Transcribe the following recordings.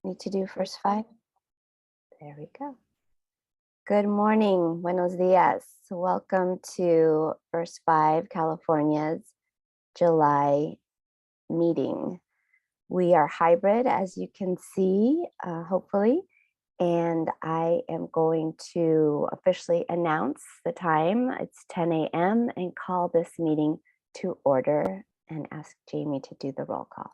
Need to do first five? There we go. Good morning, buenos dias. Welcome to First Five California's July meeting. We are hybrid, as you can see, hopefully, and I am going to officially announce the time. It's 10 a.m. and call this meeting to order and ask Jamie to do the roll call.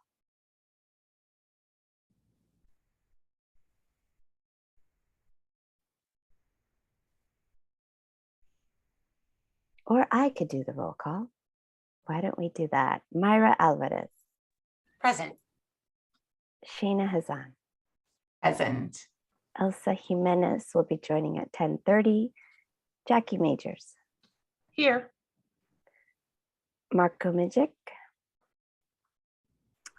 Or I could do the roll call. Why don't we do that? Myra Alvarez. Present. Shana Hazan. Present. Elsa Jimenez will be joining at 10:30. Jackie Majors. Here. Mark Komijic.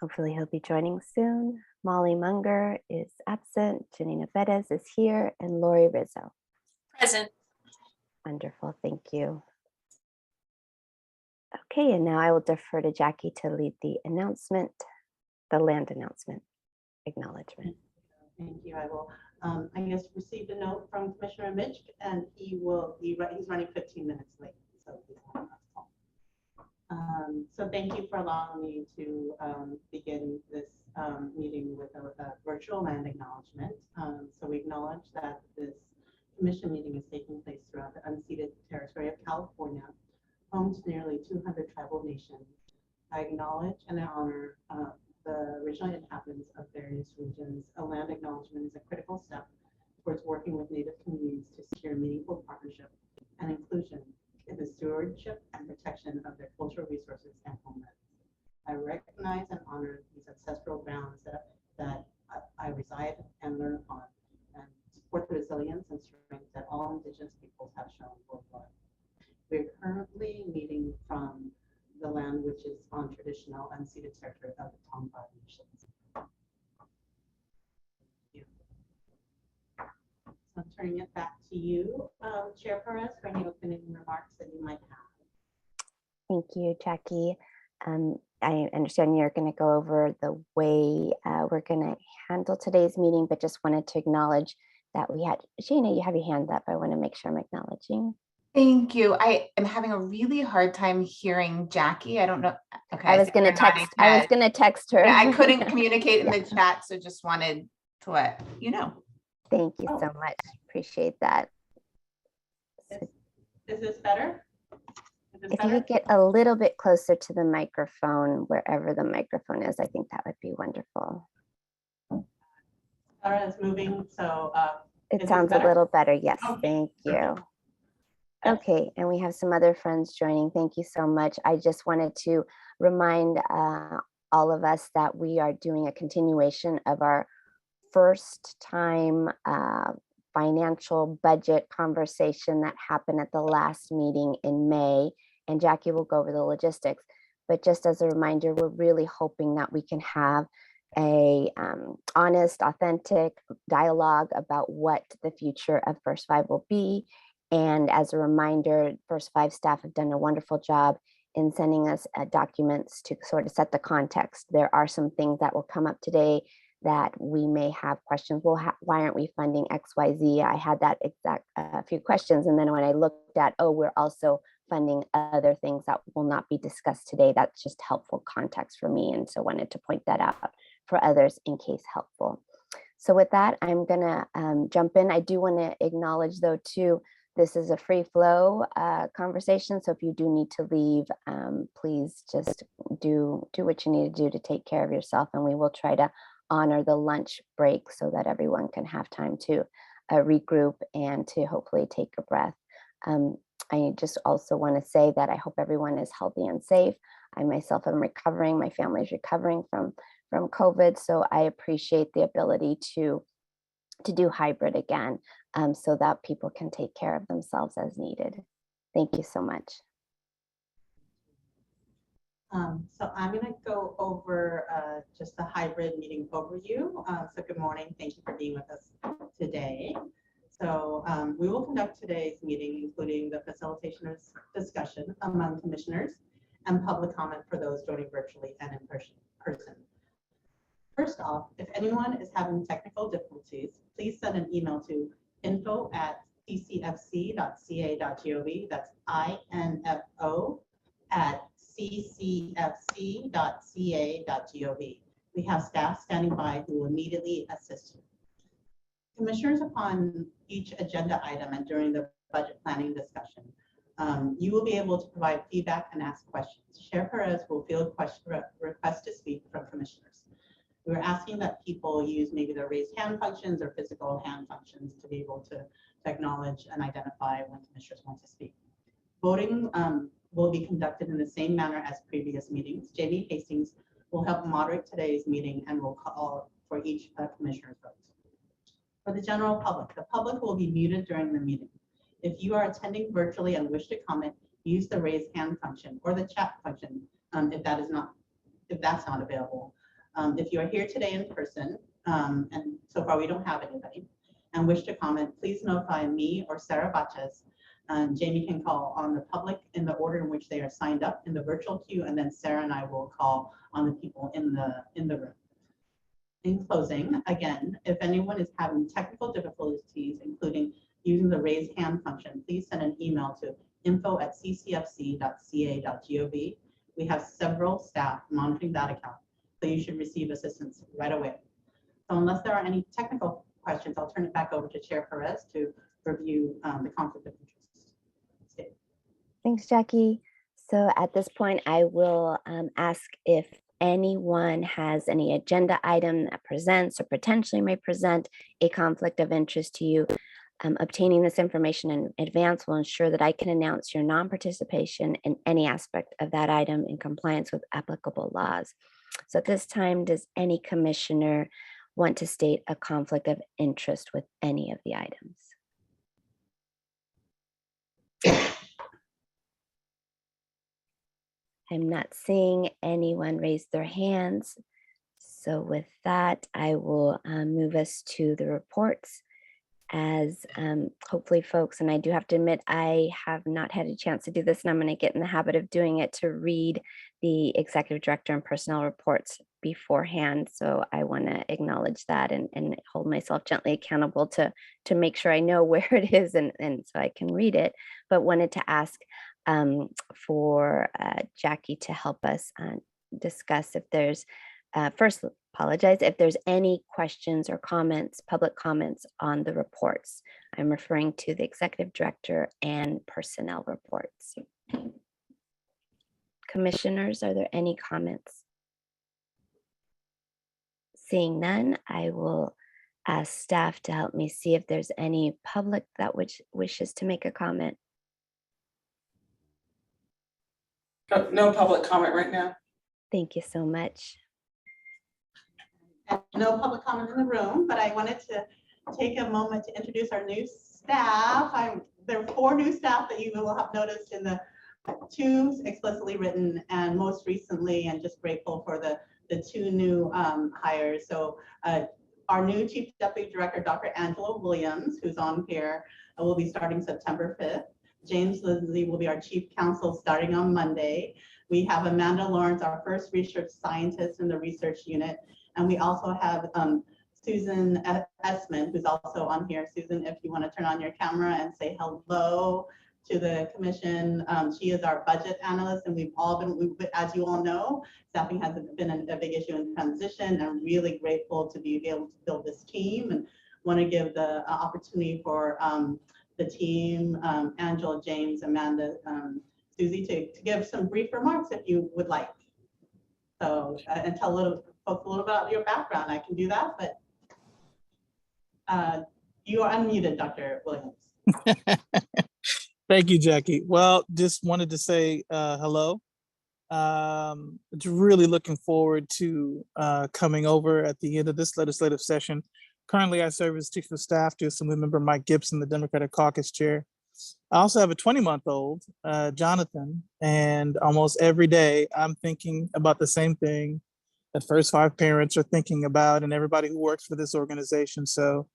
Hopefully he'll be joining soon. Molly Munger is absent. Janina Perez is here. And Lori Rizzo. Present. Wonderful, thank you. Okay, and now I will defer to Jackie to lead the announcement, the land announcement acknowledgement. Thank you. I will, I just received a note from Commissioner Mitch, and he's running 15 minutes late. So, so thank you for allowing me to begin this meeting with a virtual land acknowledgement. So we acknowledge that this commission meeting is taking place throughout the unceded territory of California, home to nearly 200 tribal nations. I acknowledge and honor the original inhabitants of various regions. A land acknowledgement is a critical step towards working with Native communities to secure meaningful partnership and inclusion in the stewardship and protection of their cultural resources and homelands. I recognize and honor these ancestral grounds that I reside and learn upon, and support the resilience and strength that all Indigenous peoples have shown worldwide. We're currently meeting from the land which is on traditional unceded territory of the Tongva Nations. So I'm turning it back to you, Chair Perez, for any opening remarks that you might have. Thank you, Jackie. I understand you're going to go over the way we're going to handle today's meeting, but just wanted to acknowledge that we had, Shana, you have your hand up. I want to make sure I'm acknowledging. Thank you. I am having a really hard time hearing Jackie. I don't know. Okay. I was going to text. I was going to text her. Yeah, I couldn't communicate in the chat, so just wanted to let you know. Thank you so much. Appreciate that. Is this better? If you could get a little bit closer to the microphone, wherever the microphone is, I think that would be wonderful. Sarah is moving, so it sounds a little better. Yes, okay. Thank you. Okay, and we have some other friends joining. Thank you so much. I just wanted to remind all of us that we are doing a continuation of our first time financial budget conversation that happened at the last meeting in May, and Jackie will go over the logistics. But just as a reminder, we're really hoping that we can have a honest, authentic dialogue about what the future of First Five will be. And as a reminder, First Five staff have done a wonderful job in sending us documents to sort of set the context. There are some things that will come up today that we may have questions. Well, why aren't we funding XYZ? I had that exact few questions. And then when I looked at, oh, we're also funding other things that will not be discussed today, that's just helpful context for me. And so wanted to point that out for others in case helpful. So with that, I'm gonna jump in. I do wanna acknowledge though too, this is a free flow conversation. So if you do need to leave, please just do what you need to do to take care of yourself. And we will try to honor the lunch break so that everyone can have time to regroup and to hopefully take a breath. I just also want to say that I hope everyone is healthy and safe. I myself am recovering, my family is recovering from COVID. So I appreciate the ability to do hybrid again so that people can take care of themselves as needed. Thank you so much. So I'm going to go over just the hybrid meeting overview. So good morning. Thank you for being with us today. So we will conduct today's meeting, including the facilitation of discussion among commissioners and public comment for those joining virtually and in person. First off, if anyone is having technical difficulties, please send an email to info@ccfc.ca.gov. That's info@ccfc.ca.gov. We have staff standing by who will immediately assist you. Commissioners, upon each agenda item and during the budget planning discussion, you will be able to provide feedback and ask questions. Chair Perez will field requests to speak from commissioners. We're asking that people use maybe their raised hand functions or physical hand functions to be able to acknowledge and identify when commissioners want to speak. Voting will be conducted in the same manner as previous meetings. Jamie Hastings will help moderate today's meeting and will call for each commissioner's vote. For the general public, the public will be muted during the meeting. If you are attending virtually and wish to comment, use the raise hand function or the chat function if that's not available. If you are here today in person, and so far we don't have anybody, and wish to comment, please notify me or Sarah Baches. Jamie can call on the public in the order in which they are signed up in the virtual queue, and then Sarah and I will call on the people in the room. In closing, again, if anyone is having technical difficulties, including using the raise hand function, please send an email to info@ccfc.ca.gov. We have several staff monitoring that account, so you should receive assistance right away. So unless there are any technical questions, I'll turn it back over to Chair Perez to review the conflict of interest. Thanks, Jackie. So at this point, I will ask if anyone has any agenda item that presents or potentially may present a conflict of interest to you. Obtaining this information in advance will ensure that I can announce your non-participation in any aspect of that item in compliance with applicable laws. So at this time, does any commissioner want to state a conflict of interest with any of the items? I'm not seeing anyone raise their hands. So with that, I will move us to the reports. As hopefully folks, and I do have to admit, I have not had a chance to do this, and I'm going to get in the habit of doing it, to read the executive director and personnel reports beforehand. So I want to acknowledge that and hold myself gently accountable to make sure I know where it is and so I can read it. But wanted to ask for Jackie to help us discuss if there's first, apologize if there's any questions or comments, public comments on the reports. I'm referring to the executive director and personnel reports. Commissioners, are there any comments? Seeing none, I will ask staff to help me see if there's any public that wishes to make a comment. No public comment right now. Thank you so much. And no public comment in the room, but I wanted to take a moment to introduce our new staff. There are 4 new staff that you will have noticed in the 2 explicitly written, and most recently, and just grateful for the 2 new hires. So our new Chief Deputy Director, Dr. Angela Williams, who's on here, will be starting September 5th. James Lindsay will be our Chief Counsel starting on Monday. We have Amanda Lawrence, our first research scientist in the research unit. And we also have Susan Essman, who's also on here. Susan, if you want to turn on your camera and say hello to the commission. She is our budget analyst, and we've been, as you all know, staffing has been a big issue in transition. I'm really grateful to be able to build this team, and want to give the opportunity for the team, Angela, James, Amanda, Susie, to give some brief remarks if you would like. So, and tell folks a little about your background. I can do that, but you are unmuted, Dr. Williams. Thank you, Jackie. Well, just wanted to say hello. Really looking forward to coming over at the end of this legislative session. Currently, I serve as Chief of Staff to Assemblymember Mike Gibson, the Democratic Caucus Chair. I also have a 20-month-old, Jonathan, and almost every day I'm thinking about the same thing that First Five parents are thinking about, and everybody who works for this organization. So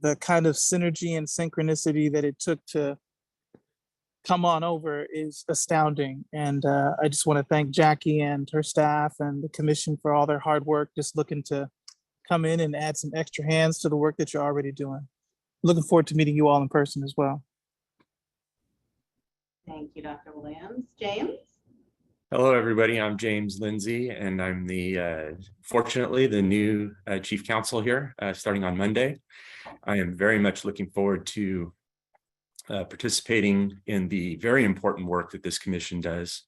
the kind of synergy and synchronicity that it took to come on over is astounding. And I just want to thank Jackie and her staff and the commission for all their hard work, just looking to come in and add some extra hands to the work that you're already doing. Looking forward to meeting you all in person as well. Thank you, Dr. Williams. James? Hello, everybody. I'm James Lindsay, and I'm fortunately, the new chief counsel here, starting on Monday. I am very much looking forward to participating in the very important work that this commission does,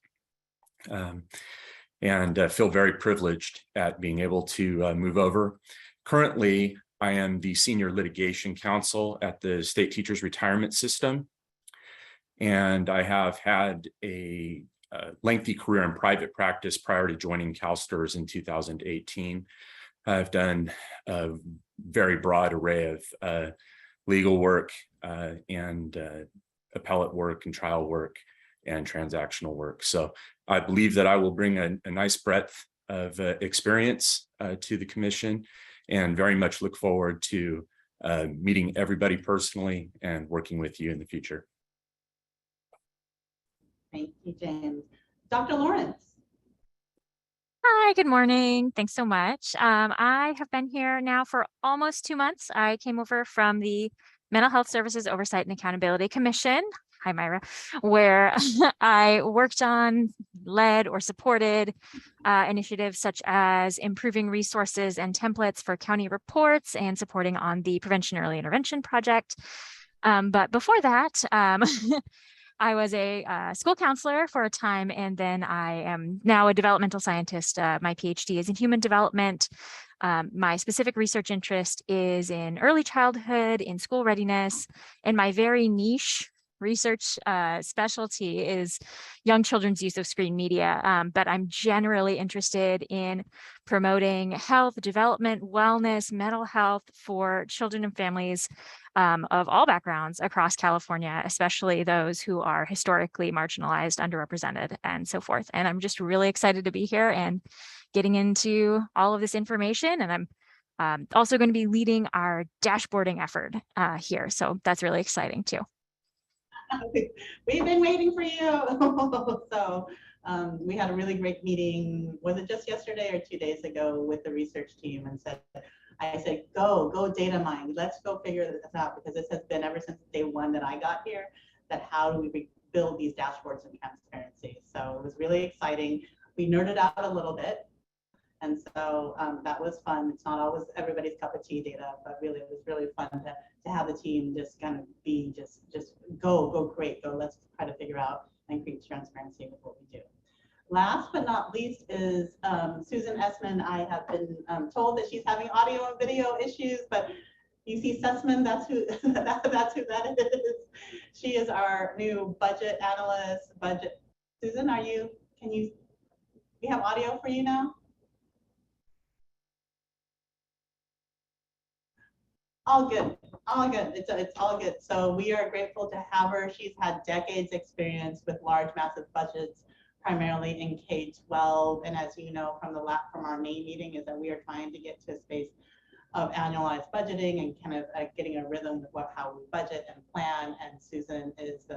and feel very privileged at being able to move over. Currently, I am the senior litigation counsel at the State Teachers Retirement System, and I have had a lengthy career in private practice prior to joining CalSTRS in 2018. I've done a very broad array of legal work and appellate work and trial work and transactional work. So I believe that I will bring a nice breadth of experience to the commission, and very much look forward to meeting everybody personally and working with you in the future. Thank you, James. Dr. Lawrence? Hi, good morning. Thanks so much. I have been here now for almost 2 months. I came over from the Mental Health Services Oversight and Accountability Commission. Hi, Myra, where I worked on, led, or supported initiatives such as improving resources and templates for county reports and supporting on the Prevention Early Intervention Project. But before that, I was a school counselor for a time, and then I am now a developmental scientist. My PhD is in human development. My specific research interest is in early childhood, in school readiness, and my very niche research specialty is young children's use of screen media. But I'm generally interested in promoting health, development, wellness, mental health for children and families of all backgrounds across California, especially those who are historically marginalized, underrepresented, and so forth. And I'm just really excited to be here and getting into all of this information. And I'm also going to be leading our dashboarding effort here. So that's really exciting too. We've been waiting for you. So we had a really great meeting. Was it just yesterday or 2 days ago with the research team, and I said, go data mine. Let's go figure this out, because this has been ever since day one that I got here, that how do we build these dashboards and transparency. So it was really exciting. We nerded out a little bit. And so that was fun. It's not always everybody's cup of tea data, but really, it was really fun to have the team just kind of be just go great, go, let's try to figure out and create transparency with what we do. Last but not least is Susan Essman. I have been told that she's having audio and video issues, but you see Sussman, that's who that's who that is. She is our new budget analyst. Susan, we have audio for you now? All good, all good. It's all good. So we are grateful to have her. She's had decades experience with large, massive budgets, primarily in K-12. And as you know from our main meeting, is that we are trying to get to a space of annualized budgeting and kind of getting a rhythm with how we budget and plan. And Susan is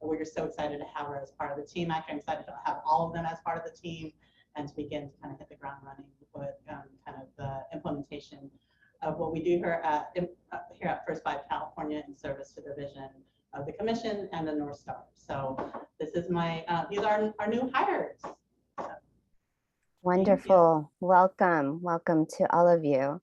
we're so excited to have her as part of the team. Actually, I'm excited to have all of them as part of the team and to begin to kind of hit the ground running with kind of the implementation of what we do here at First 5 California in service to the vision of the commission and the North Star. So this is these are our new hires. So, wonderful. Welcome to all of you.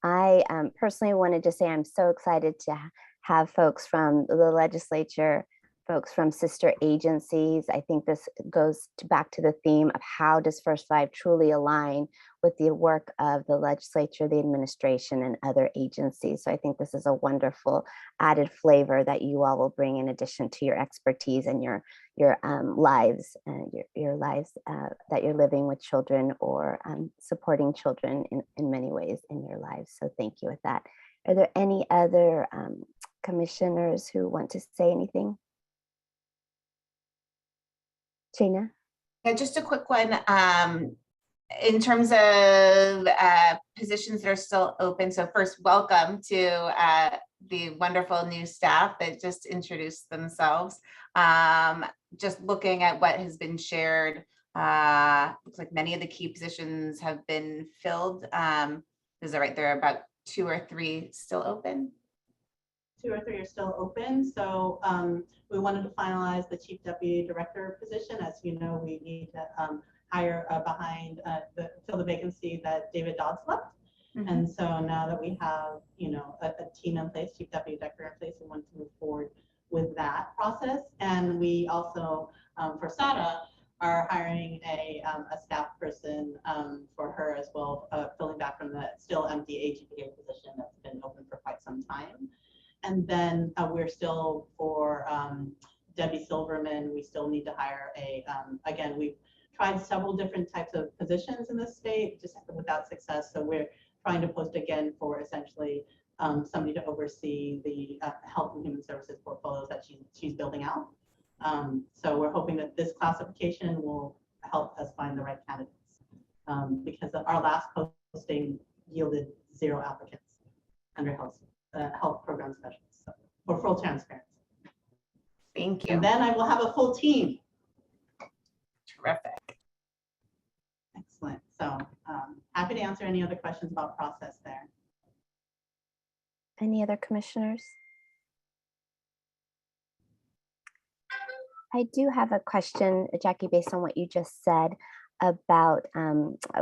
I personally wanted to say I'm so excited to have folks from the legislature, folks from sister agencies. I think this goes back to the theme of how does First 5 truly align with the work of the legislature, the administration, and other agencies. So I think this is a wonderful added flavor that you all will bring in addition to your expertise and your lives, your lives that you're living with children or supporting children in many ways in your lives. So thank you with that. Are there any other commissioners who want to say anything? Gina? Yeah, just a quick one. In terms of positions that are still open. So first, welcome to the wonderful new staff that just introduced themselves. Just looking at what has been shared, looks like many of the key positions have been filled. Is that right? There are about 2 or 3 still open. 2 or 3 are still open. So we wanted to finalize the chief deputy director position. As you know, we need to hire fill the vacancy that David Dodds left. And so now that we have, a team in place, chief deputy director in place, we want to move forward with that process. And we also, for SADA, are hiring a staff person for her as well, filling back from the still empty AGPA position that's been open for quite some time. And then we're still for Debbie Silverman, we still need to hire again, we've tried several different types of positions in the state, just without success. So we're trying to post again for essentially somebody to oversee the health and human services portfolios that she's building out. So we're hoping that this classification will help us find the right candidates because our last posting yielded 0 applicants under health program specialists, so, for full transparency. Thank you. And then I will have a full team. Terrific. Excellent. So happy to answer any other questions about process there. Any other commissioners? I do have a question, Jackie, based on what you just said about,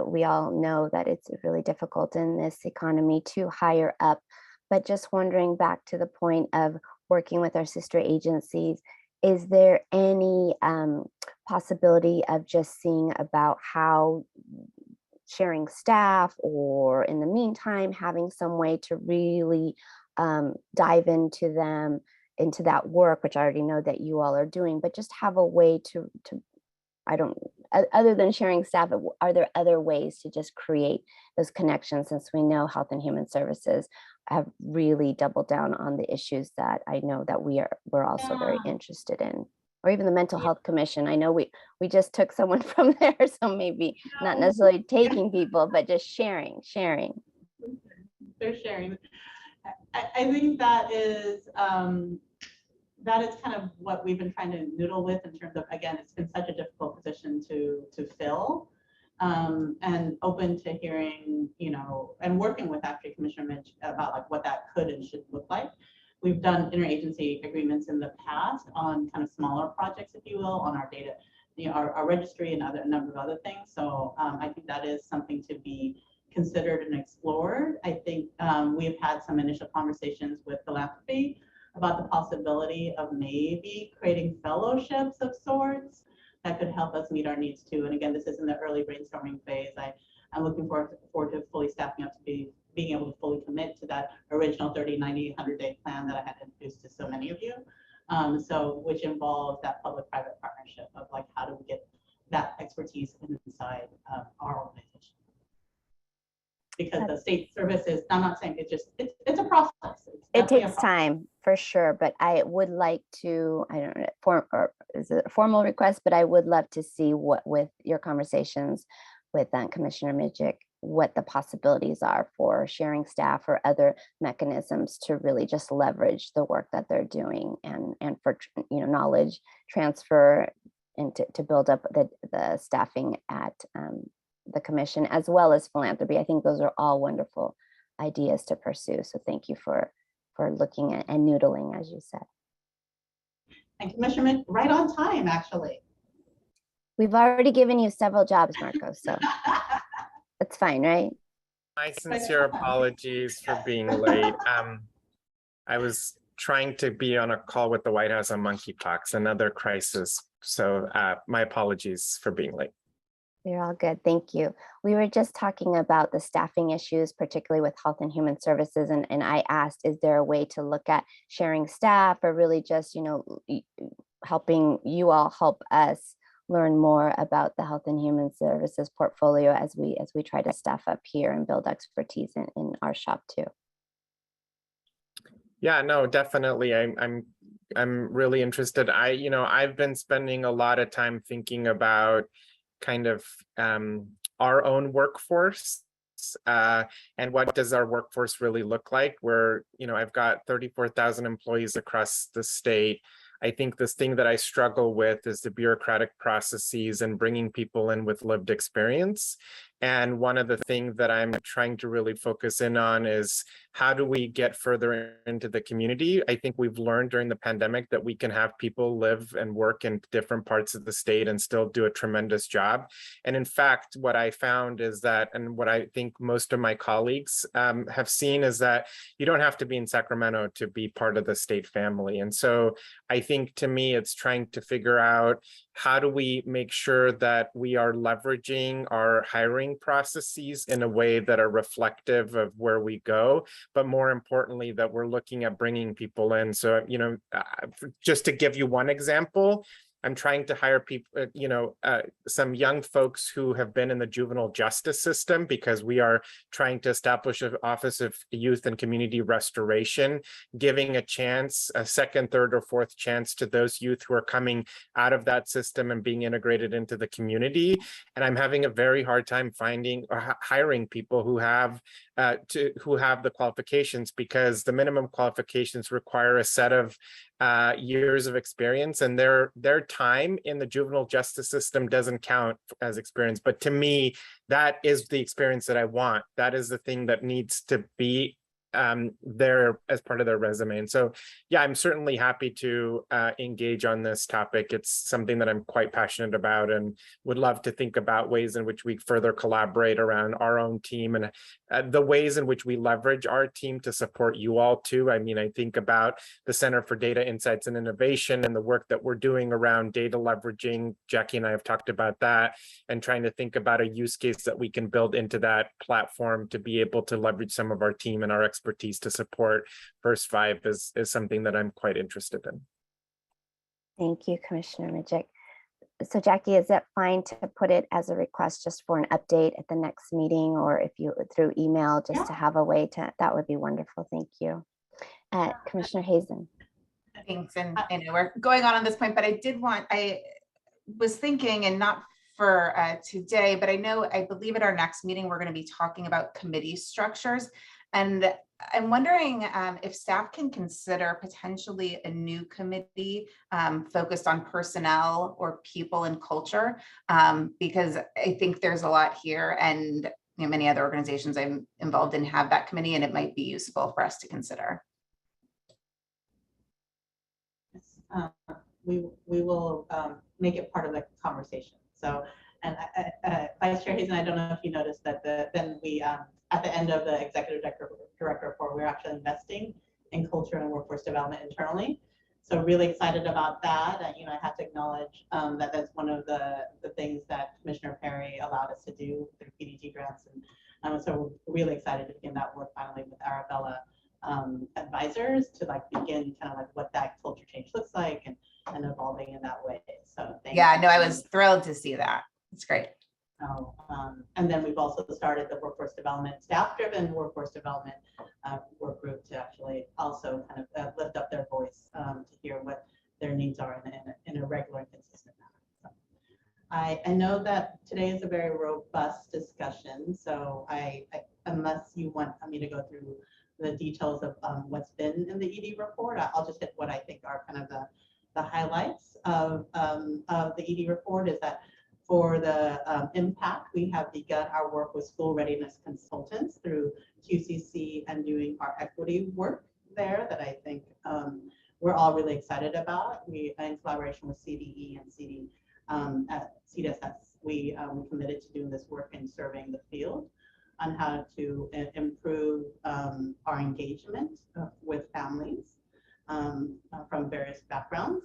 we all know that it's really difficult in this economy to hire up, but just wondering back to the point of working with our sister agencies, is there any possibility of just seeing about how sharing staff, or in the meantime, having some way to really dive into that work, which I already know that you all are doing, but just have a way to other than sharing staff, are there other ways to just create those connections, since we know Health and Human Services have really doubled down on the issues that I know that we're also very interested in, or even the Mental Health Commission. I know we just took someone from there, so maybe not necessarily taking people, but just sharing. They're sharing. I think that is kind of what we've been trying to noodle with in terms of, again, it's been such a difficult position to fill, and open to hearing, and working with actually Commissioner Mitch about like what that could and should look like. We've done interagency agreements in the past on kind of smaller projects, if you will, on our data, our registry and a number of other things. So I think that is something to be considered and explored. I think we've had some initial conversations with philanthropy about the possibility of maybe creating fellowships of sorts that could help us meet our needs too. And again, this is in the early brainstorming phase. I'm looking forward to fully staffing up to being able to fully commit to that original 30, 90, 100-day plan that I had introduced to so many of you. So which involves that public-private partnership of like, how do we get that expertise inside our organization? Because the state services, I'm not saying it's a process. It takes time for sure, but I would like to, I don't know, is it a formal request, but I would love to see what, with your conversations with Commissioner Midgick, what the possibilities are for sharing staff or other mechanisms to really just leverage the work that they're doing, and for knowledge transfer, and to build up the staffing at the commission, as well as philanthropy. I think those are all wonderful ideas to pursue. So thank you for looking at and noodling, as you said. And Commissioner, right on time, actually. We've already given you several jobs, Marco, so that's fine, right? My sincere apologies for being late. I was trying to be on a call with the White House on monkeypox, another crisis. So my apologies for being late. You're all good. Thank you. We were just talking about the staffing issues, particularly with Health and Human Services. And I asked, is there a way to look at sharing staff, or really just, helping you all help us learn more about the Health and Human Services portfolio as we try to staff up here and build expertise in our shop too. Yeah, no, definitely. I'm really interested. I've been spending a lot of time thinking about kind of our own workforce, and what does our workforce really look like? Where, I've got 34,000 employees across the state. I think this thing that I struggle with is the bureaucratic processes and bringing people in with lived experience. And one of the things that I'm trying to really focus in on is how do we get further into the community? I think we've learned during the pandemic that we can have people live and work in different parts of the state and still do a tremendous job. And in fact, what I found is that, and what I think most of my colleagues have seen, is that you don't have to be in Sacramento to be part of the state family. And so I think, to me, it's trying to figure out, how do we make sure that we are leveraging our hiring processes in a way that are reflective of where we go, but more importantly, that we're looking at bringing people in. So, just to give you one example, I'm trying to hire people, some young folks who have been in the juvenile justice system, because we are trying to establish an Office of Youth and Community Restoration, giving a chance, a second, third, or fourth chance to those youth who are coming out of that system and being integrated into the community. And I'm having a very hard time finding or hiring people who have the qualifications, because the minimum qualifications require a set of years of experience, and their time in the juvenile justice system doesn't count as experience. But to me, that is the experience that I want. That is the thing that needs to be there as part of their resume. And so, yeah, I'm certainly happy to engage on this topic. It's something that I'm quite passionate about, and would love to think about ways in which we further collaborate around our own team, and the ways in which we leverage our team to support you all too. I mean, I think about the Center for Data Insights and Innovation and the work that we're doing around data leveraging. Jackie and I have talked about that, and trying to think about a use case that we can build into that platform to be able to leverage some of our team and our expertise to support First Five is something that I'm quite interested in. Thank you, Commissioner Majik. So Jackie, is it fine to put it as a request just for an update at the next meeting, or if you through email, just to have a way to, that would be wonderful. Thank you. Commissioner Hazen. Thanks. And I know we're going on this point, but I was thinking, and not for today, but I believe at our next meeting, we're going to be talking about committee structures. And I'm wondering if staff can consider potentially a new committee focused on personnel or people and culture, because I think there's a lot here, and many other organizations I'm involved in have that committee, and it might be useful for us to consider. We will make it part of the conversation. So, and Vice Chair Hazen, I don't know if you noticed that then we at the end of the executive director report, we're actually investing in culture and workforce development internally. So really excited about that. I have to acknowledge that that's one of the things that Commissioner Perry allowed us to do through PDG grants. And so we're really excited to begin that work finally with Arabella advisors to begin kind of what that culture change looks like and evolving in that way. So yeah, no, I was thrilled to see that. It's great. And then we've also started the workforce development, staff-driven workforce development work group to actually also kind of lift up their voice to hear what their needs are in a regular and consistent manner. So I know that today is a very robust discussion, so unless you want me to go through the details of what's been in the ED report, I'll just hit what I think are kind of the highlights of the ED report. Is that for the impact, we have begun our work with school readiness consultants through QCC and doing our equity work there that I think we're all really excited about. We, in collaboration with CDE and CDSS, we committed to doing this work in surveying the field on how to improve our engagement with families from various backgrounds.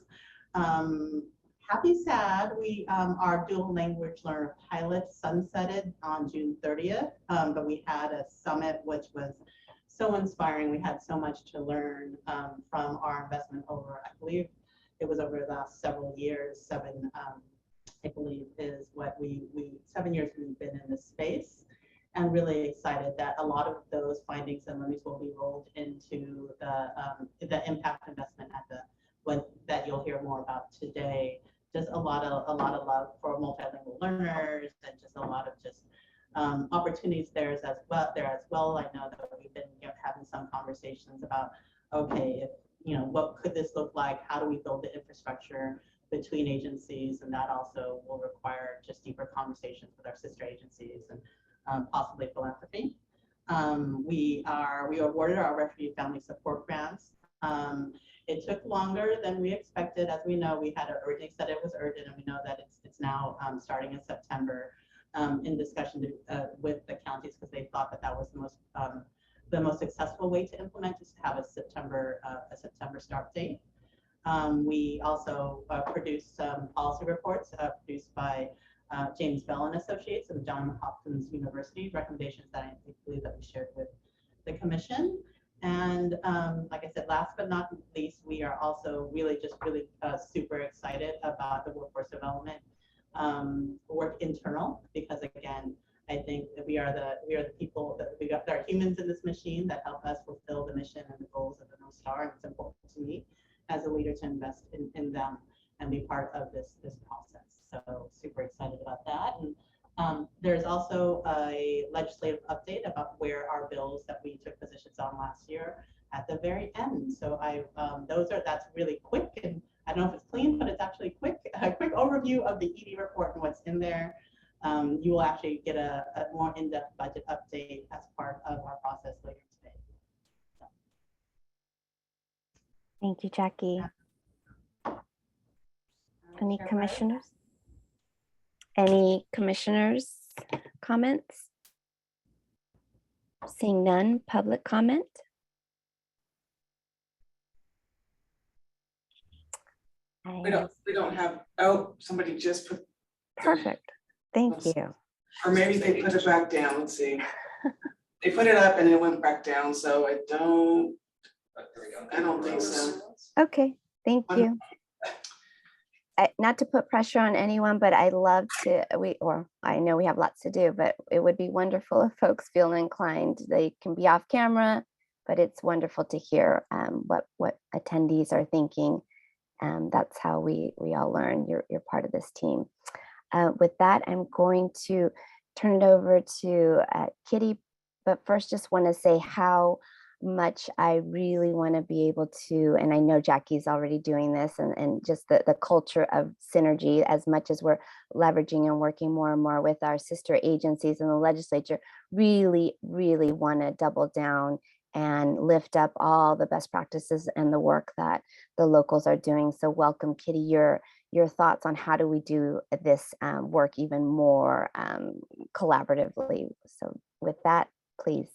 Happy sad, our dual language learner pilot sunsetted on June 30th, but we had a summit which was so inspiring. We had so much to learn from our investment over, I believe it was over the last several years, I believe is what 7 years we've been in this space, and really excited that a lot of those findings and learnings will be rolled into the impact investment at the one that you'll hear more about today. Just a lot of love for multilingual learners, and just a lot of opportunities there as well. I know that we've been having some conversations about, okay, if what could this look like? How do we build the infrastructure between agencies? And that also will require just deeper conversations with our sister agencies and possibly philanthropy. We awarded our refugee family support grants. It took longer than we expected. As we know, we had originally said it was urgent, and we know that it's now starting in September in discussion with the counties, because they thought that was the most successful way to implement, is to have a September start date. We also produced some policy reports produced by James Bell and Associates and Johns Hopkins University, recommendations that I believe that we shared with the commission. And like I said, last but not least, we are also really super excited about the workforce development work internal, because again, I think that we are the people that there are humans in this machine that help us fulfill the mission and the goals of the North Star. And it's important to me as a leader to invest in them and be part of this process. So super excited about that. And there's also a legislative update about where our bills that we took positions on last year at the very end. So that's really quick, and I don't know if it's clean, but it's actually quick. A quick overview of the ED report and what's in there. You will actually get a more in-depth budget update as part of our process later today. So. Thank you, Jackie. Any commissioners? Any commissioners' comments? Seeing none, public comment? We don't have, oh, somebody just put. Perfect. Thank you. Or maybe they put it back down. Let's see. They put it up and it went back down, so I don't think so. Okay, thank you. Not to put pressure on anyone, but I love to, I know we have lots to do, but it would be wonderful if folks feel inclined. They can be off camera, but it's wonderful to hear what attendees are thinking. That's how we all learn. You're part of this team. With that, I'm going to turn it over to Kitty, but first just want to say how much I really want to be able to, and I know Jackie's already doing this, and just the culture of synergy, as much as we're leveraging and working more and more with our sister agencies in the legislature, really want to double down and lift up all the best practices and the work that the locals are doing. So welcome, Kitty, your thoughts on how do we do this work even more collaboratively. So with that, please.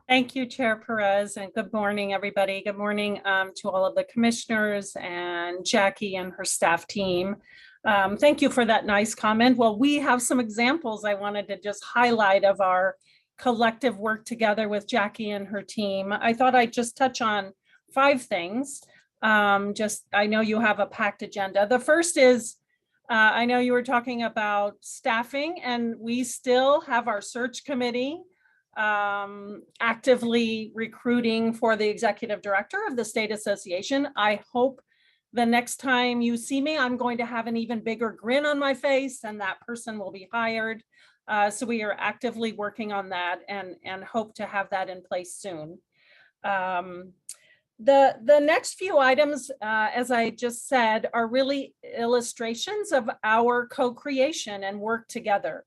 Thank you, Chair Perez, and good morning, everybody. Good morning to all of the commissioners and Jackie and her staff team. Thank you for that nice comment. Well, we have some examples I wanted to just highlight of our collective work together with Jackie and her team. I thought I'd just touch on 5 things. I know you have a packed agenda. The first is, I know you were talking about staffing, and we still have our search committee actively recruiting for the executive director of the state association. I hope the next time you see me, I'm going to have an even bigger grin on my face, and that person will be hired. So we are actively working on that and hope to have that in place soon. The next few items, as I just said, are really illustrations of our co-creation and work together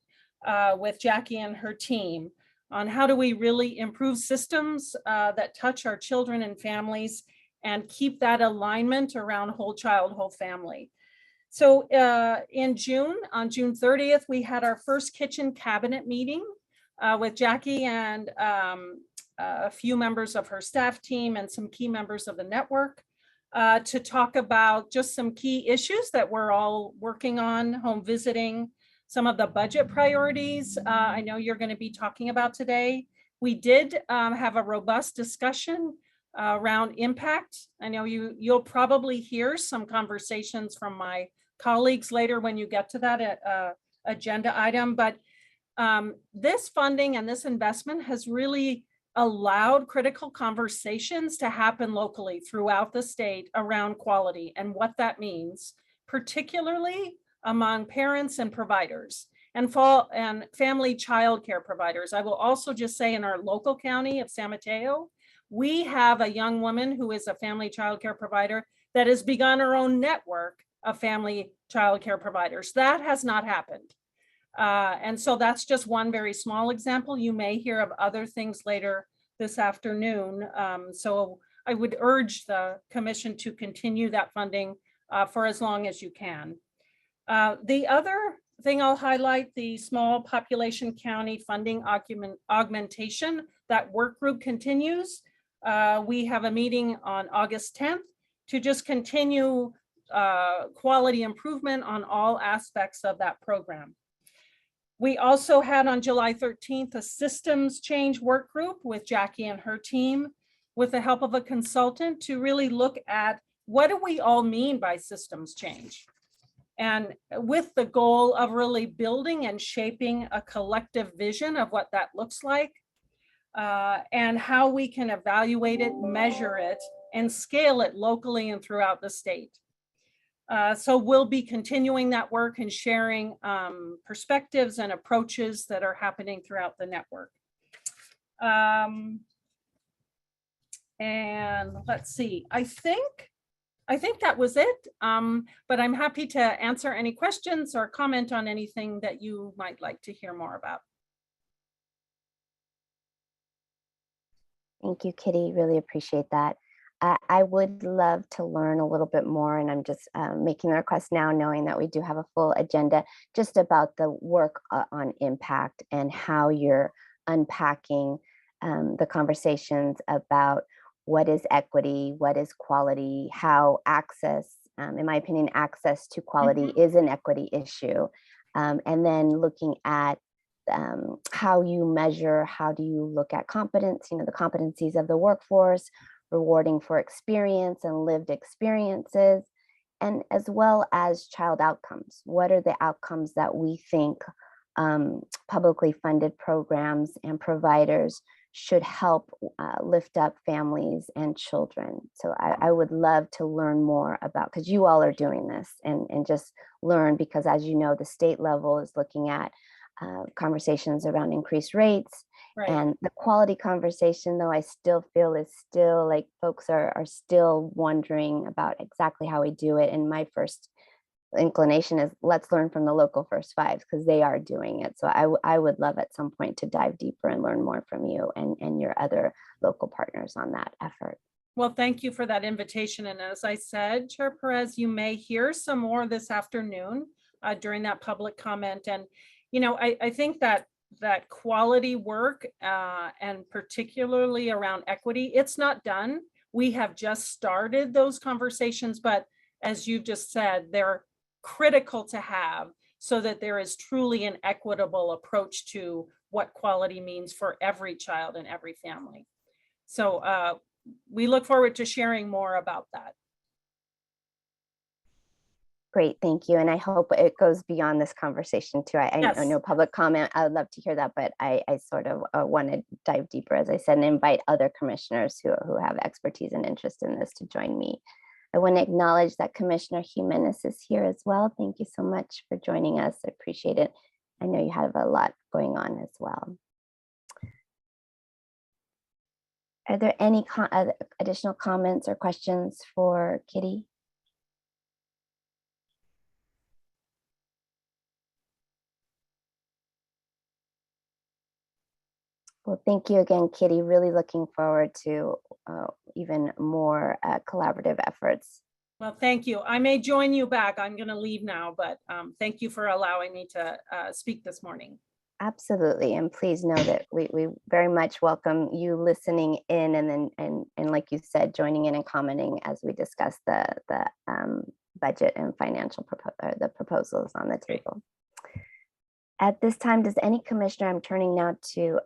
with Jackie and her team on how do we really improve systems that touch our children and families and keep that alignment around whole child, whole family. So in June, on June 30th, we had our first kitchen cabinet meeting with Jackie and a few members of her staff team and some key members of the network to talk about just some key issues that we're all working on, home visiting, some of the budget priorities I know you're going to be talking about today. We did have a robust discussion around impact. I know you'll probably hear some conversations from my colleagues later when you get to that agenda item, but this funding and this investment has really allowed critical conversations to happen locally throughout the state around quality and what that means, particularly among parents and providers and family child care providers. I will also just say in our local county of San Mateo, We have a young woman who is a family childcare provider that has begun her own network of family childcare providers. That has not happened. And so that's just one very small example. You may hear of other things later this afternoon. So I would urge the commission to continue that funding for as long as you can. The other thing I'll highlight, the small population county funding augmentation, that work group continues. We have a meeting on August 10th to just continue quality improvement on all aspects of that program. We also had on July 13th a systems change work group with Jackie and her team with the help of a consultant to really look at what do we all mean by systems change, and with the goal of really building and shaping a collective vision of what that looks like, and how we can evaluate it, measure it, and scale it locally and throughout the state. So we'll be continuing that work and sharing perspectives and approaches that are happening throughout the network. And let's see, I think that was it. But I'm happy to answer any questions or comment on anything that you might like to hear more about. Thank you, Kitty. Really appreciate that. I would love to learn a little bit more, and I'm just making the request now, knowing that we do have a full agenda, just about the work on impact and how you're unpacking the conversations about what is equity, what is quality, how access, in my opinion, access to quality is an equity issue. And then looking at how you measure, how do you look at competence, the competencies of the workforce, rewarding for experience and lived experiences, and as well as child outcomes. What are the outcomes that we think publicly funded programs and providers should help lift up families and children? So I would love to learn more about, because you all are doing this, and just learn, because as you know, the state level is looking at conversations around increased rates. Right. And the quality conversation, though, I still feel is still like folks are still wondering about exactly how we do it. And my first inclination is let's learn from the local first fives, because they are doing it. So I would love at some point to dive deeper and learn more from you and your other local partners on that effort. Well, thank you for that invitation. And as I said, Chair Perez, you may hear some more this afternoon during that public comment. And, I think that quality work and particularly around equity, it's not done. We have just started those conversations, but as you've just said, they're critical to have so that there is truly an equitable approach to what quality means for every child and every family. So we look forward to sharing more about that. Great, thank you. And I hope it goes beyond this conversation too. Yes. I know public comment, I would love to hear that, but I sort of want to dive deeper, as I said, and invite other commissioners who have expertise and interest in this to join me. I want to acknowledge that Commissioner Jimenez is here as well. Thank you so much for joining us. I appreciate it. I know you have a lot going on as well. Are there any additional comments or questions for Kitty? Well, thank you again, Kitty. Really looking forward to even more collaborative efforts. Well, thank you. I may join you back. I'm going to leave now, but thank you for allowing me to speak this morning. Absolutely. And please know that we very much welcome you listening in, and like you said, joining in and commenting as we discuss the budget and financial proposals on the table. At this time, does any commissioner, I'm turning now to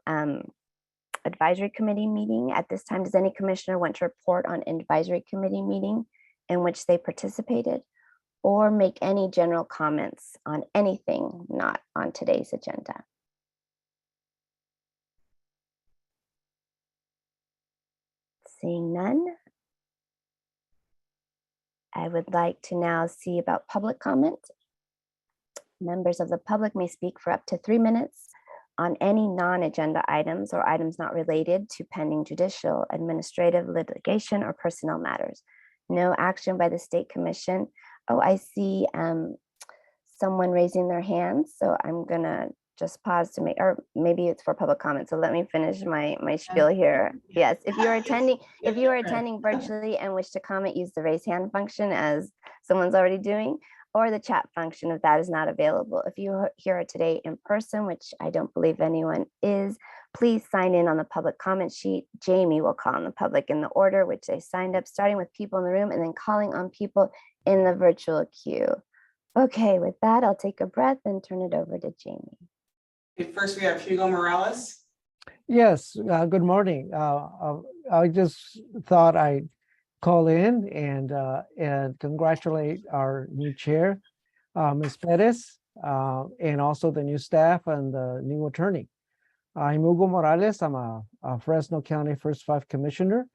advisory committee meeting. At this time, does any commissioner want to report on advisory committee meeting in which they participated, or make any general comments on anything not on today's agenda? Seeing none, I would like to now see about public comment. Members of the public may speak for up to 3 minutes on any non-agenda items or items not related to pending judicial, administrative, litigation, or personnel matters. No action by the State Commission. Oh, I see someone raising their hand, so I'm gonna just pause to make, or maybe it's for public comment. So let me finish my spiel here. Yes, if you are attending virtually and wish to comment, use the raise hand function as someone's already doing, or the chat function if that is not available. If you are here today in person, which I don't believe anyone is, please sign in on the public comment sheet. Jamie will call on the public in the order which they signed up, starting with people in the room and then calling on people in the virtual queue. Okay, with that, I'll take a breath and turn it over to Jamie. Okay, first we have Hugo Morales. Yes, good morning. I just thought I'd call in and congratulate our new chair, Ms. Perez, and also the new staff and the new attorney. I'm Hugo Morales. I'm a Fresno County First Five Commissioner.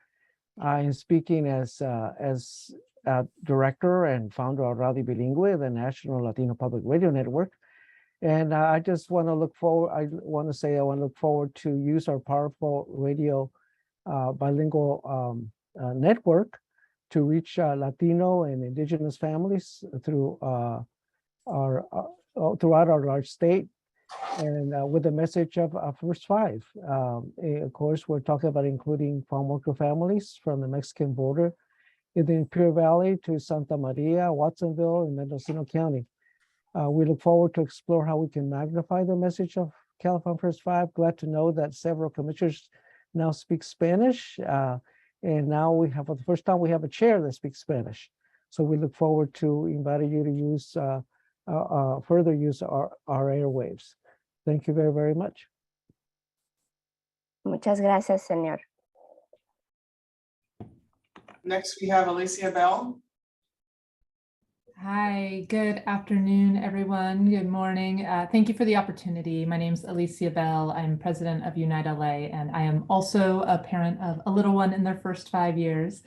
I'm speaking as director and founder of Radio Bilingüe, the National Latino Public Radio Network. And I just want to look forward. I want to look forward to use our powerful radio bilingual network to reach Latino and Indigenous families throughout our large state, and with the message of First Five. Of course, we're talking about including farm worker families from the Mexican border in the Imperial Valley to Santa Maria, Watsonville, and Mendocino County. We look forward to explore how we can magnify the message of California First Five. Glad to know that several commissioners now speak Spanish. And now we have, for the first time, we have a chair that speaks Spanish. So we look forward to inviting you to use, further use our airwaves. Thank you very, very much. Muchas gracias, señor. Next we have Alicia Bell. Hi, good afternoon, everyone. Good morning. Thank you for the opportunity. My name is Alicia Bell. I'm president of Unite LA, and I am also a parent of a little one in their first 5 years.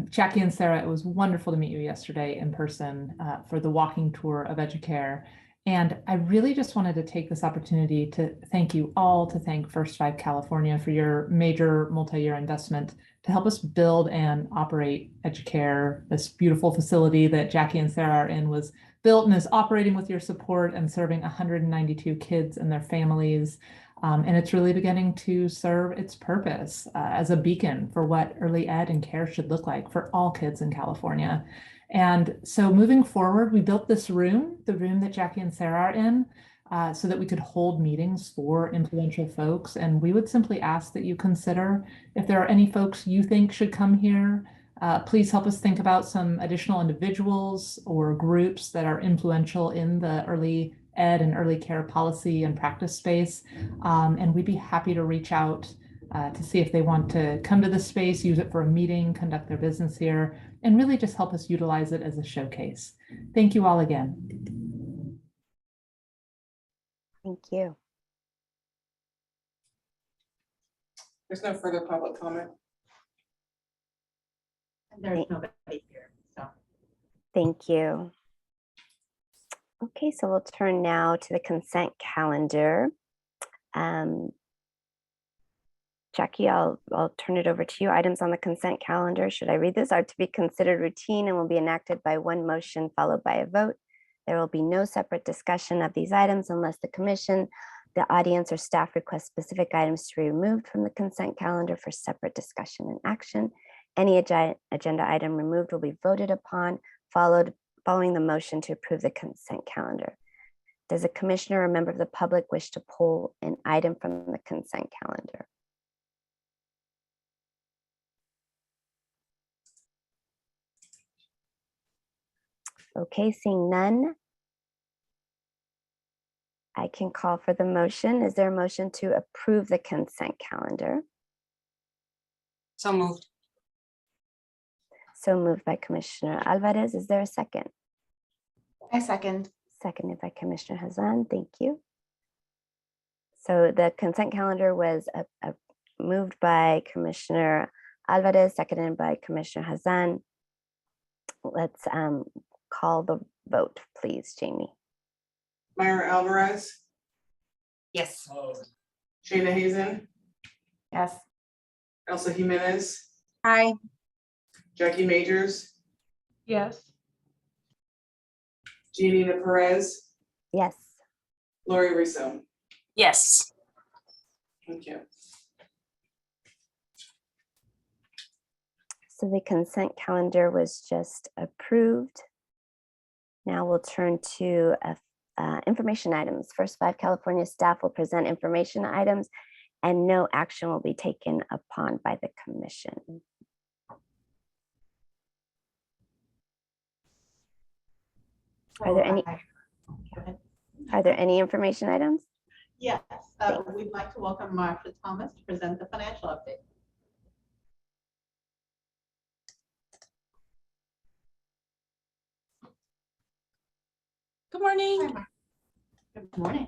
Jackie and Sarah, it was wonderful to meet you yesterday in person for the walking tour of Educare. And I really just wanted to take this opportunity to thank you all, to thank First Five California for your major multi-year investment to help us build and operate Educare. This beautiful facility that Jackie and Sarah are in was built and is operating with your support and serving 192 kids and their families. And it's really beginning to serve its purpose as a beacon for what early ed and care should look like for all kids in California. And so moving forward, we built this room, the room that Jackie and Sarah are in, so that we could hold meetings for influential folks. And we would simply ask that you consider if there are any folks you think should come here. Please help us think about some additional individuals or groups that are influential in the early ed and early care policy and practice space. And we'd be happy to reach out to see if they want to come to this space, use it for a meeting, conduct their business here, and really just help us utilize it as a showcase. Thank you all again. Thank you. There's no further public comment. And there's nobody here, so. Thank you. Okay, so we'll turn now to the consent calendar. Jackie, I'll turn it over to you. Items on the consent calendar, should I read this, are to be considered routine and will be enacted by one motion followed by a vote. There will be no separate discussion of these items unless the commission, the audience, or staff request specific items to be removed from the consent calendar for separate discussion and action. Any agenda item removed will be voted upon, following the motion to approve the consent calendar. Does a commissioner or member of the public wish to pull an item from the consent calendar? Okay, seeing none, I can call for the motion. Is there a motion to approve the consent calendar? So moved. So moved by Commissioner Alvarez. Is there a second? I second. Seconded by Commissioner Hazan. Thank you. So the consent calendar was moved by Commissioner Alvarez, seconded by Commissioner Hazan. Let's call the vote, please, Jamie. Myra Alvarez, Yes. Trina Hazen, Yes. Elsa Jimenez, Hi. Jackie Majors, Yes. Gianina Perez, Yes. Lori Riso. Yes. Thank you. So the consent calendar was just approved. Now we'll turn to information items. First 5 California staff will present information items and no action will be taken upon by the commission. Are there any information items? Yes, we'd like to welcome Marsha Thomas to present the financial update. Good morning. Good morning.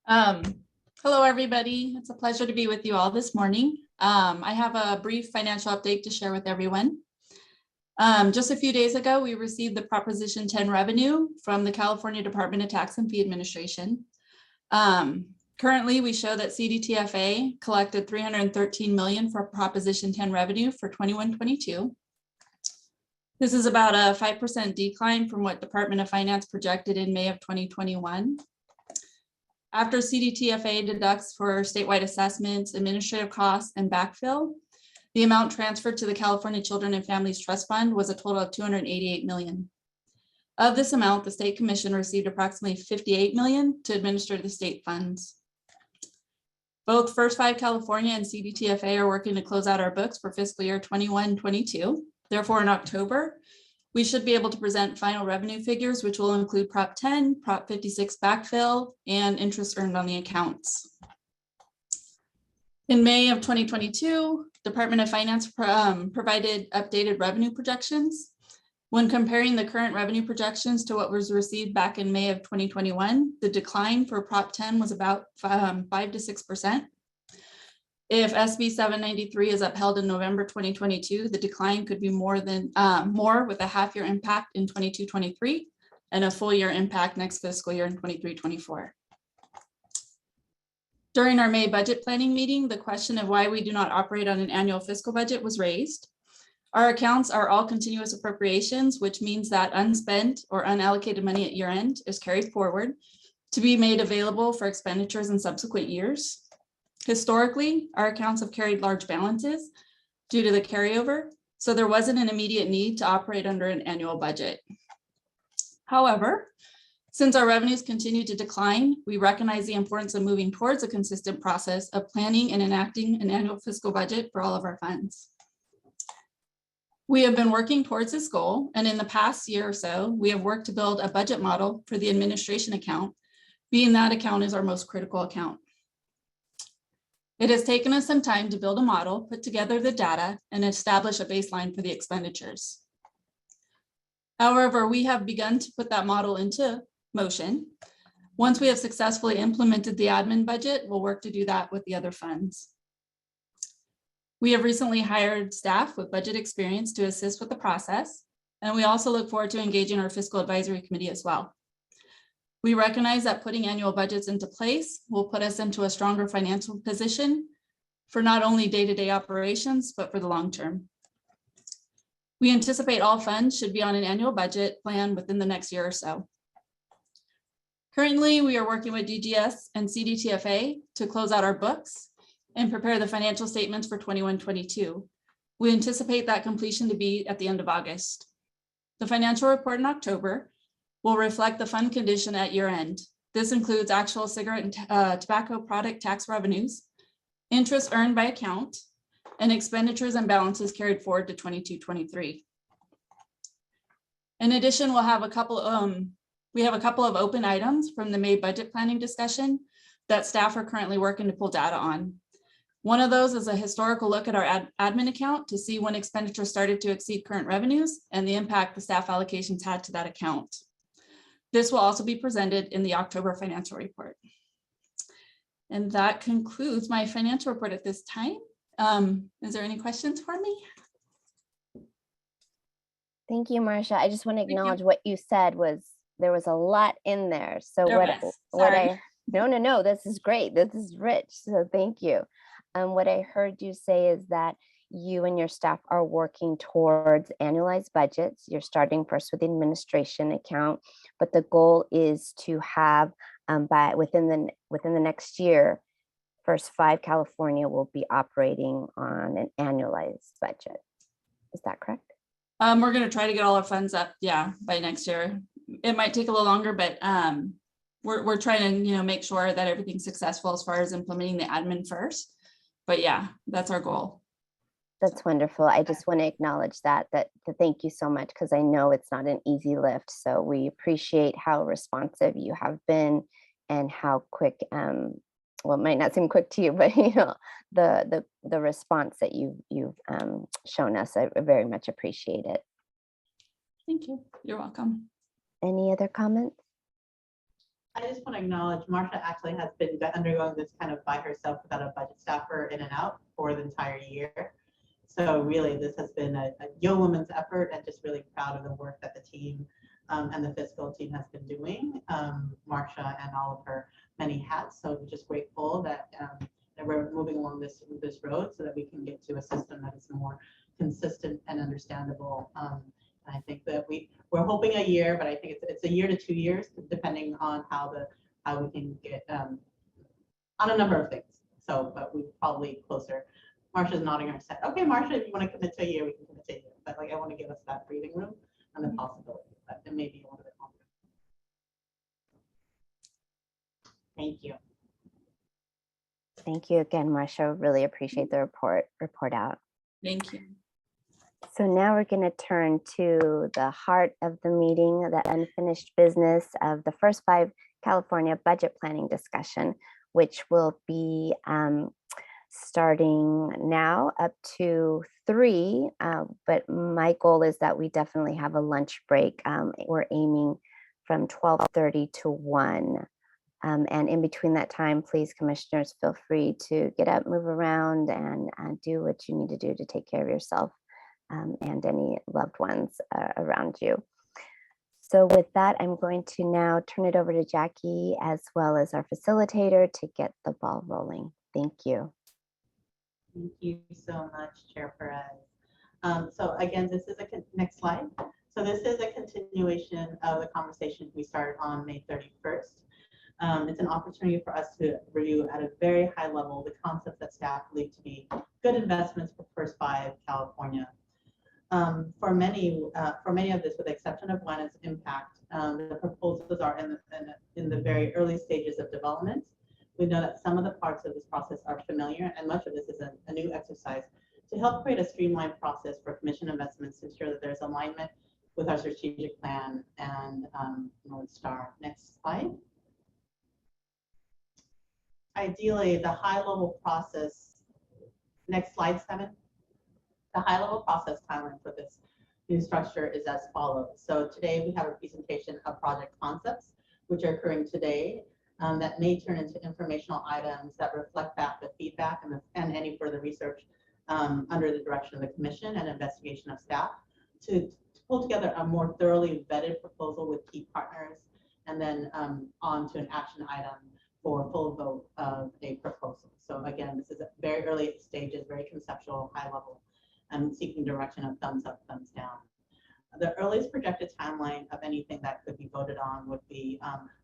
Hello, everybody. It's a pleasure to be with you all this morning. I have a brief financial update to share with everyone. Just a few days ago, we received the Proposition 10 revenue from the California Department of Tax and Fee Administration. Currently, we show that CDTFA collected $313 million for Proposition 10 revenue for 21-22. This is about a 5% decline from what Department of Finance projected in May of 2021. After CDTFA deducts for statewide assessments, administrative costs, and backfill, the amount transferred to the California Children and Families Trust Fund was a total of $288 million. Of this amount, the State Commission received approximately $58 million to administer the state funds. Both First 5 California and CDTFA are working to close out our books for fiscal year 21-22. Therefore, in October, we should be able to present final revenue figures, which will include Prop 10, Prop 56 backfill, and interest earned on the accounts. In May of 2022, Department of Finance provided updated revenue projections. When comparing the current revenue projections to what was received back in May of 2021, the decline for Prop 10 was about 5 to 6%. If SB 793 is upheld in November 2022, the decline could be more with a half-year impact in 22-23 and a full-year impact next fiscal year in 23-24. During our May budget planning meeting, the question of why we do not operate on an annual fiscal budget was raised. Our accounts are all continuous appropriations, which means that unspent or unallocated money at year end is carried forward to be made available for expenditures in subsequent years. Historically, our accounts have carried large balances due to the carryover, so there wasn't an immediate need to operate under an annual budget. However, since our revenues continue to decline, we recognize the importance of moving towards a consistent process of planning and enacting an annual fiscal budget for all of our funds. We have been working towards this goal, and in the past year or so, we have worked to build a budget model for the administration account, being that account is our most critical account. It has taken us some time to build a model, put together the data, and establish a baseline for the expenditures. However, we have begun to put that model into motion. Once we have successfully implemented the admin budget, we'll work to do that with the other funds. We have recently hired staff with budget experience to assist with the process, and we also look forward to engaging our fiscal advisory committee as well. We recognize that putting annual budgets into place will put us into a stronger financial position for not only day-to-day operations, but for the long term. We anticipate all funds should be on an annual budget plan within the next year or so. Currently, we are working with DGS and CDTFA to close out our books and prepare the financial statements for 21-22. We anticipate that completion to be at the end of August. The financial report in October will reflect the fund condition at year end. This includes actual cigarette and tobacco product tax revenues, interest earned by account, and expenditures and balances carried forward to 22-23. In addition, we have a couple of open items from the May budget planning discussion that staff are currently working to pull data on. One of those is a historical look at our admin account to see when expenditures started to exceed current revenues and the impact the staff allocations had to that account. This will also be presented in the October financial report. And that concludes my financial report at this time. Is there any questions for me? Thank you, Marsha. I just want to acknowledge what you said was there was a lot in there. So No, this is great. This is rich. So thank you. What I heard you say is that you and your staff are working towards annualized budgets. You're starting first with the administration account, but the goal is to have by within the next year, First Five California will be operating on an annualized budget. Is that correct? We're gonna try to get all our funds up, yeah, by next year. It might take a little longer, but we're trying to, make sure that everything's successful as far as implementing the admin first. But yeah, that's our goal. That's wonderful. I just want to acknowledge that thank you so much, because I know it's not an easy lift. So we appreciate how responsive you have been and how quick, well, it might not seem quick to you, but the response that you've shown us. I very much appreciate it. Thank you. You're welcome. Any other comments? I just want to acknowledge Marsha actually has been undergoing this kind of by herself without a budget staffer in and out for the entire year. So really, this has been a yeoman's effort, and just really proud of the work that the team and the fiscal team has been doing. Marsha and all of her many hats. So we're just grateful that we're moving along this road so that we can get to a system that is more consistent and understandable. I think that we're hoping a year, but I think it's a year to 2 years, depending on how we can get on a number of things. So, but we're probably closer. Marsha's nodding her head. Okay, Marsha, if you want to commit to a year, we can commit to a year. But I want to give us that breathing room and the possibility, but it may be a little bit longer. Thank you. Thank you again, Marsha. Really appreciate the report out. Thank you. So now we're going to turn to the heart of the meeting, the unfinished business of the First Five California budget planning discussion, which will be starting now up to 3. But my goal is that we definitely have a lunch break. We're aiming from 12:30 to 1. And in between that time, please, commissioners, feel free to get up, move around, and do what you need to do to take care of yourself and any loved ones around you. So with that, I'm going to now turn it over to Jackie, as well as our facilitator, to get the ball rolling. Thank you. Thank you so much, Chair Perez. So again, this is next slide. So this is a continuation of the conversation we started on May 31st. It's an opportunity for us to review at a very high level the concepts that staff believe to be good investments for First Five California. For many of this, with the exception of one, its impact, the proposals are in the very early stages of development. We know that some of the parts of this process are familiar, and much of this is a new exercise to help create a streamlined process for commission investments to ensure that there's alignment with our strategic plan and North Star. Next slide. Ideally, the high-level process, next slide 7. The high-level process timeline for this new structure is as follows. So today we have a presentation of project concepts, which are occurring today, that may turn into informational items that reflect back the feedback and any further research under the direction of the commission and investigation of staff to pull together a more thoroughly vetted proposal with key partners, and then on to an action item for full vote of a proposal. So again, this is at very early stages, very conceptual, high level, and seeking direction of thumbs up, thumbs down. The earliest projected timeline of anything that could be voted on would be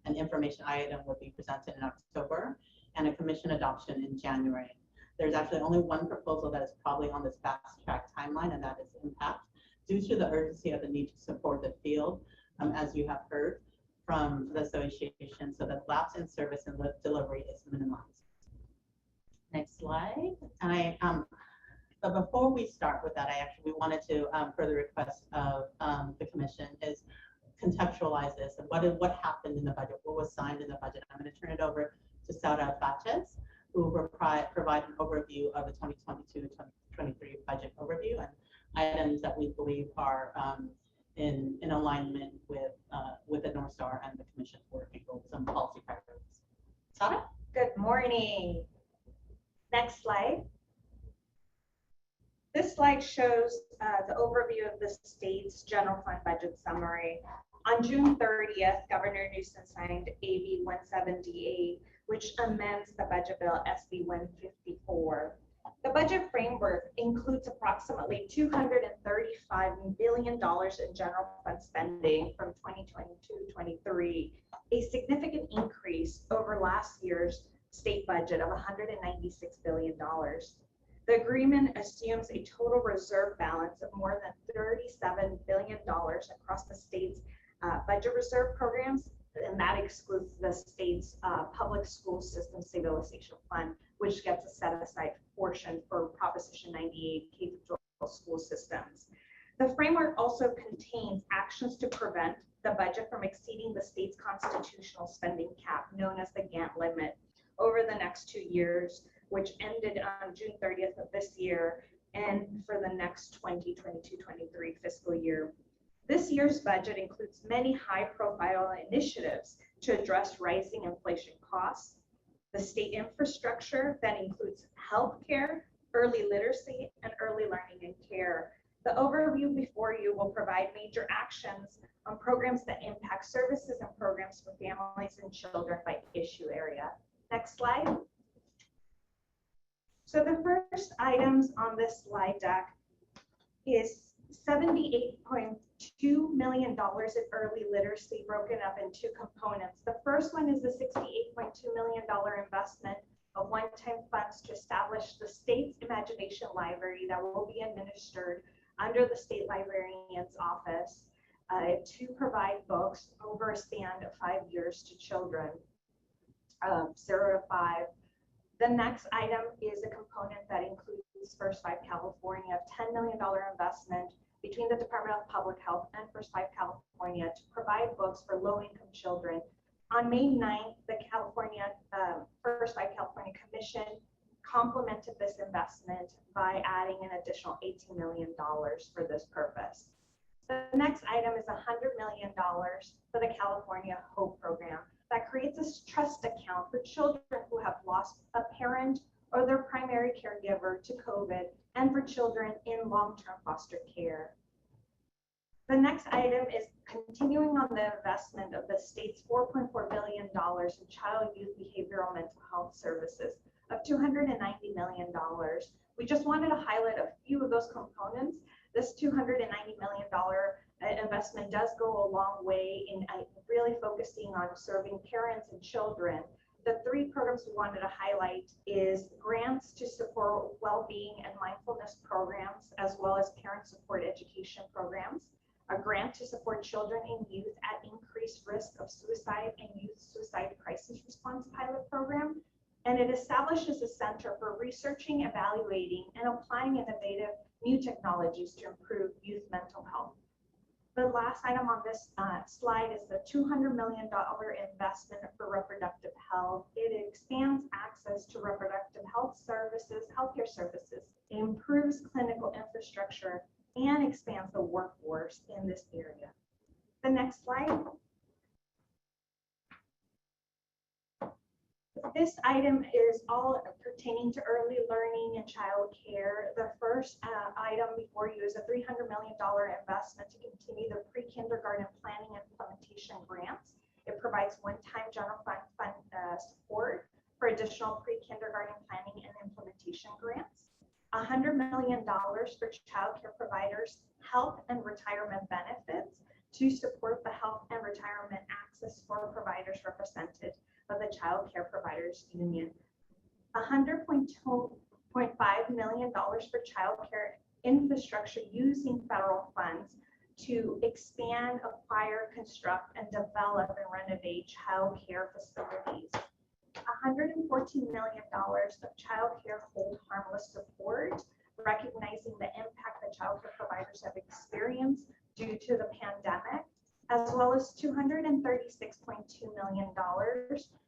an information item would be presented in October and a commission adoption in January. There's actually only one proposal that is probably on this fast track timeline, and that is impact, due to the urgency of the need to support the field, as you have heard from the association, so that lapse in service and delivery is minimized. Next slide. And but before we start with that, I actually wanted to further request of the commission is contextualize this and what happened in the budget, what was signed in the budget. I'm going to turn it over to Sara Fatches, who will provide an overview of the 2022-2023 budget overview and items that we believe are in alignment with the North Star and the commission's work and goals and policy priorities. Sara? Good morning. Next slide. This slide shows the overview of the state's general fund budget summary. On June 30th, Governor Newsom signed AB 17DA, which amends the budget bill SB 154. The budget framework includes approximately $235 billion in general fund spending from 2022-23, a significant increase over last year's state budget of $196 billion. The agreement assumes a total reserve balance of more than $37 billion across the state's budget reserve programs, and that excludes the state's public school system stabilization fund, which gets a set aside portion for Proposition 98 K-12 school systems. The framework also contains actions to prevent the budget from exceeding the state's constitutional spending cap, known as the Gantt limit, over the next 2 years, which ended on June 30th of this year, and for the next 2022-23 fiscal year. This year's budget includes many high-profile initiatives to address rising inflation costs, the state infrastructure that includes healthcare, early literacy, and early learning and care. The overview before you will provide major actions on programs that impact services and programs for families and children by issue area. Next slide. So the first items on this slide deck is $78.2 million in early literacy, broken up in two components. The first one is the $68.2 million investment of one-time funds to establish the state's Imagination Library that will be administered under the state librarian's office to provide books over a span of 5 years to children 0 to 5. The next item is a component that includes First 5 California, $10 million investment between the Department of Public Health and First 5 California to provide books for low-income children. On May 9th, the First 5 California Commission complemented this investment by adding an additional $18 million for this purpose. The next item is $100 million for the California Hope program that creates a trust account for children who have lost a parent or their primary caregiver to COVID, and for children in long-term foster care. The next item is continuing on the investment of the state's $4.4 billion in child, youth, behavioral mental health services of $290 million. We just wanted to highlight a few of those components. This $290 million investment does go a long way in really focusing on serving parents and children. The three programs we wanted to highlight is grants to support well-being and mindfulness programs, as well as parent support education programs, a grant to support children and youth at increased risk of suicide and youth suicide crisis response pilot program, and it establishes a center for researching, evaluating, and applying innovative new technologies to improve youth mental health. The last item on this slide is the $200 million investment for reproductive health. It expands access to reproductive health services, healthcare services, improves clinical infrastructure, and expands the workforce in this area. The next slide. This item is all pertaining to early learning and child care. The first item before you is a $300 million investment to continue the pre-kindergarten planning and implementation grants. It provides one-time general fund support for additional pre-kindergarten planning and implementation grants. $100 million for child care providers' health and retirement benefits to support the health and retirement access for providers represented by the Child Care Providers Union. $100.5 million for child care infrastructure using federal funds to expand, acquire, construct, and develop and renovate child care facilities. $114 million of child care hold harmless support, recognizing the impact that child care providers have experienced due to the pandemic, as well as $236.2 million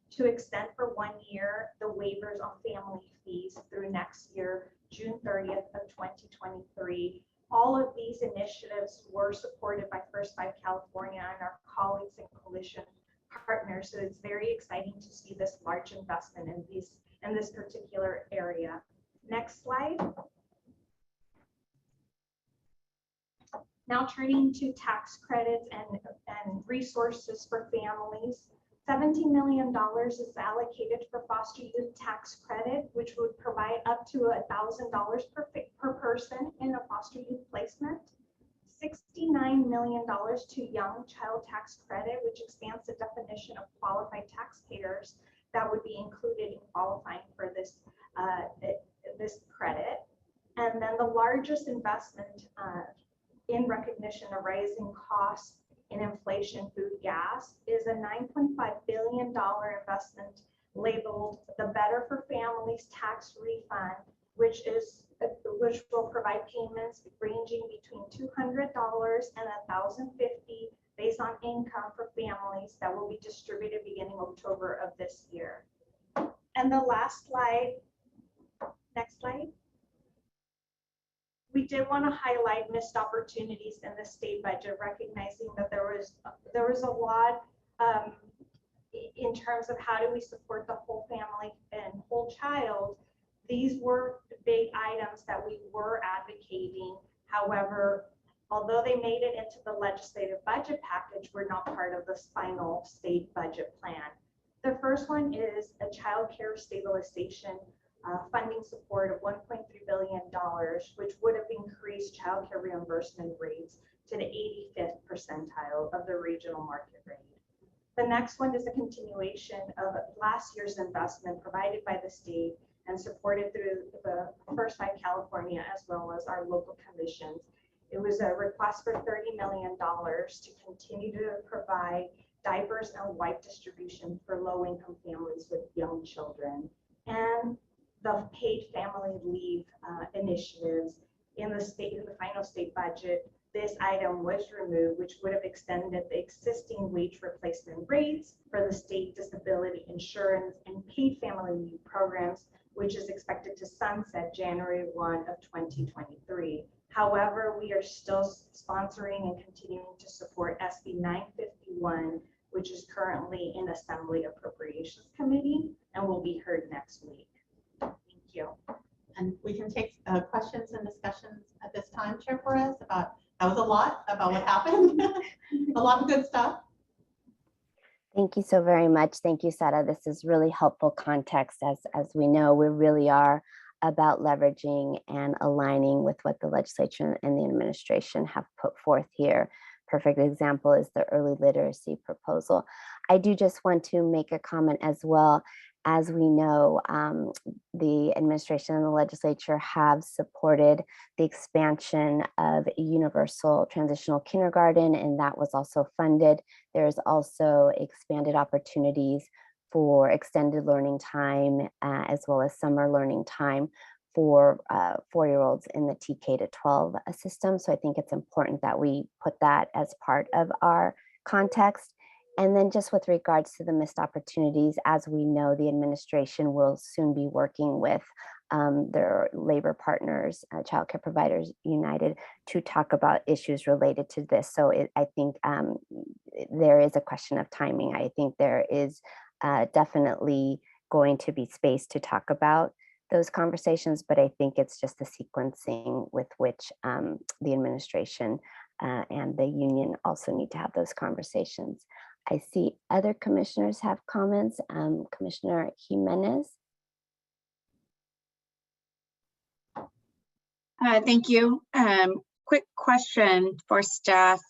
to extend for 1 year the waivers on family fees through next year, June 30th of 2023. All of these initiatives were supported by First 5 California and our colleagues and coalition partners. So it's very exciting to see this large investment in this particular area. Next slide. Now turning to tax credits and resources for families. $17 million is allocated for foster youth tax credit, which would provide up to $1,000 per person in a foster youth placement. $69 million to young child tax credit, which expands the definition of qualified taxpayers that would be included in qualifying for this, this credit. And then the largest investment in recognition of rising costs in inflation, food, gas, is a $9.5 billion investment labeled the Better for Families Tax Refund, which will provide payments ranging between $200 and $1,050 based on income for families that will be distributed beginning October of this year. And the last slide, next slide. We did want to highlight missed opportunities in the state budget, recognizing that there was a lot in terms of how do we support the whole family and whole child. These were big items that we were advocating. However, although they made it into the legislative budget package, we're not part of this final state budget plan. The first one is a child care stabilization funding support of $1.3 billion, which would have increased child care reimbursement rates to the 85th percentile of the regional market rate. The next one is a continuation of last year's investment provided by the state and supported through the First Five California as well as our local commissions. It was a request for $30 million to continue to provide diapers and wipe distribution for low-income families with young children. And the paid family leave initiatives in the final state budget. This item was removed, which would have extended the existing wage replacement rates for the state disability insurance and paid family leave programs, which is expected to sunset January 1 of 2023. However, we are still sponsoring and continuing to support SB 951, which is currently in Assembly Appropriations Committee and will be heard next week. Thank you. And we can take questions and discussions at this time, Chair Perez, about, that was a lot about what happened. A lot of good stuff. Thank you so very much. Thank you, Sara. This is really helpful context. As we know, we really are about leveraging and aligning with what the legislature and the administration have put forth here. Perfect example is the early literacy proposal. I do just want to make a comment as well. As we know, the administration and the legislature have supported the expansion of universal transitional kindergarten, and that was also funded. There's also expanded opportunities for extended learning time as well as summer learning time for 4-year-olds in the TK to 12 system. So I think it's important that we put that as part of our context. And then just with regards to the missed opportunities, as we know, the administration will soon be working with their labor partners, Child Care Providers United, to talk about issues related to this. So I think there is a question of timing. I think there is definitely going to be space to talk about those conversations, but I think it's just the sequencing with which the administration and the union also need to have those conversations. I see other commissioners have comments. Commissioner Jimenez. Thank you. Quick question for staff.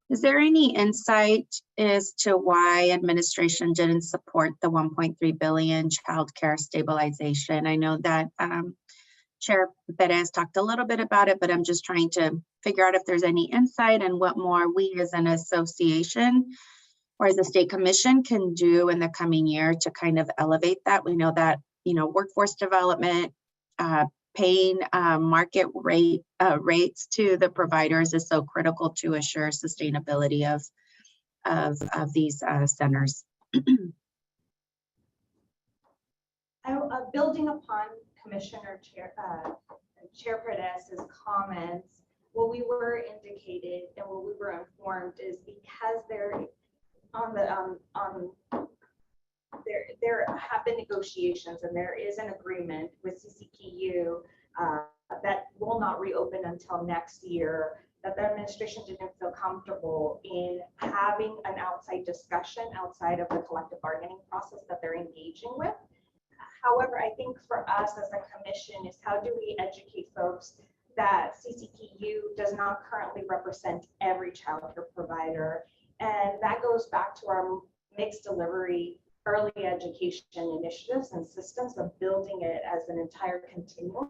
Is there any insight as to why administration didn't support the 1.3 billion child care stabilization? I know that Chair Perez talked a little bit about it, but I'm just trying to figure out if there's any insight and what more we as an association or as a state commission can do in the coming year to kind of elevate that. We know that, you know, workforce development, paying market rates to the providers is so critical to assure sustainability of these centers. Building upon Commissioner Chair Perez's comments, what we were indicated and what we were informed is because there have been negotiations and there is an agreement with CCPU that will not reopen until next year, that the administration didn't feel comfortable in having an outside discussion outside of the collective bargaining process that they're engaging with. However, I think for us as a commission is how do we educate folks that CCTU does not currently represent every childcare provider. And that goes back to our mixed delivery early education initiatives and systems of building it as an entire continuum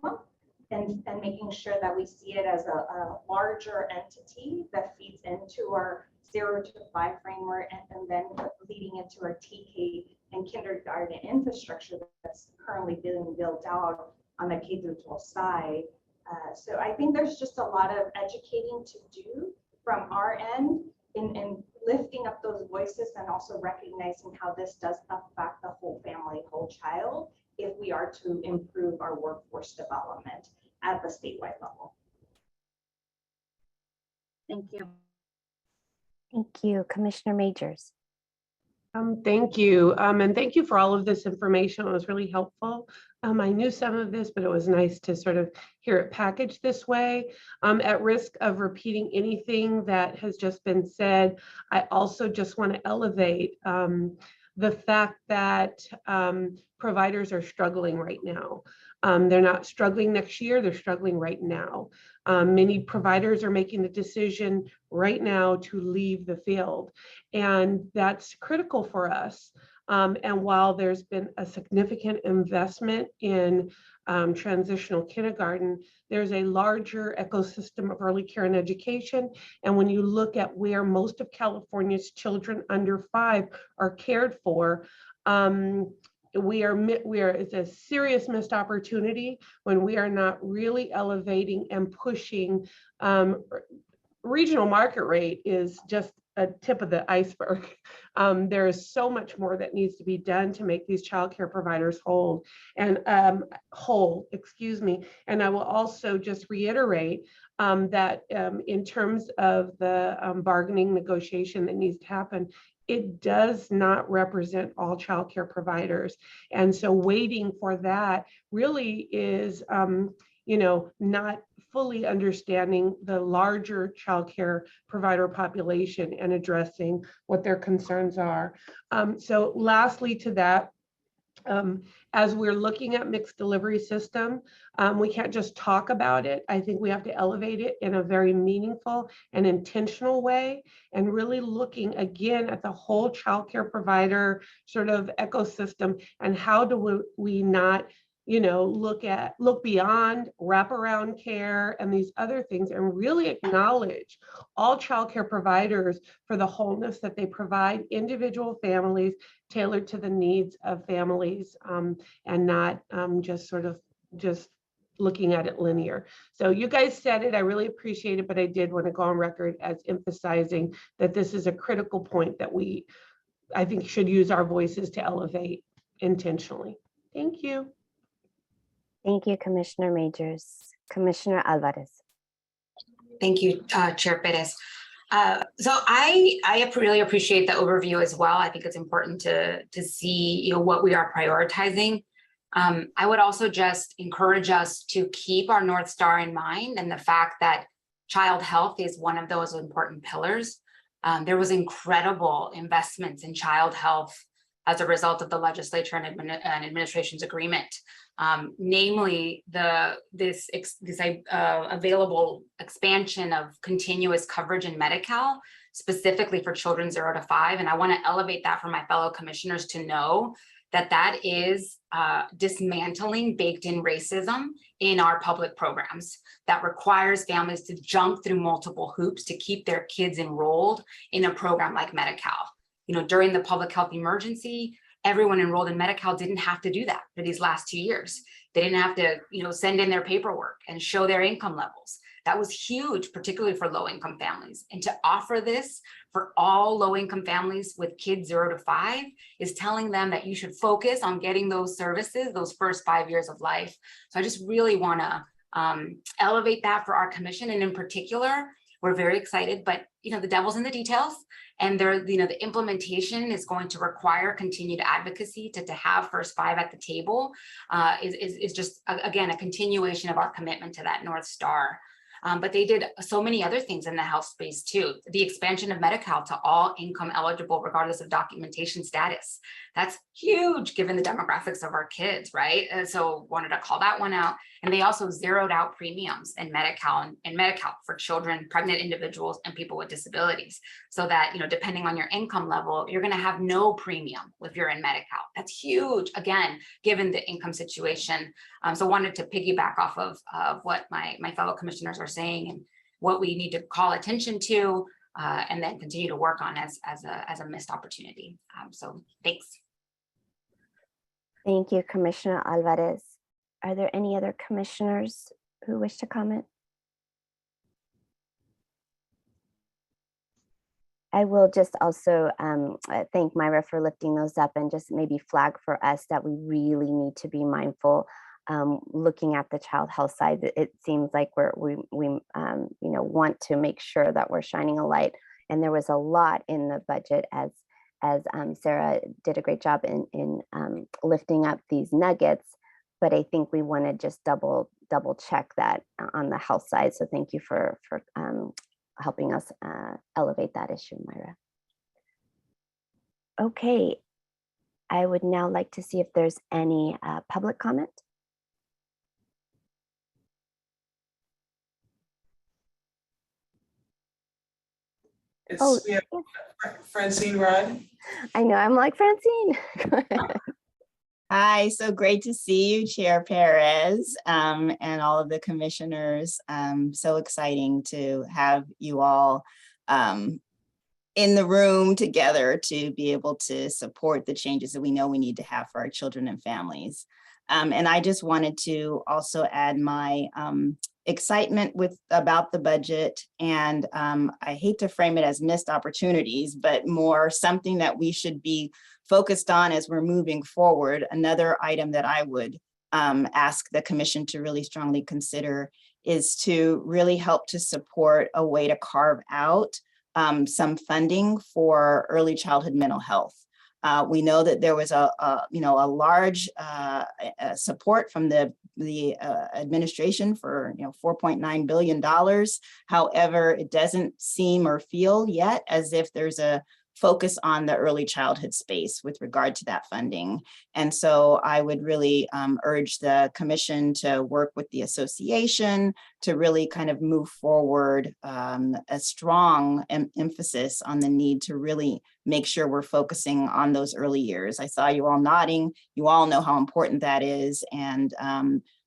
and making sure that we see it as a larger entity that feeds into our 0 to 5 framework and then leading into our TK and kindergarten infrastructure that's currently being built out on the K-12 side. So I think there's just a lot of educating to do from our end in lifting up those voices and also recognizing how this does affect the whole family, whole child, if we are to improve our workforce development at the statewide level. Thank you. Thank you, Commissioner Majors. Thank you. And thank you for all of this information. It was really helpful. I knew some of this, but it was nice to sort of hear it packaged this way. At risk of repeating anything that has just been said, I also just want to elevate the fact that providers are struggling right now. They're not struggling next year, they're struggling right now. Many providers are making the decision right now to leave the field, and that's critical for us. And while there's been a significant investment in transitional kindergarten, there's a larger ecosystem of early care and education. And when you look at where most of California's children under 5 are cared for, it's a serious missed opportunity when we are not really elevating and pushing. Regional market rate is just a tip of the iceberg. There is so much more that needs to be done to make these childcare providers whole. And I will also just reiterate that in terms of the bargaining negotiation that needs to happen, it does not represent all childcare providers. And so waiting for that really is, not fully understanding the larger childcare provider population and addressing what their concerns are. So lastly to that, as we're looking at mixed delivery system, we can't just talk about it. I think we have to elevate it in a very meaningful and intentional way, and really looking again at the whole childcare provider sort of ecosystem and how do we not look beyond wraparound care and these other things and really acknowledge all childcare providers for the wholeness that they provide individual families tailored to the needs of families and not just looking at it linear. So you guys said it, I really appreciate it, but I did want to go on record as emphasizing that this is a critical point that I think should use our voices to elevate intentionally. Thank you. Thank you, Commissioner Majors. Commissioner Alvarez. Thank you, Chair Perez. So I really appreciate the overview as well. I think it's important to see what we are prioritizing. I would also just encourage us to keep our North Star in mind and the fact that child health is one of those important pillars. There was incredible investments in child health as a result of the legislature and administration's agreement. Namely this available expansion of continuous coverage in Medi-Cal, specifically for children 0 to 5. And I want to elevate that for my fellow commissioners to know that that is dismantling baked-in racism in our public programs that requires families to jump through multiple hoops to keep their kids enrolled in a program like Medi-Cal. During the public health emergency, everyone enrolled in Medi-Cal didn't have to do that for these last 2 years. They didn't have to, send in their paperwork and show their income levels. That was huge, particularly for low-income families. And to offer this for all low-income families with kids 0 to 5 is telling them that you should focus on getting those services, those first 5 years of life. So I just really want to elevate that for our commission. And in particular, we're very excited, but the devil's in the details. And the implementation is going to require continued advocacy to have first 5 at the table is just, again, a continuation of our commitment to that North Star. But they did so many other things in the health space too. The expansion of Medi-Cal to all income eligible, regardless of documentation status. That's huge given the demographics of our kids, right? And so wanted to call that one out. And they also zeroed out premiums in Medi-Cal for children, pregnant individuals, and people with disabilities. So that, you know, depending on your income level, you're going to have no premium if you're in Medi-Cal. That's huge, again, given the income situation. So wanted to piggyback off of what my fellow commissioners are saying and what we need to call attention to and then continue to work on as a missed opportunity. So thanks. Thank you, Commissioner Alvarez. Are there any other commissioners who wish to comment? I will just also thank Myra for lifting those up and just maybe flag for us that we really need to be mindful looking at the child health side. It seems like we want to make sure that we're shining a light. And there was a lot in the budget as Sarah did a great job in lifting up these nuggets, but I think we want to just double check that on the health side. So thank you for helping us elevate that issue, Myra. Okay, I would now like to see if there's any public comment. We have Francine Rudd. I know, I'm like, Francine. Hi, so great to see you, Chair Perez, and all of the commissioners. So exciting to have you all in the room together to be able to support the changes that we know we need to have for our children and families. And I just wanted to also add my excitement about the budget. And I hate to frame it as missed opportunities, but more something that we should be focused on as we're moving forward. Another item that I would ask the commission to really strongly consider is to really help to support a way to carve out some funding for early childhood mental health. We know that there was a large support from the administration for $4.9 billion. However, it doesn't seem or feel yet as if there's a focus on the early childhood space with regard to that funding. And so I would really urge the commission to work with the association to really kind of move forward a strong emphasis on the need to really make sure we're focusing on those early years. I saw you all nodding. You all know how important that is. And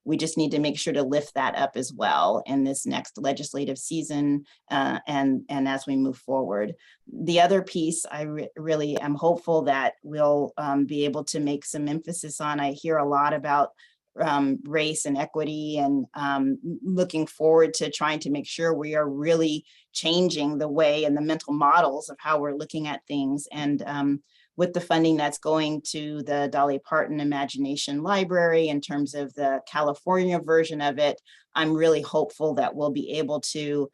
we just need to make sure to lift that up as well in this next legislative season and as we move forward. The other piece I really am hopeful that we'll be able to make some emphasis on. I hear a lot about race and equity and looking forward to trying to make sure we are really changing the way and the mental models of how we're looking at things. And with the funding that's going to the Dolly Parton Imagination Library in terms of the California version of it, I'm really hopeful that we'll be able to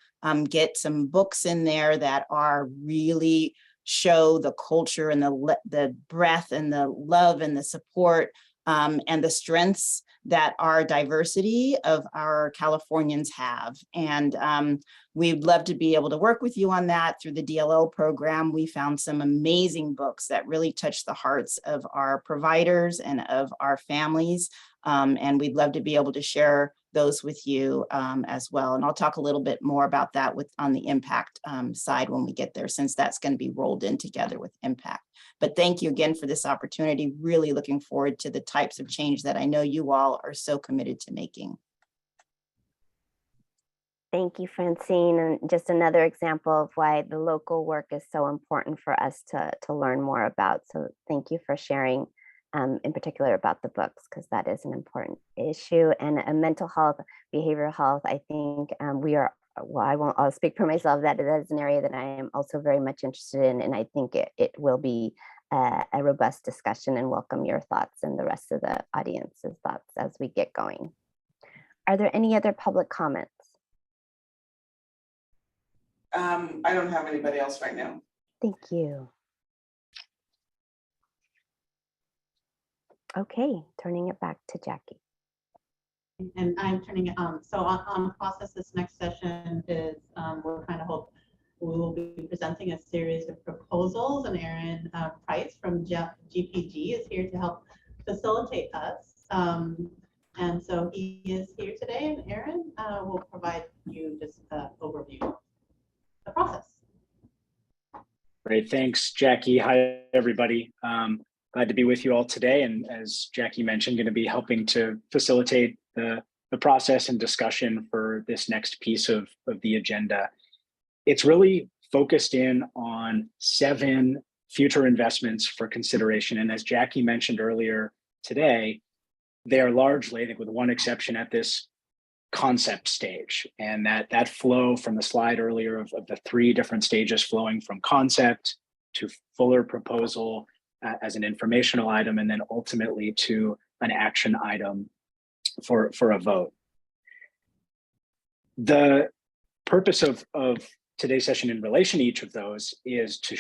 get some books in there that are really show the culture and the breadth and the love and the support and the strengths that our diversity of our Californians have. And we'd love to be able to work with you on that through the DLL program. We found some amazing books that really touch the hearts of our providers and of our families. And we'd love to be able to share those with you as well. And I'll talk a little bit more about that on the impact side when we get there, since that's going to be rolled in together with impact. But thank you again for this opportunity. Really looking forward to the types of change that I know you all are so committed to making. Thank you, Francine. And just another example of why the local work is so important for us to learn more about. So thank you for sharing in particular about the books, because that is an important issue. And mental health, behavioral health, I think I'll speak for myself, that it is an area that I am also very much interested in. And I think it will be a robust discussion, and welcome your thoughts and the rest of the audience's thoughts as we get going. Are there any other public comments? I don't have anybody else right now. Thank you. Okay, turning it back to Jackie. And I'm turning it on. So on process, this next session is we're kind of hope we will be presenting a series of proposals, and Aaron Price from GPG is here to help facilitate us. And so he is here today, and Aaron will provide you just an overview of the process. Great, thanks, Jackie. Hi, everybody. Glad to be with you all today. And as Jackie mentioned, going to be helping to facilitate the process and discussion for this next piece of the agenda. It's really focused in on 7 future investments for consideration. And as Jackie mentioned earlier today, they are largely, I think with one exception, at this concept stage. And that flow from the slide earlier of the 3 different stages flowing from concept to fuller proposal as an informational item, and then ultimately to an action item for a vote. The purpose of today's session in relation to each of those is to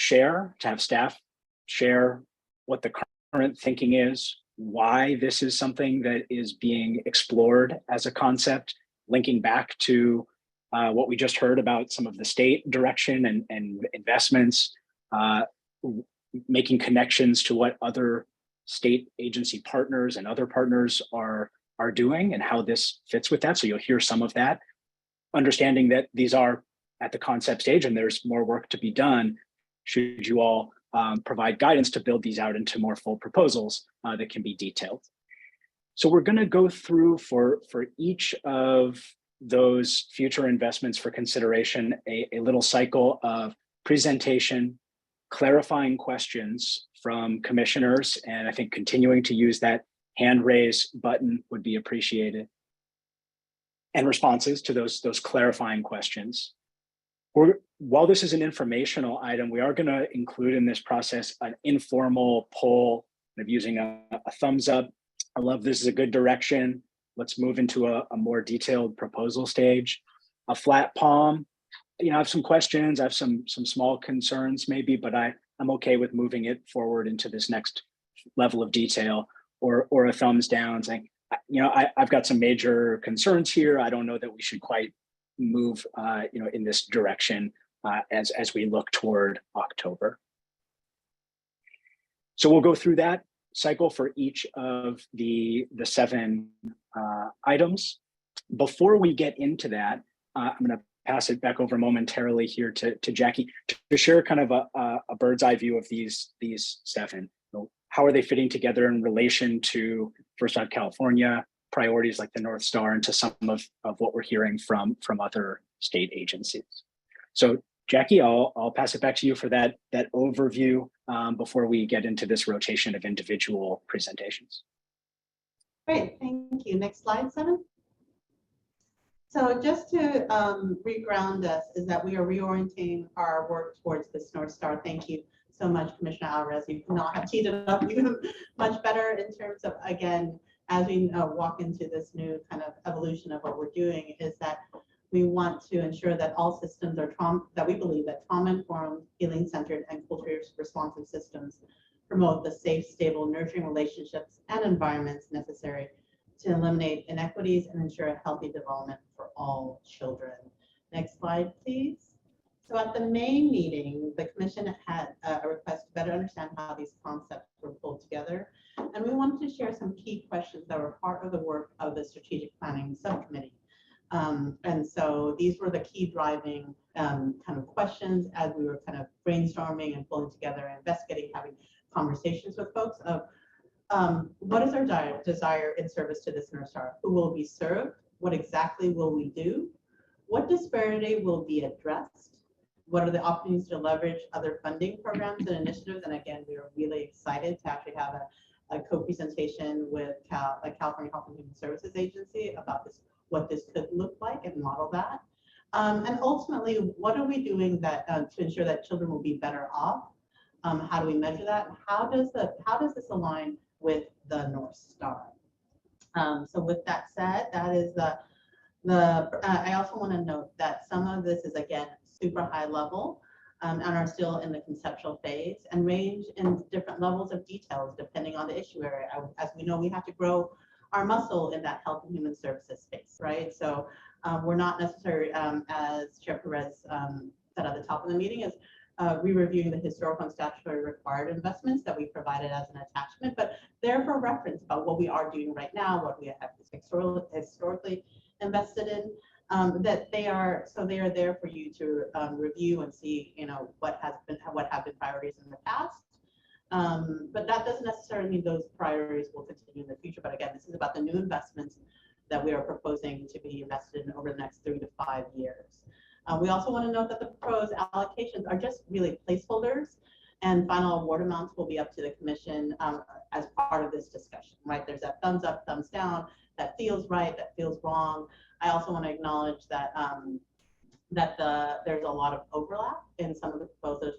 have staff share what the current thinking is, why this is something that is being explored as a concept, linking back to what we just heard about some of the state direction and investments, making connections to what other state agency partners and other partners are doing and how this fits with that. So you'll hear some of that, understanding that these are at the concept stage and there's more work to be done should you all provide guidance to build these out into more full proposals that can be detailed. So we're going to go through for each of those future investments for consideration a little cycle of presentation, clarifying questions from commissioners, and I think continuing to use that hand raise button would be appreciated, and responses to those clarifying questions. While this is an informational item, we are going to include in this process an informal poll of using a thumbs up. I love this is a good direction. Let's move into a more detailed proposal stage. A flat palm. I have some questions. I have some small concerns maybe, but I'm okay with moving it forward into this next level of detail, or a thumbs down saying, I've got some major concerns here. I don't know that we should quite move in this direction as we look toward October. So we'll go through that cycle for each of the 7 items. Before we get into that, I'm going to pass it back over momentarily here to Jackie to share kind of a bird's eye view of these 7. So how are they fitting together in relation to First Out California priorities like the North Star, and to some of what we're hearing from other state agencies. So Jackie, I'll pass it back to you for that overview before we get into this rotation of individual presentations. Great, thank you. Next slide, 7. So just to reground us is that we are reorienting our work towards this North Star. Thank you so much, Commissioner Alvarez. You could not have teed it up even much better in terms of, again, as we walk into this new kind of evolution of what we're doing, is that we want to ensure that all systems are that we believe that trauma-informed, healing-centered, and culturally responsive systems promote the safe, stable, nurturing relationships and environments necessary to eliminate inequities and ensure a healthy development for all children. Next slide, please. So at the main meeting, the commission had a request to better understand how these concepts were pulled together. And we wanted to share some key questions that were part of the work of the strategic planning subcommittee. And so these were the key driving kind of questions as we were kind of brainstorming and pulling together, investigating, having conversations with folks of what is our desire in service to this North Star? Who will be served? What exactly will we do? What disparity will be addressed? What are the opportunities to leverage other funding programs and initiatives? And again, we are really excited to actually have a co-presentation with California Health and Human Services Agency about this, what this could look like, and model that. And ultimately, what are we doing that to ensure that children will be better off? How do we measure that? How does this align with the North Star? So with that said, that is I also want to note that some of this is, again, super high level and are still in the conceptual phase and range in different levels of details depending on the issue area. As we know, we have to grow our muscle in that health and human services space, right? So we're not necessarily, as Chair Perez said at the top of the meeting, is re-reviewing the historical and statutory required investments that we provided as an attachment, but they're for reference about what we are doing right now, what we have historically invested in. That they are there for you to review and see, what have been priorities in the past. But that doesn't necessarily mean those priorities will continue in the future. But again, this is about the new investments that we are proposing to be invested in over the next 3 to 5 years. We also want to note that the proposed allocations are just really placeholders, and final award amounts will be up to the commission as part of this discussion, right? There's that thumbs up, thumbs down, that feels right, that feels wrong. I also want to acknowledge that there's a lot of overlap in some of the proposals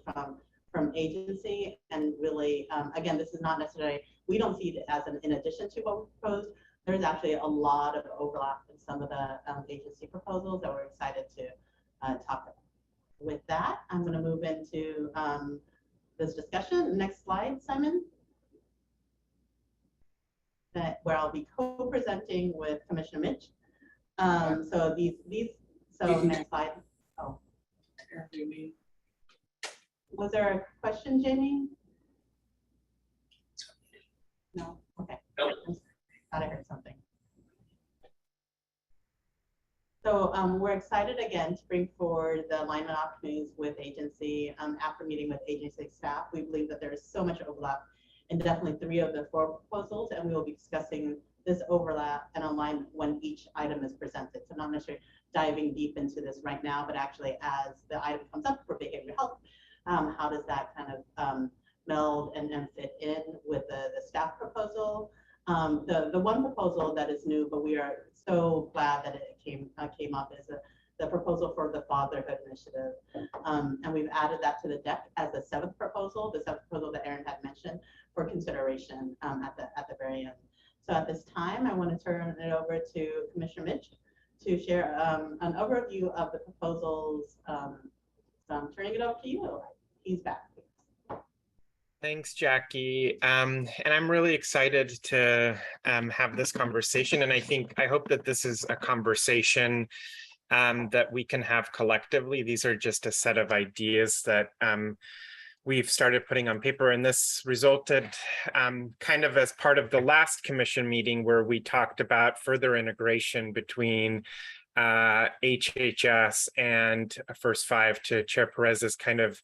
from agency, and really, again, this is not necessarily, we don't see it as in addition to what we proposed. There's actually a lot of overlap in some of the agency proposals that we're excited to talk about. With that, I'm going to move into this discussion. Next slide, Simon. Where I'll be co-presenting with Commissioner Mitch. So next slide. Oh. Was there a question, Jenny? No? Okay. Nope. I thought I heard something. So we're excited again to bring forward the alignment opportunities with agency. After meeting with agency staff, we believe that there is so much overlap in definitely 3 of the 4 proposals, and we will be discussing this overlap and alignment when each item is presented. So not necessarily diving deep into this right now, but actually as the item comes up for behavioral health, how does that kind of meld and fit in with the staff proposal? The one proposal that is new, but we are so glad that it came up, is the proposal for the fatherhood initiative. And we've added that to the deck as the 7th proposal, the 7th proposal that Erin had mentioned for consideration at the very end. So at this time, I want to turn it over to Commissioner Mitch to share an overview of the proposals. So I'm turning it over to you. He's back. Thanks, Jackie. And I'm really excited to have this conversation. And I hope that this is a conversation that we can have collectively. These are just a set of ideas that we've started putting on paper, and this resulted kind of as part of the last commission meeting where we talked about further integration between HHS and First Five, to Chair Perez's kind of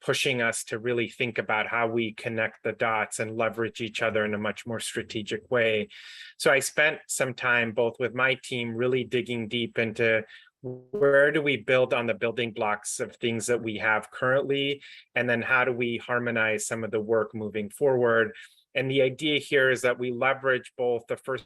pushing us to really think about how we connect the dots and leverage each other in a much more strategic way. So I spent some time both with my team really digging deep into where do we build on the building blocks of things that we have currently, and then how do we harmonize some of the work moving forward. And the idea here is that we leverage both the First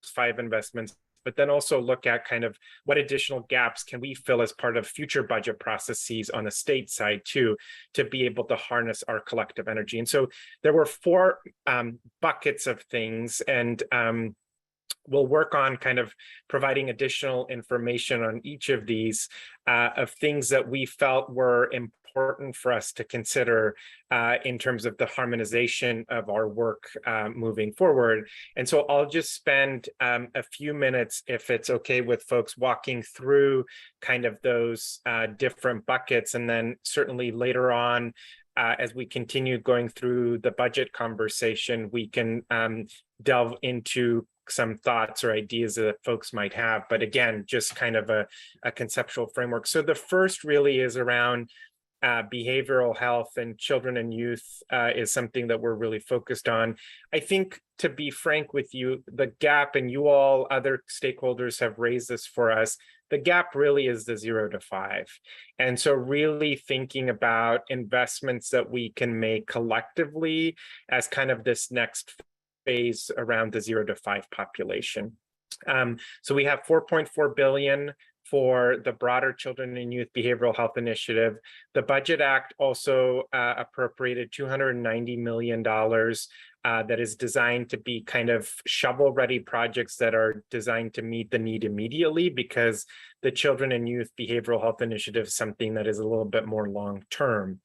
Five investments, but then also look at kind of what additional gaps can we fill as part of future budget processes on the state side too, to be able to harness our collective energy. And so there were 4 buckets of things, and we'll work on kind of providing additional information on each of these of things that we felt were important for us to consider in terms of the harmonization of our work moving forward. And so I'll just spend a few minutes, if it's okay with folks, walking through kind of those different buckets. And then certainly later on, as we continue going through the budget conversation, we can delve into some thoughts or ideas that folks might have. But again, just kind of a conceptual framework. So the first really is around behavioral health, and children and youth is something that we're really focused on. I think, to be frank with you, the gap, and you all other stakeholders have raised this for us, the gap really is the 0 to 5. And so really thinking about investments that we can make collectively as kind of this next phase around the 0 to 5 population. So we have $4.4 billion for the broader Children and Youth Behavioral Health Initiative. The Budget Act also appropriated $290 million that is designed to be kind of shovel-ready projects that are designed to meet the need immediately, because the Children and Youth Behavioral Health Initiative is something that is a little bit more long-term.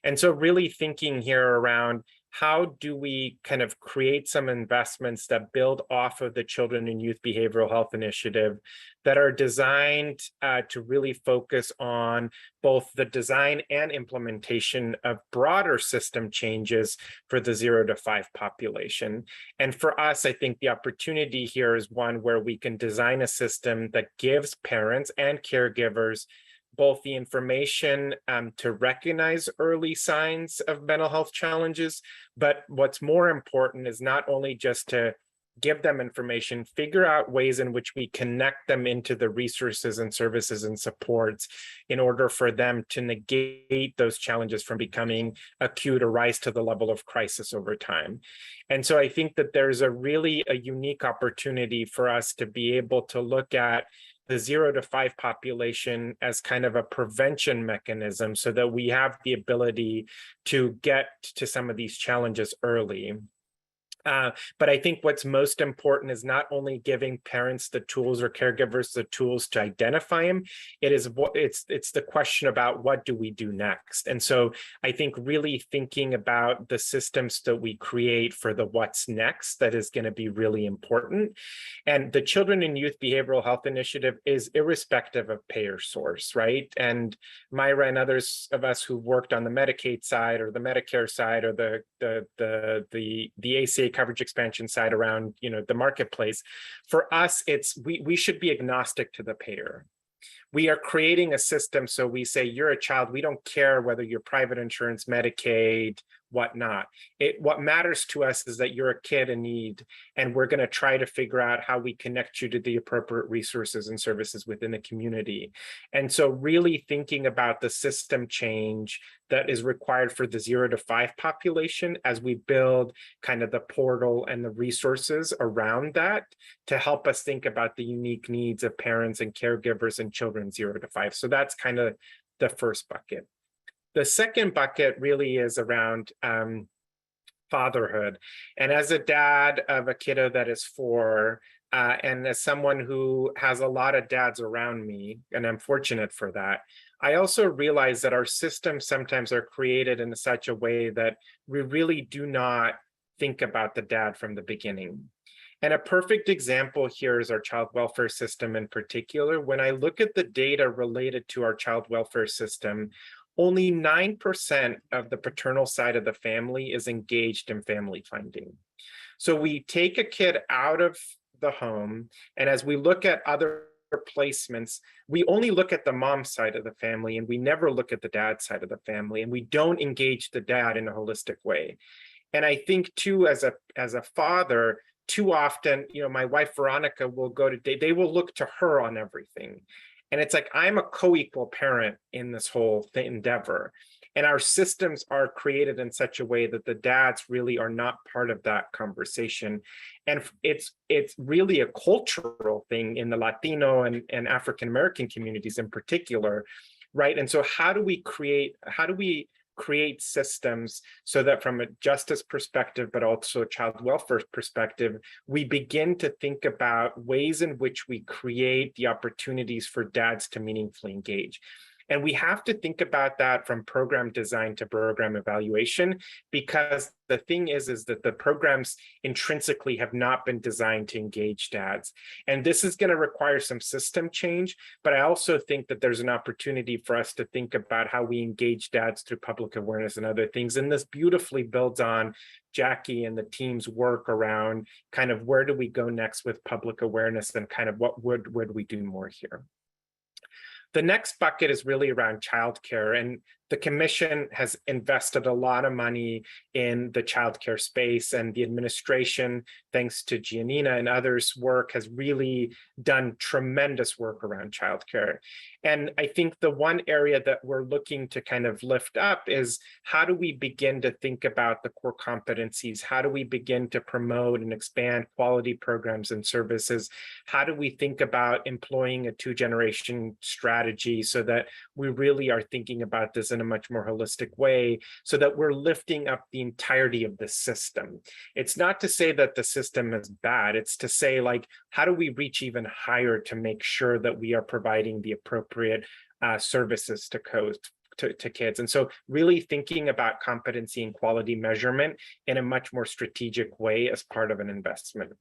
And so really thinking here around how do we kind of create some investments that build off of the Children and Youth Behavioral Health Initiative that are designed to really focus on both the design and implementation of broader system changes for the 0 to 5 population. And for us, I think the opportunity here is one where we can design a system that gives parents and caregivers both the information to recognize early signs of mental health challenges, but what's more important is not only just to give them information, figure out ways in which we connect them into the resources and services and supports in order for them to negate those challenges from becoming acute or rise to the level of crisis over time. And so I think that there's a unique opportunity for us to be able to look at the 0 to 5 population as kind of a prevention mechanism so that we have the ability to get to some of these challenges early. But I think what's most important is not only giving parents the tools or caregivers the tools to identify them, it's the question about what do we do next. And so I think really thinking about the systems that we create for the what's next, that is going to be really important. And the Children and Youth Behavioral Health Initiative is irrespective of payer source, right? And Myra and others of us who worked on the Medicaid side or the Medicare side or the ACA coverage expansion side around, the marketplace. For us, we should be agnostic to the payer. We are creating a system so we say you're a child. We don't care whether you're private insurance, Medicaid, whatnot. What matters to us is that you're a kid in need, and we're going to try to figure out how we connect you to the appropriate resources and services within the community. And so really thinking about the system change that is required for the 0 to 5 population as we build kind of the portal and the resources around that to help us think about the unique needs of parents and caregivers and children 0 to 5. So that's kind of the first bucket. The second bucket really is around fatherhood. And as a dad of a kiddo that is 4, and as someone who has a lot of dads around me, and I'm fortunate for that, I also realize that our systems sometimes are created in such a way that we really do not think about the dad from the beginning. And a perfect example here is our child welfare system in particular. When I look at the data related to our child welfare system, only 9% of the paternal side of the family is engaged in family finding. So we take a kid out of the home, and as we look at other placements, we only look at the mom side of the family, and we never look at the dad side of the family, and we don't engage the dad in a holistic way. And I think too, as a father, too often, my wife Veronica will go to they will look to her on everything. And it's like, I'm a co-equal parent in this whole endeavor. And our systems are created in such a way that the dads really are not part of that conversation. And it's really a cultural thing in the Latino and African-American communities in particular, right? And so how do we create systems so that from a justice perspective, but also a child welfare perspective, we begin to think about ways in which we create the opportunities for dads to meaningfully engage. And we have to think about that from program design to program evaluation, because the thing is that the programs intrinsically have not been designed to engage dads. And this is going to require some system change, but I also think that there's an opportunity for us to think about how we engage dads through public awareness and other things. And this beautifully builds on Jackie and the team's work around kind of where do we go next with public awareness and kind of what would we do more here. The next bucket is really around childcare, and the commission has invested a lot of money in the childcare space, and the administration, thanks to Giannina and others' work, has really done tremendous work around childcare. And I think the one area that we're looking to kind of lift up is how do we begin to think about the core competencies? How do we begin to promote and expand quality programs and services? How do we think about employing a 2-generation strategy so that we really are thinking about this in a much more holistic way so that we're lifting up the entirety of the system? It's not to say that the system is bad. It's to say, like, how do we reach even higher to make sure that we are providing the appropriate services to to kids. And so really thinking about competency and quality measurement in a much more strategic way as part of an investment.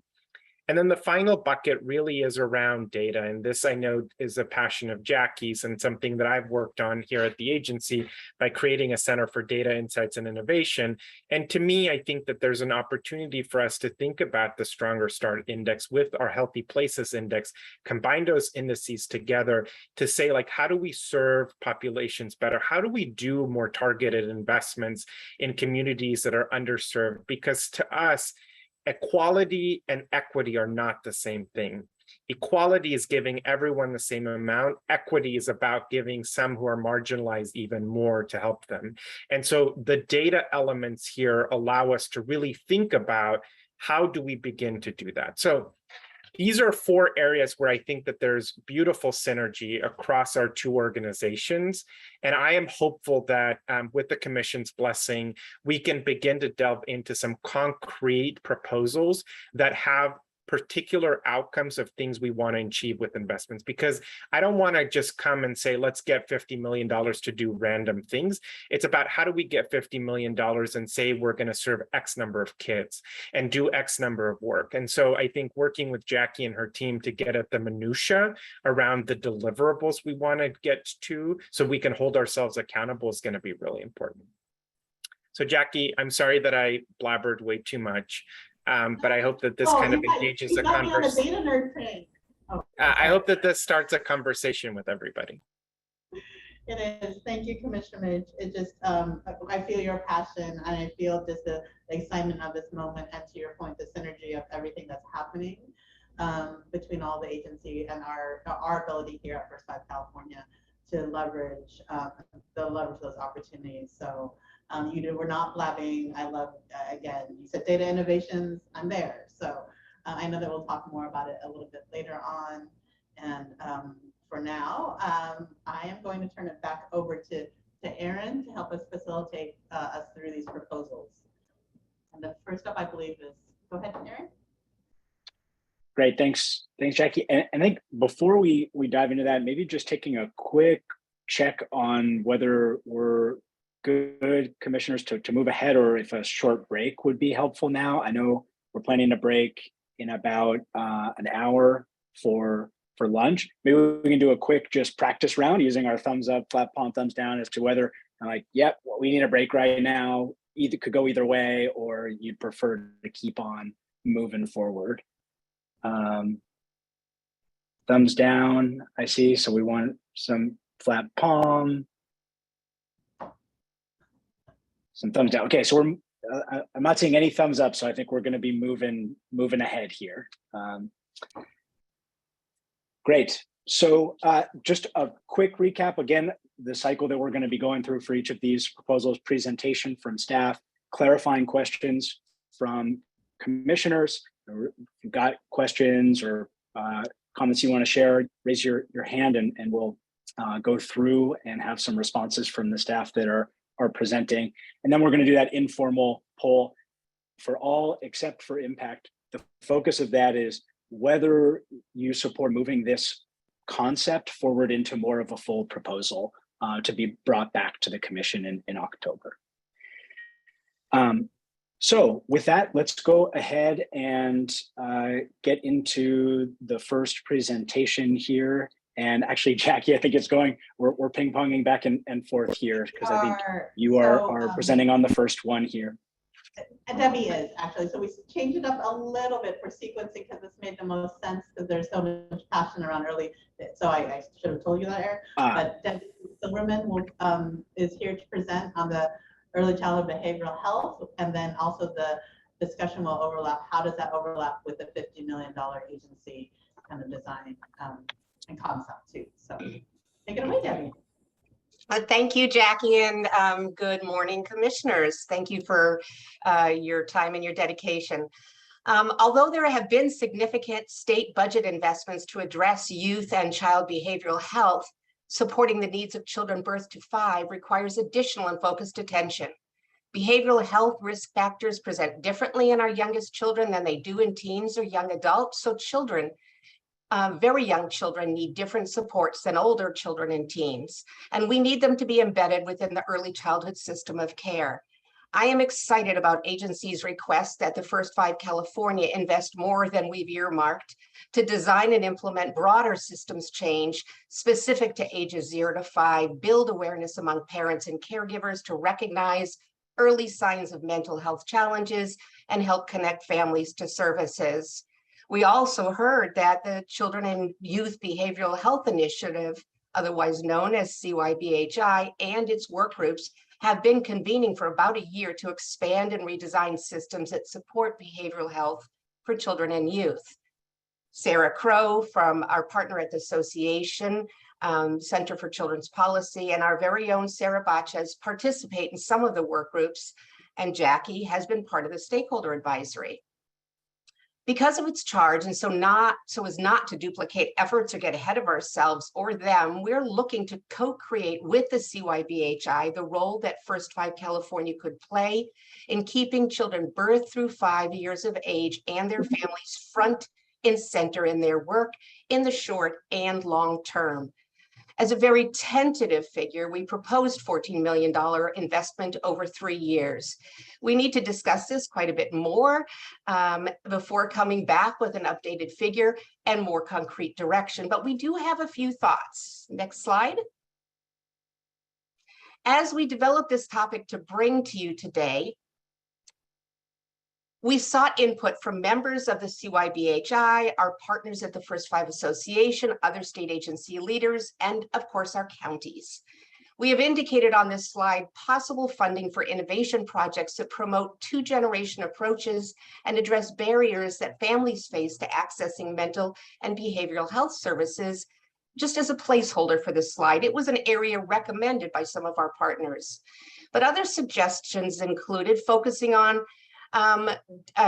And then the final bucket really is around data. And this I know is a passion of Jackie's and something that I've worked on here at the agency by creating a Center for Data Insights and Innovation. And to me, I think that there's an opportunity for us to think about the Stronger Start Index with our Healthy Places Index, combine those indices together to say, like, how do we serve populations better? How do we do more targeted investments in communities that are underserved? Because to us, equality and equity are not the same thing. Equality is giving everyone the same amount. Equity is about giving some who are marginalized even more to help them. And so the data elements here allow us to really think about how do we begin to do that. So these are 4 areas where I think that there's beautiful synergy across our 2 organizations. And I am hopeful that with the commission's blessing, we can begin to delve into some concrete proposals that have particular outcomes of things we want to achieve with investments, because I don't want to just come and say, let's get $50 million to do random things. It's about how do we get $50 million and say we're going to serve X number of kids and do X number of work. And so I think working with Jackie and her team to get at the minutia around the deliverables we want to get to so we can hold ourselves accountable is going to be really important. So Jackie, I'm sorry that I blabbered way too much. But I hope that this kind of engages a conversation. I hope that this starts a conversation with everybody. It is. Thank you, Commissioner Midge. It just, I feel your passion and I feel just the excitement of this moment, and to your point, the synergy of everything that's happening between all the agency and our ability here at First 5 California to leverage those opportunities. So we're not blabbing. I love, again, you said data innovations, I'm there. So I know that we'll talk more about it a little bit later on. And for now, I am going to turn it back over to Aaron to help us facilitate us through these proposals. And the first up, I believe, is, go ahead, Aaron. Great, thanks, Jackie. And I think before we dive into that, maybe just taking a quick check on whether we're good, commissioners, to move ahead, or if a short break would be helpful now. I know we're planning to break in about an hour for lunch. Maybe we can do a quick just practice round using our thumbs up, flat palm, thumbs down as to whether like, yep, we need a break right now. Either could go either way, or you'd prefer to keep on moving forward. Thumbs down, I see. So we want some flat palm. Some thumbs down. Okay, so we're I'm not seeing any thumbs up, so I think we're going to be moving ahead here. Great. So just a quick recap again, the cycle that we're going to be going through for each of these proposals: presentation from staff, clarifying questions from commissioners. If you've got questions or comments you want to share, raise your hand and we'll go through and have some responses from the staff that are presenting. And then we're going to do that informal poll for all except for impact. The focus of that is whether you support moving this concept forward into more of a full proposal to be brought back to the commission in October. So with that, let's go ahead and get into the first presentation here. And actually, Jackie, I think it's going, we're ping-ponging back and forth here because I think you are presenting on the first one here. And Debbie is actually, so we changed it up a little bit for sequencing because this made the most sense because there's so much passion around early. So I should have told you that, Eric. But Debbie Silverman is here to present on the early childhood behavioral health, and then also the discussion will overlap. How does that overlap with the $50 million agency kind of design and concept too? So take it away, Debbie. Thank you, Jackie, and good morning, commissioners. Thank you for your time and your dedication. Although there have been significant state budget investments to address youth and child behavioral health, supporting the needs of children birth to 5 requires additional and focused attention. Behavioral health risk factors present differently in our youngest children than they do in teens or young adults, so children very young children need different supports than older children and teens, and we need them to be embedded within the early childhood system of care. I am excited about agencies' request that the First Five California invest more than we've earmarked to design and implement broader systems change specific to ages 0 to 5, build awareness among parents and caregivers to recognize early signs of mental health challenges and help connect families to services. We also heard that the Children and Youth Behavioral Health Initiative, otherwise known as CYBHI, and its work groups have been convening for about a year to expand and redesign systems that support behavioral health for children and youth. Sarah Crow from our partner at the association, Center for Children's Policy, and our very own Sarah Bachez participate in some of the work groups, and Jackie has been part of the stakeholder advisory. Because of its charge, and so as not to duplicate efforts or get ahead of ourselves or them, we're looking to co-create with the CYBHI the role that First Five California could play in keeping children birth through 5 years of age and their families front and center in their work in the short and long term. As a very tentative figure, we proposed $14 million investment over 3 years. We need to discuss this quite a bit more before coming back with an updated figure and more concrete direction, but we do have a few thoughts. Next slide. As we develop this topic to bring to you today, we sought input from members of the CYBHI, our partners at the First Five Association, other state agency leaders, and of course our counties. We have indicated on this slide possible funding for innovation projects that promote two-generation approaches and address barriers that families face to accessing mental and behavioral health services. Just as a placeholder for this slide, it was an area recommended by some of our partners. But other suggestions included focusing on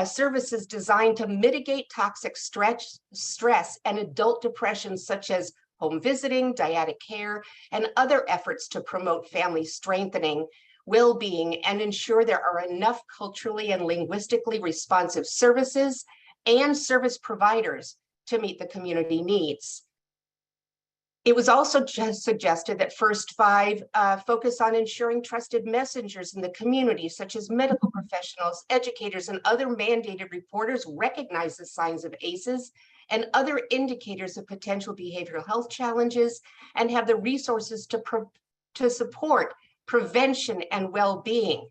services designed to mitigate toxic stress and adult depression, such as home visiting, dyadic care, and other efforts to promote family strengthening, well-being, and ensure there are enough culturally and linguistically responsive services and service providers to meet the community needs. It was also just suggested that First Five focus on ensuring trusted messengers in the community, such as medical professionals, educators, and other mandated reporters recognize the signs of ACEs and other indicators of potential behavioral health challenges and have the resources to support prevention and well-being.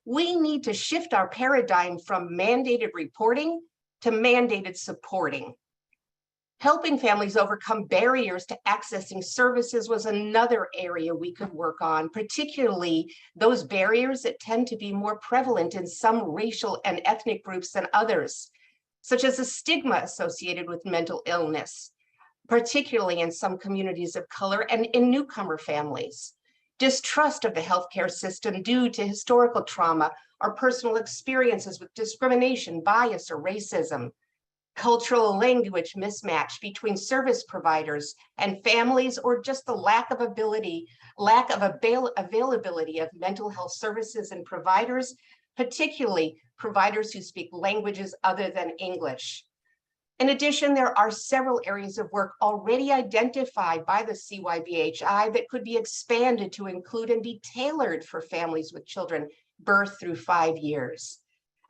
We need to shift our paradigm from mandated reporting to mandated supporting. Helping families overcome barriers to accessing services was another area we could work on, particularly those barriers that tend to be more prevalent in some racial and ethnic groups than others, such as the stigma associated with mental illness, particularly in some communities of color and in newcomer families, distrust of the healthcare system due to historical trauma or personal experiences with discrimination, bias, or racism, cultural language mismatch between service providers and families, or just the lack of availability of mental health services and providers, particularly providers who speak languages other than English. In addition, there are several areas of work already identified by the CYBHI that could be expanded to include and be tailored for families with children birth through 5 years.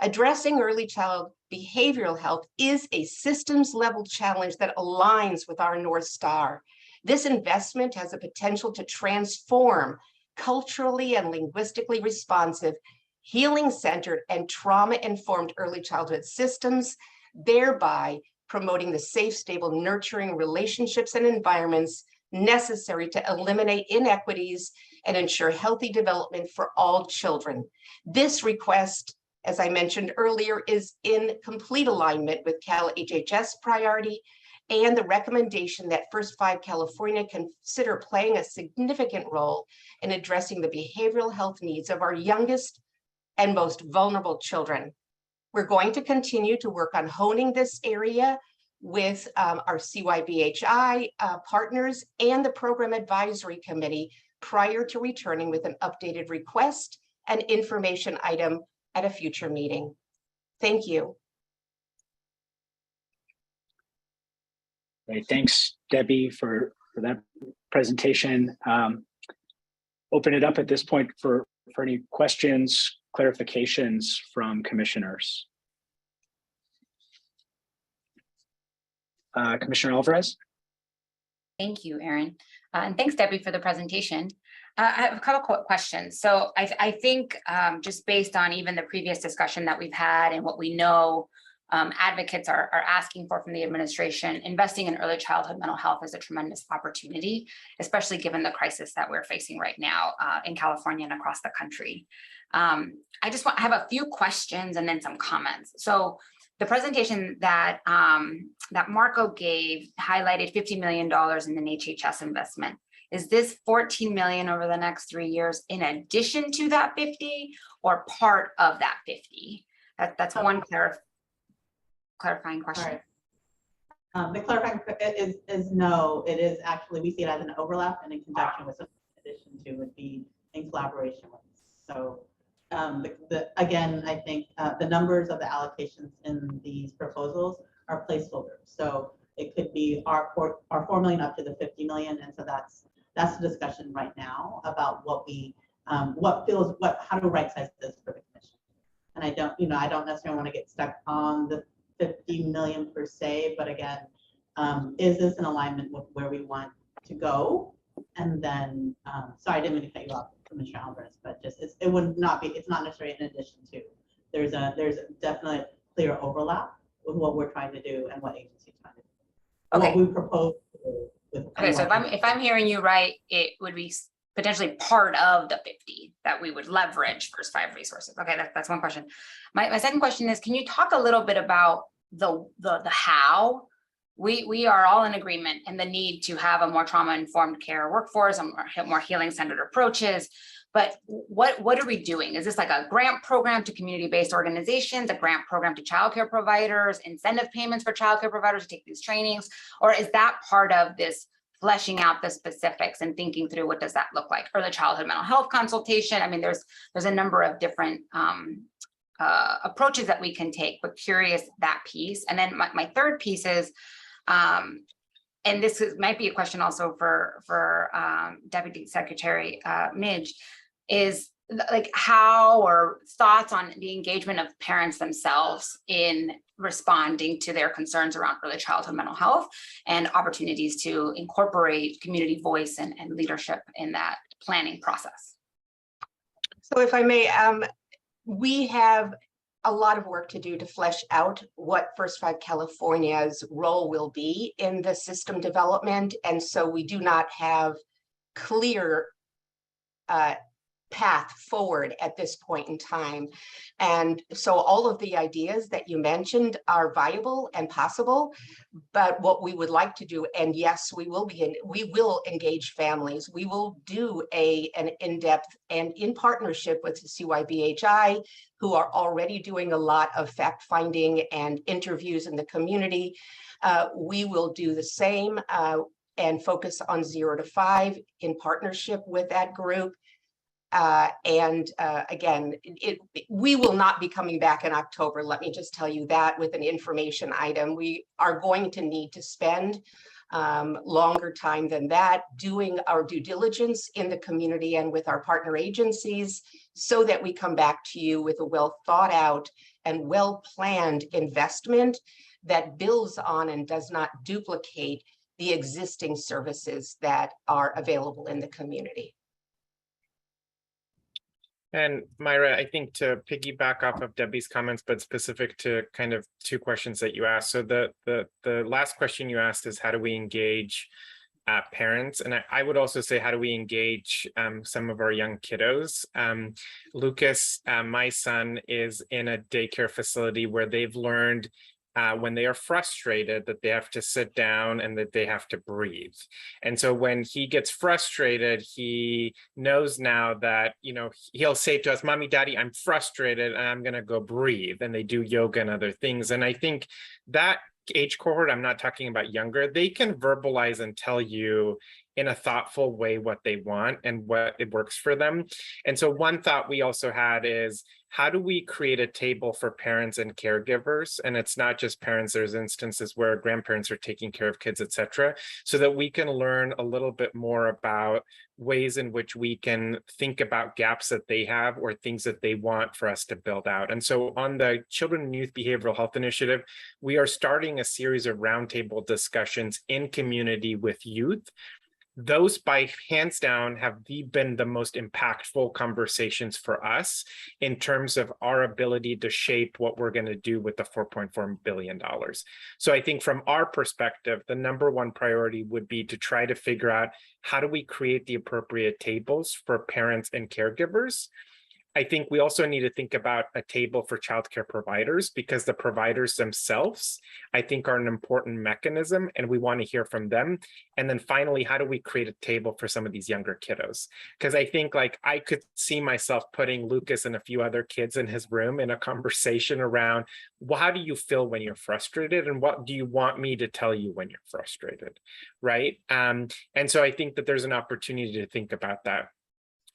Addressing early child behavioral health is a systems level challenge that aligns with our North Star. This investment has the potential to transform culturally and linguistically responsive, healing-centered, and trauma-informed early childhood systems, thereby promoting the safe, stable, nurturing relationships and environments necessary to eliminate inequities and ensure healthy development for all children. This request, as I mentioned earlier, is in complete alignment with Cal HHS priority and the recommendation that First Five California consider playing a significant role in addressing the behavioral health needs of our youngest and most vulnerable children. We're going to continue to work on honing this area with our CYBHI partners and the Program Advisory Committee prior to returning with an updated request and information item at a future meeting. Thank you. Right, thanks, Debbie, for that presentation. Open it up at this point for any questions, clarifications from commissioners. Commissioner Alvarez. Thank you, Aaron. And thanks, Debbie, for the presentation. I have a couple of questions. So I think just based on even the previous discussion that we've had and what we know advocates are asking for from the administration, investing in early childhood mental health is a tremendous opportunity, especially given the crisis that we're facing right now in California and across the country. I have a few questions and then some comments. So the presentation that that Marco gave highlighted $50 million in an HHS investment. Is this 14 million over the next 3 years in addition to that 50 or part of that 50? That's one clarifying question. Right. The clarifying is no, it is actually, we see it as an overlap and in conjunction with, in addition to, would be in collaboration with. So again, I think the numbers of the allocations in these proposals are placeholders. So it could be our 4 million up to the 50 million. And so that's the discussion right now about what we, how to right size this for the commission. And I don't necessarily want to get stuck on the 50 million per se, but again, is this in alignment with where we want to go? And then, sorry, I didn't mean to cut you off, Commissioner Alvarez, but just it would not be, it's not necessarily in addition to. There's definitely clear overlap with what we're trying to do and what agency's trying to do. Okay. What we propose to do with. Okay, so if I'm hearing you right, it would be potentially part of the 50 that we would leverage first 5 resources. Okay, that's one question. My second question is, can you talk a little bit about the how? We are all in agreement in the need to have a more trauma-informed care workforce and more healing-centered approaches. But what are we doing? Is this like a grant program to community-based organizations, a grant program to childcare providers, incentive payments for childcare providers to take these trainings? Or is that part of this fleshing out the specifics and thinking through what does that look like? Early childhood mental health consultation. I mean, there's a number of different approaches that we can take, but curious that piece. And then my third piece is, and this might be a question also for Deputy Secretary Midge, is like how or thoughts on the engagement of parents themselves in responding to their concerns around early childhood mental health and opportunities to incorporate community voice and leadership in that planning process. So if I may, we have a lot of work to do to flesh out what First 5 California's role will be in the system development. And so we do not have clear path forward at this point in time. And so all of the ideas that you mentioned are viable and possible, but what we would like to do, and yes, we will engage families. We will do an in-depth and in partnership with the CYBHI, who are already doing a lot of fact-finding and interviews in the community. We will do the same and focus on 0 to 5 in partnership with that group. Again, we will not be coming back in October. Let me just tell you that with an information item. We are going to need to spend longer time than that doing our due diligence in the community and with our partner agencies so that we come back to you with a well thought out and well planned investment that builds on and does not duplicate the existing services that are available in the community. And Myra, I think to piggyback off of Debbie's comments, but specific to kind of 2 questions that you asked. So the last question you asked is how do we engage parents? And I would also say, how do we engage some of our young kiddos? Lucas, my son, is in a daycare facility where they've learned when they are frustrated that they have to sit down and that they have to breathe. And so when he gets frustrated, he knows now that, you know, he'll say to us, Mommy, Daddy, I'm frustrated and I'm going to go breathe. And they do yoga and other things. And I think that age cohort, I'm not talking about younger, they can verbalize and tell you in a thoughtful way what they want and what it works for them. And so one thought we also had is, how do we create a table for parents and caregivers? And it's not just parents, there's instances where grandparents are taking care of kids, et cetera, so that we can learn a little bit more about ways in which we can think about gaps that they have or things that they want for us to build out. And so on the Children and Youth Behavioral Health Initiative, we are starting a series of roundtable discussions in community with youth. Those by hands down have been the most impactful conversations for us in terms of our ability to shape what we're going to do with the $4.4 billion. So I think from our perspective, the number one priority would be to try to figure out, how do we create the appropriate tables for parents and caregivers? I think we also need to think about a table for childcare providers, because the providers themselves, I think, are an important mechanism, and we want to hear from them. And then finally, how do we create a table for some of these younger kiddos? Because I think, like, I could see myself putting Lucas and a few other kids in his room in a conversation around, well, how do you feel when you're frustrated? And what do you want me to tell you when you're frustrated, right? And so I think that there's an opportunity to think about that.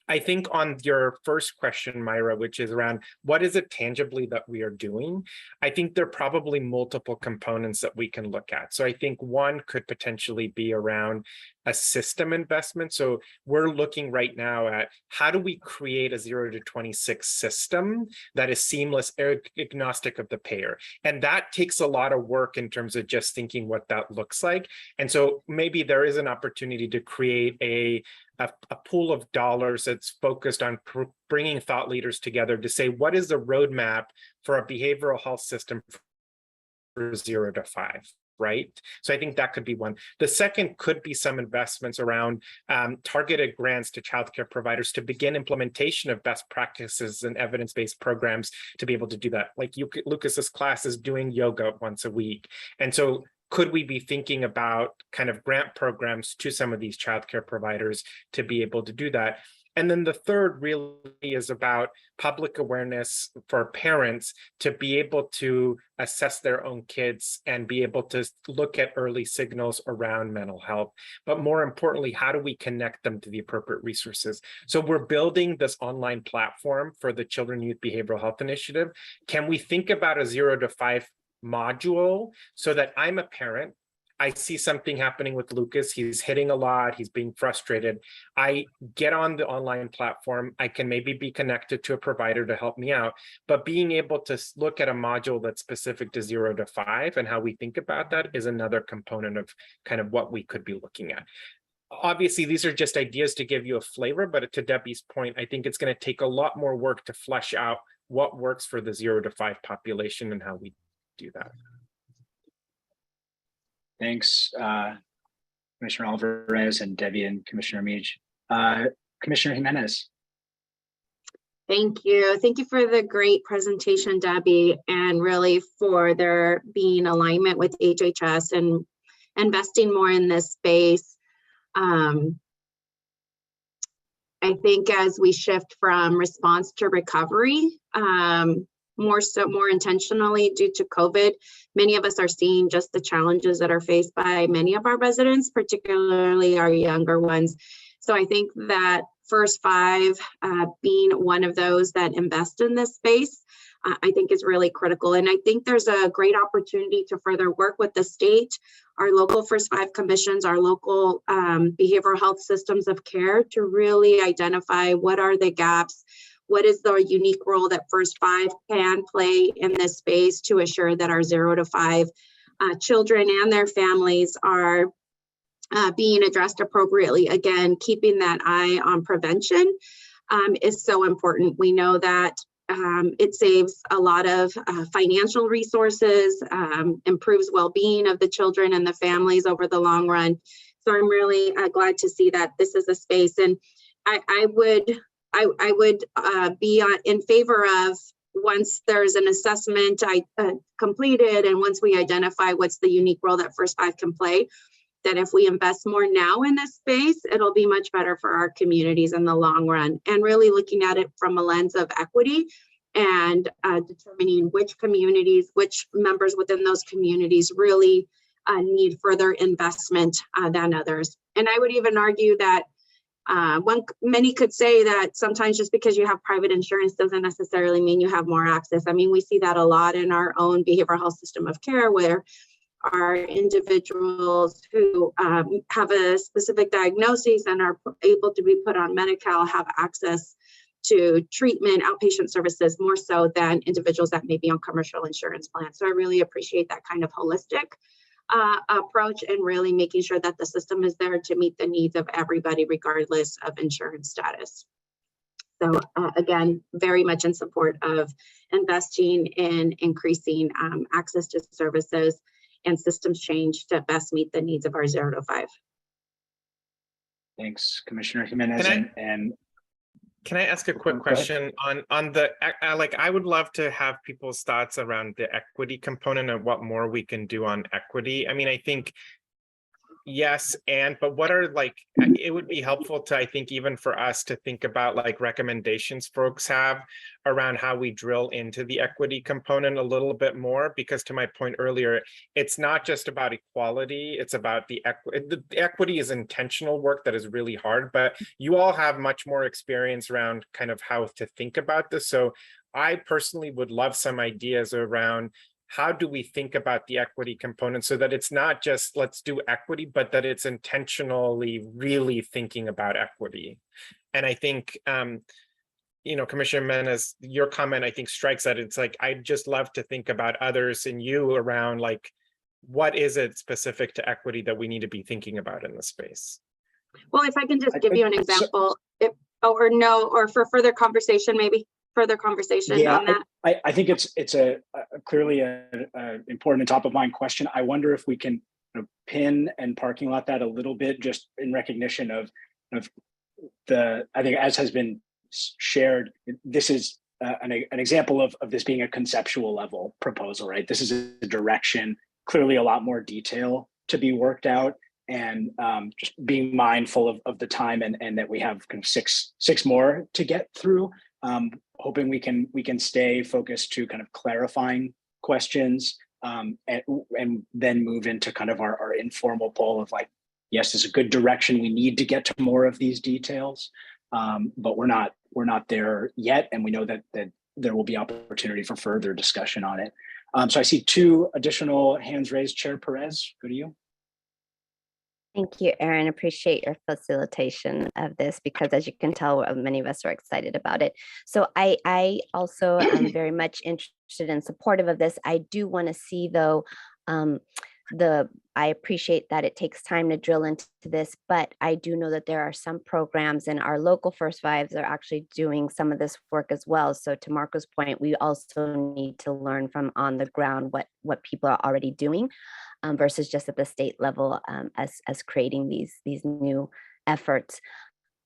I think on your first question, Myra, which is around what is it tangibly that we are doing, I think there are probably multiple components that we can look at. So I think one could potentially be around a system investment. So we're looking right now at, how do we create a 0 to 26 system that is seamless, agnostic of the payer? And that takes a lot of work in terms of just thinking what that looks like. And so maybe there is an opportunity to create a pool of dollars that's focused on bringing thought leaders together to say, what is the roadmap for a behavioral health system for 0 to 5? Right? So I think that could be one. The second could be some investments around targeted grants to childcare providers to begin implementation of best practices and evidence-based programs to be able to do that. Like Lucas's class is doing yoga once a week. And so could we be thinking about kind of grant programs to some of these childcare providers to be able to do that? And then the third really is about public awareness for parents to be able to assess their own kids and be able to look at early signals around mental health. But more importantly, how do we connect them to the appropriate resources? So we're building this online platform for the Children and Youth Behavioral Health Initiative. Can we think about a 0 to 5 module so that I'm a parent, I see something happening with Lucas, he's hitting a lot, he's being frustrated, I get on the online platform, I can maybe be connected to a provider to help me out, but being able to look at a module that's specific to 0 to 5 and how we think about that is another component of kind of what we could be looking at. Obviously, these are just ideas to give you a flavor, but to Debbie's point, I think it's going to take a lot more work to flesh out what works for the 0 to 5 population and how we do that. Thanks, Commissioner Alvarez and Debbie and Commissioner Meach. Commissioner Jimenez. Thank you. Thank you for the great presentation, Debbie, and really for there being alignment with HHS and investing more in this space. I think as we shift from response to recovery, more intentionally due to COVID, many of us are seeing just the challenges that are faced by many of our residents, particularly our younger ones. So I think that First Five being one of those that invest in this space, I think is really critical. And I think there's a great opportunity to further work with the state, our local First Five commissions, our local behavioral health systems of care to really identify what are the gaps, what is the unique role that First Five can play in this space to assure that our 0 to 5 children and their families are being addressed appropriately. Again, keeping that eye on prevention is so important. We know that it saves a lot of financial resources, improves well-being of the children and the families over the long run. So I'm really glad to see that this is a space, and I would be in favor of, once there's an assessment completed and once we identify what's the unique role that First Five can play, that if we invest more now in this space, it'll be much better for our communities in the long run. And really looking at it from a lens of equity and determining which communities, which members within those communities really need further investment than others. And I would even argue that many could say that sometimes just because you have private insurance doesn't necessarily mean you have more access. I mean, we see that a lot in our own behavioral health system of care, where our individuals who have a specific diagnosis and are able to be put on Medi-Cal have access to treatment, outpatient services, more so than individuals that may be on commercial insurance plans. So I really appreciate that kind of holistic approach and really making sure that the system is there to meet the needs of everybody, regardless of insurance status. So again, very much in support of investing in increasing access to services and systems change to best meet the needs of our 0 to 5. Thanks, Commissioner Jimenez. Can I ask a quick question on the, like, I would love to have people's thoughts around the equity component of what more we can do on equity. I mean, I think, yes, but what are, like, it would be helpful to, I think, even for us to think about like recommendations folks have around how we drill into the equity component a little bit more, because to my point earlier, it's not just about equality, it's about the equity is intentional work that is really hard, but you all have much more experience around kind of how to think about this. So I personally would love some ideas around how do we think about the equity component so that it's not just let's do equity, but that it's intentionally really thinking about equity. And I think, you know, Commissioner Jimenez, your comment, I think, strikes that it's like, I'd just love to think about others and you around like, what is it specific to equity that we need to be thinking about in this space? Well, if I can just give you an example, or for further conversation, maybe. Further conversation on that? I think it's a clearly a important and top of mind question. I wonder if we can pin and parking lot that a little bit, just in recognition of the, I think as has been shared, this is an example of this being a conceptual level proposal, right? This is a direction, clearly a lot more detail to be worked out, and just being mindful of the time and that we have kind of six more to get through. Hoping we can stay focused to kind of clarifying questions and then move into kind of our informal poll of like, yes, it's a good direction. We need to get to more of these details, but we're not there yet, and we know that there will be opportunity for further discussion on it. So I see 2 additional hands raised. Chair Perez, go to you. Thank you, Erin. Appreciate your facilitation of this, because as you can tell, many of us are excited about it. So I also am very much interested and supportive of this. I do want to see, though, I appreciate that it takes time to drill into this, but I do know that there are some programs, and our local First Fives are actually doing some of this work as well. So to Marco's point, we also need to learn from on the ground what people are already doing. Versus just at the state level as creating these new efforts.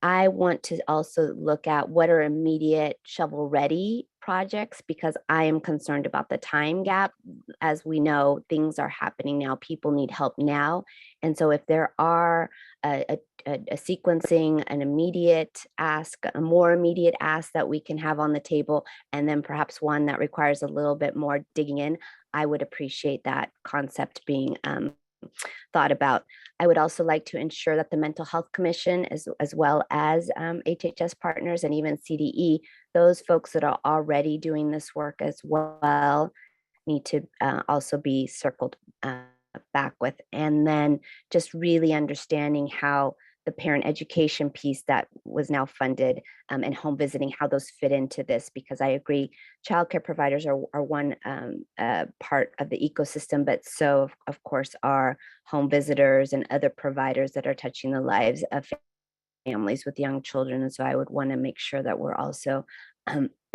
I want to also look at what are immediate shovel-ready projects, because I am concerned about the time gap. As we know, things are happening now. People need help now. And so if there are a sequencing, an immediate ask, a more immediate ask that we can have on the table, and then perhaps one that requires a little bit more digging in, I would appreciate that concept being thought about. I would also like to ensure that the Mental Health Commission, as well as HHS partners and even CDE, those folks that are already doing this work as well, need to also be circled back with. And then just really understanding how the parent education piece that was now funded and home visiting, how those fit into this, because I agree, childcare providers are one part of the ecosystem, but so of course are home visitors and other providers that are touching the lives of families with young children. And so I would want to make sure that we're also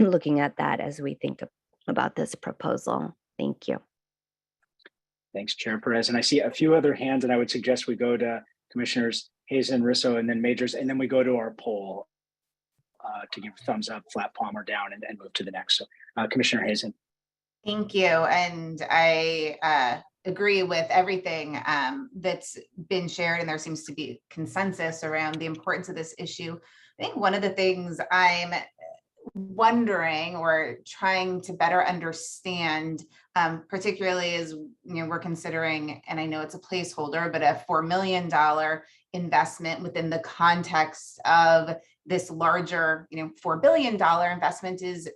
looking at that as we think about this proposal. Thank you. Thanks, Chair Perez. And I see a few other hands, and I would suggest we go to Commissioners Hazen, Russo, and then Majors, and then we go to our poll to give thumbs up, flat palm, or down, and move to the next. So Commissioner Hazen. Thank you. And I agree with everything that's been shared, and there seems to be consensus around the importance of this issue. I think one of the things I'm wondering or trying to better understand, particularly as we're considering, and I know it's a placeholder, but a $4 million investment within the context of this larger, $4 billion investment is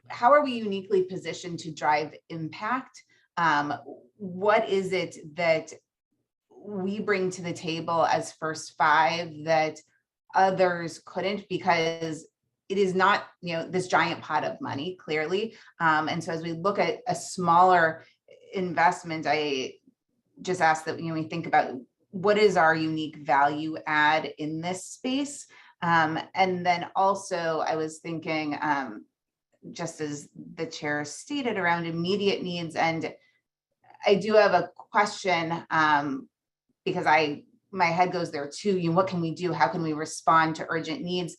how are we uniquely positioned to drive impact? What is it that we bring to the table as First Five that others couldn't, because it is not, this giant pot of money, clearly. And so as we look at a smaller investment, I just ask that, we think about what is our unique value add in this space. And then also I was thinking, just as the chair stated, around immediate needs. And I do have a question, because my head goes there too. What can we do? How can we respond to urgent needs,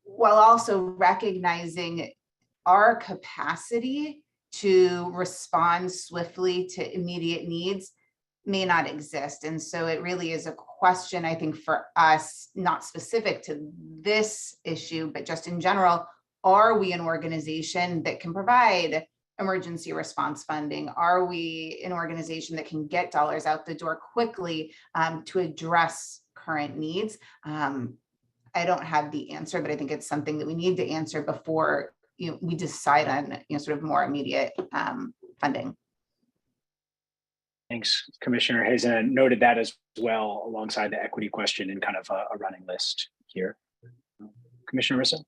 while also recognizing our capacity to respond swiftly to immediate needs may not exist. And so it really is a question, I think, for us, not specific to this issue, but just in general. Are we an organization that can provide emergency response funding? Are we an organization that can get dollars out the door quickly to address current needs? I don't have the answer, but I think it's something that we need to answer before we decide on sort of more immediate funding. Thanks, Commissioner Hazen. Noted that as well alongside the equity question in kind of a running list here. Commissioner Rissa?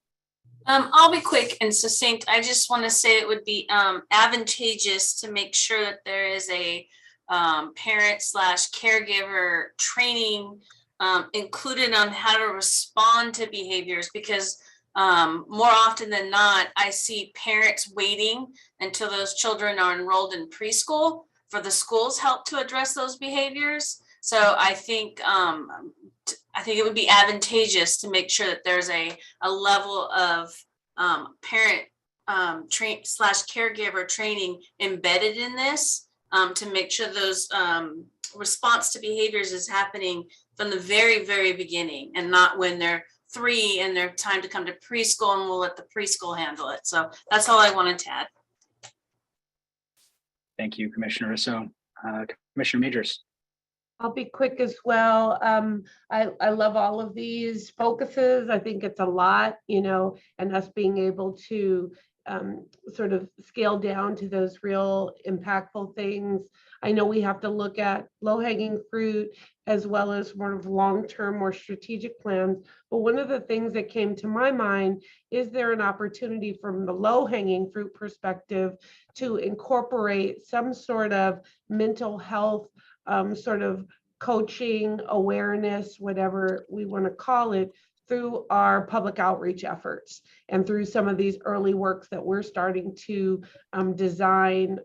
I'll be quick and succinct. I just want to say it would be advantageous to make sure that there is a parent/caregiver training included on how to respond to behaviors, because more often than not, I see parents waiting until those children are enrolled in preschool for the school's help to address those behaviors. So I think it would be advantageous to make sure that there's a level of parent /caregiver training embedded in this to make sure those response to behaviors is happening from the very, very beginning, and not when they're 3 and they're time to come to preschool and we'll let the preschool handle it. So that's all I wanted to add. Thank you, Commissioner Russo. Commissioner Majors. I'll be quick as well. I love all of these focuses. I think it's a lot, and us being able to sort of scale down to those real impactful things. I know we have to look at low-hanging fruit as well as sort of long-term, more strategic plans. But one of the things that came to my mind, is there an opportunity from the low-hanging fruit perspective to incorporate some sort of mental health sort of coaching, awareness, whatever we want to call it, through our public outreach efforts and through some of these early works that we're starting to design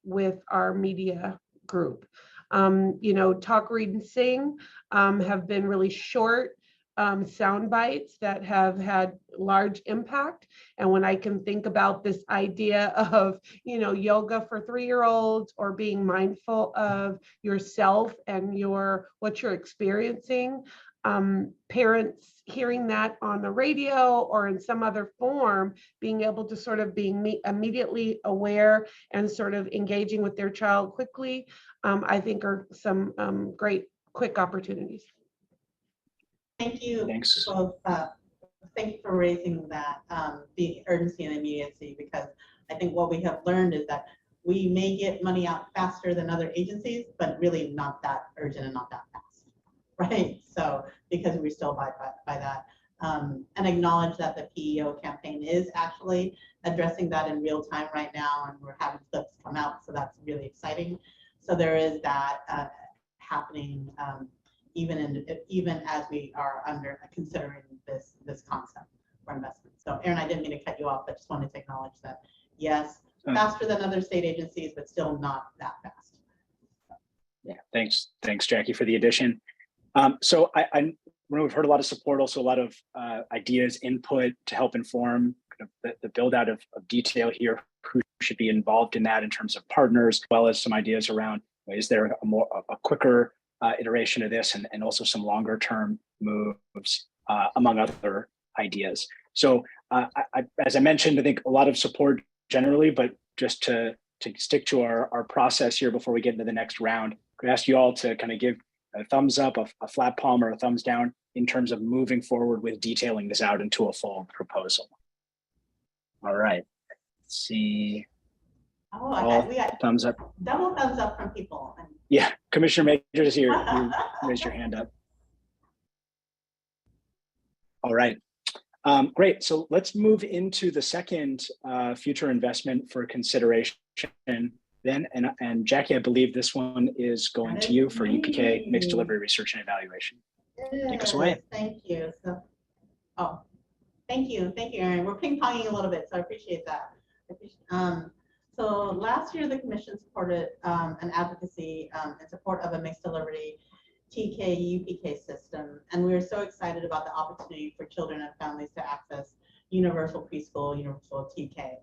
with our media group. Talk, Read, and Sing have been really short sound bites that have had large impact. And when I can think about this idea of, yoga for 3-year-olds, or being mindful of yourself and what you're experiencing, parents hearing that on the radio or in some other form, being able to sort of being immediately aware and sort of engaging with their child quickly, I think are some great quick opportunities. Thank you. Thanks. Both, thank you for raising that, the urgency and immediacy, because I think what we have learned is that we may get money out faster than other agencies, but really not that urgent and not that fast, right? So because we still abide by that. And acknowledge that the PEO campaign is actually addressing that in real time right now, and we're having clips come out, so that's really exciting. So there is that happening. Even as we are considering this concept for investment. So Aaron, I didn't mean to cut you off, but just wanted to acknowledge that, yes, faster than other state agencies, but still not that fast. Yeah, thanks, Jackie, for the addition. So we've heard a lot of support, also a lot of ideas, input to help inform kind of the build out of detail here, who should be involved in that in terms of partners, as well as some ideas around, is there a quicker iteration of this, and also some longer term moves among other ideas. So as I mentioned, I think a lot of support generally, but just to stick to our process here before we get into the next round, I ask you all to kind of give a thumbs up, a flat palm, or a thumbs down in terms of moving forward with detailing this out into a full proposal. All right, let's see. Oh, we got thumbs up. Double thumbs up from people. Yeah, Commissioner Majors here. You raised your hand up. All right. Great. So let's move into the second future investment for consideration then. And Jackie, I believe this one is going to you for UPK Mixed Delivery Research and Evaluation. Take us away. Thank you. Thank you, Erin. We're ping-ponging a little bit, so I appreciate that. So last year, the commission supported an advocacy in support of a mixed delivery TK-UPK system, and we are so excited about the opportunity for children and families to access universal preschool, universal TK.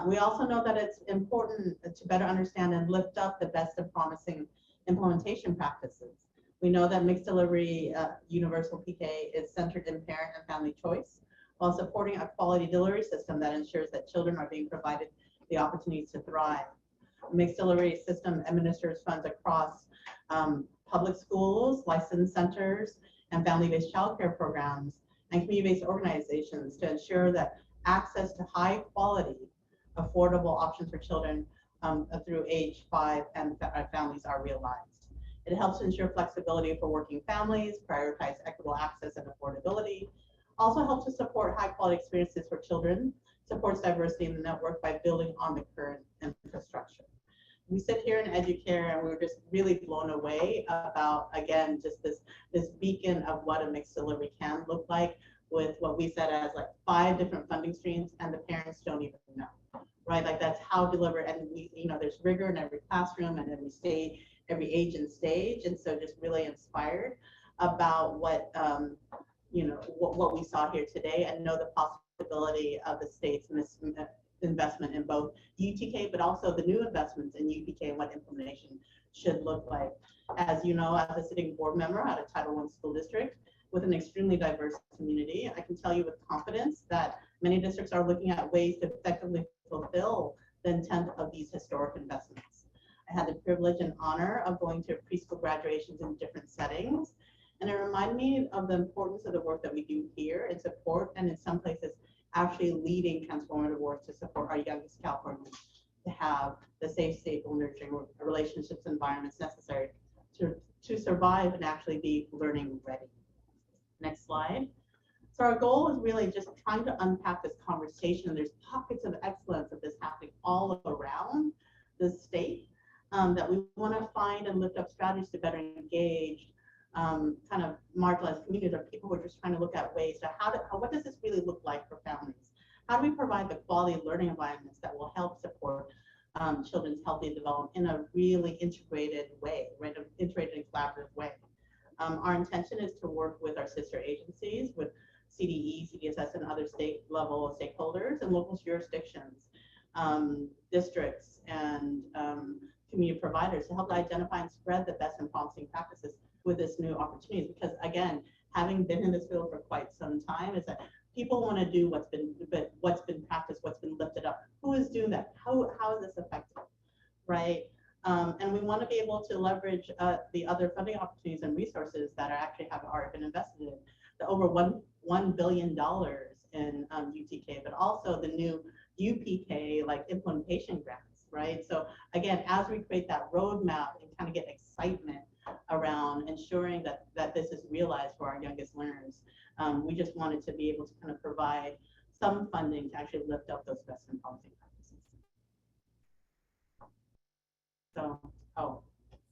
We also know that it's important to better understand and lift up the best and promising implementation practices. We know that mixed delivery universal PK is centered in parent and family choice, while supporting a quality delivery system that ensures that children are being provided the opportunities to thrive. Mixed delivery system administers funds across public schools, licensed centers, and family-based childcare programs, and community-based organizations to ensure that access to high-quality, affordable options for children through age 5 and families are realized. It helps ensure flexibility for working families, prioritize equitable access and affordability, also helps to support high-quality experiences for children, supports diversity in the network by building on the current infrastructure. We sit here in Educare and we're just really blown away about, again, just this beacon of what a mixed delivery can look like, with what we said as like 5 different funding streams, and the parents don't even know, right? Like that's how delivered, and we, there's rigor in every classroom and every stage, every age and stage, and so just really inspired about what what we saw here today, and know the possibility of the state's investment in both UTK, but also the new investments in UPK and what implementation should look like. As you know, as a sitting board member at a Title I school district with an extremely diverse community, I can tell you with confidence that many districts are looking at ways to effectively fulfill the intent of these historic investments. I had the privilege and honor of going to preschool graduations in different settings, and it reminded me of the importance of the work that we do here in support, and in some places actually leading transformative work to support our youngest Californians to have the safe, stable, nurturing relationships environments necessary to survive and actually be learning ready. Next slide. So our goal is really just trying to unpack this conversation. There's pockets of excellence of this happening all around the state that we want to find and lift up strategies to better engage kind of marginalized communities, or people who are just trying to look at ways to what does this really look like for families? How do we provide the quality learning environments that will help support children's healthy development in a really integrated way, right? An integrated and collaborative way. Our intention is to work with our sister agencies, with CDE, CDSS, and other state level stakeholders and local jurisdictions, districts, and community providers to help identify and spread the best and promising practices with this new opportunities. Because again, having been in this field for quite some time, is that people want to do what's been practiced, what's been lifted up. Who is doing that? How is this effective, right? And we want to be able to leverage the other funding opportunities and resources that have already been invested in. The over $1 billion in UTK, but also the new UPK like implementation grants, right? So again, as we create that roadmap and kind of get excitement around ensuring that this is realized for our youngest learners, we just wanted to be able to kind of provide some funding to actually lift up those best and promising practices. So,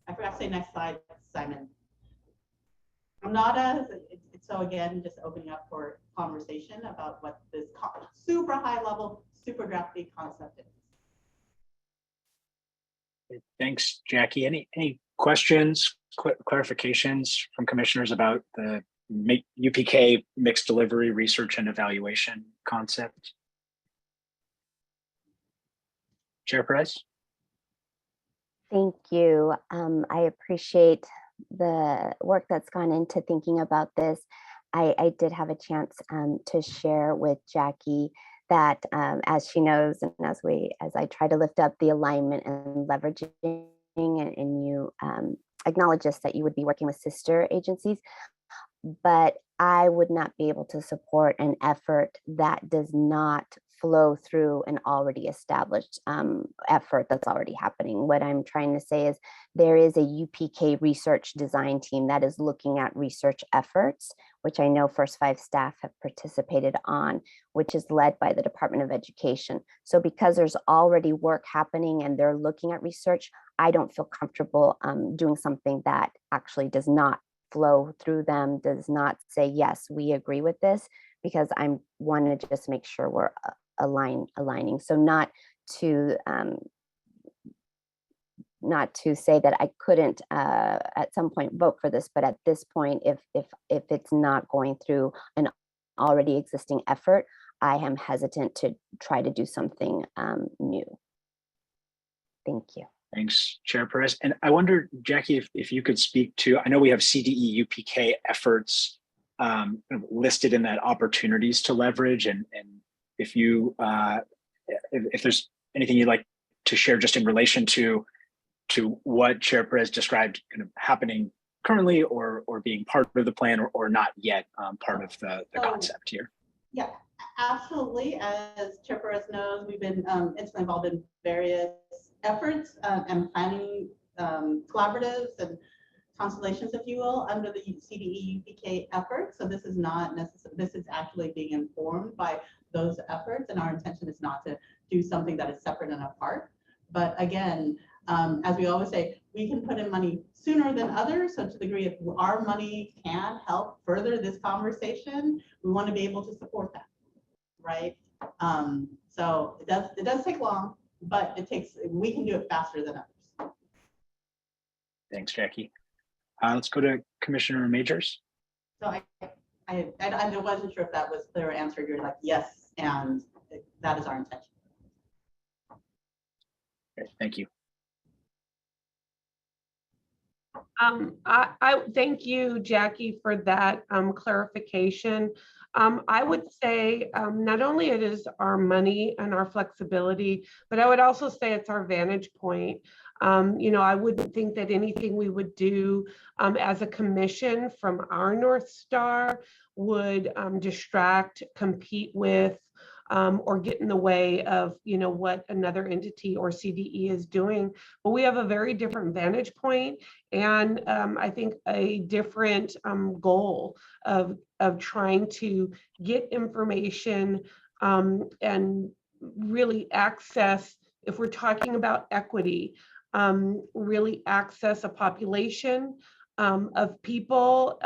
I forgot to say next slide, Simon. So again, just opening up for conversation about what this super high level, super drafty concept is. Thanks, Jackie. Any questions, clarifications from commissioners about the UPK mixed delivery research and evaluation concept? Chair Perez? Thank you. I appreciate the work that's gone into thinking about this. I did have a chance to share with Jackie that as she knows, and as I try to lift up the alignment and leveraging, and you acknowledge this, that you would be working with sister agencies, but I would not be able to support an effort that does not flow through an already established effort that's already happening. What I'm trying to say is there is a UPK research design team that is looking at research efforts, which I know First Five staff have participated on, which is led by the Department of Education. So because there's already work happening and they're looking at research, I don't feel comfortable doing something that actually does not flow through them, does not say, yes, we agree with this, because I want to just make sure we're aligning. So not to say that I couldn't at some point vote for this, but at this point, if it's not going through an already existing effort, I am hesitant to try to do something new. Thank you. Thanks, Chair Perez. And I wonder, Jackie, if you could speak to, I know we have CDE UPK efforts listed in that opportunities to leverage, and if you if there's anything you'd like to share just in relation to what Chair Perez described kind of happening currently, or being part of the plan, or not yet part of the concept here. Yeah, absolutely. As Chair Perez knows, we've been intimately involved in various efforts and planning collaboratives and constellations, if you will, under the CDE UPK effort. So this is not necessary. This is actually being informed by those efforts, and our intention is not to do something that is separate and apart. But again, as we always say, we can put in money sooner than others. So to the degree if our money can help further this conversation, we want to be able to support that, right? So it does take long, but we can do it faster than others. Thanks, Jackie. Let's go to Commissioner Majors. So I wasn't sure if that was clear answer. You're like, yes, and that is our intention. Okay, thank you. I thank you, Jackie, for that clarification. I would say not only it is our money and our flexibility, but I would also say it's our vantage point. You know, I wouldn't think that anything we would do as a commission from our North Star would distract, compete with, or get in the way of, you know, what another entity or CDE is doing. But we have a very different vantage point, and I think a different goal of trying to get information and really access, if we're talking about equity, really access a population of people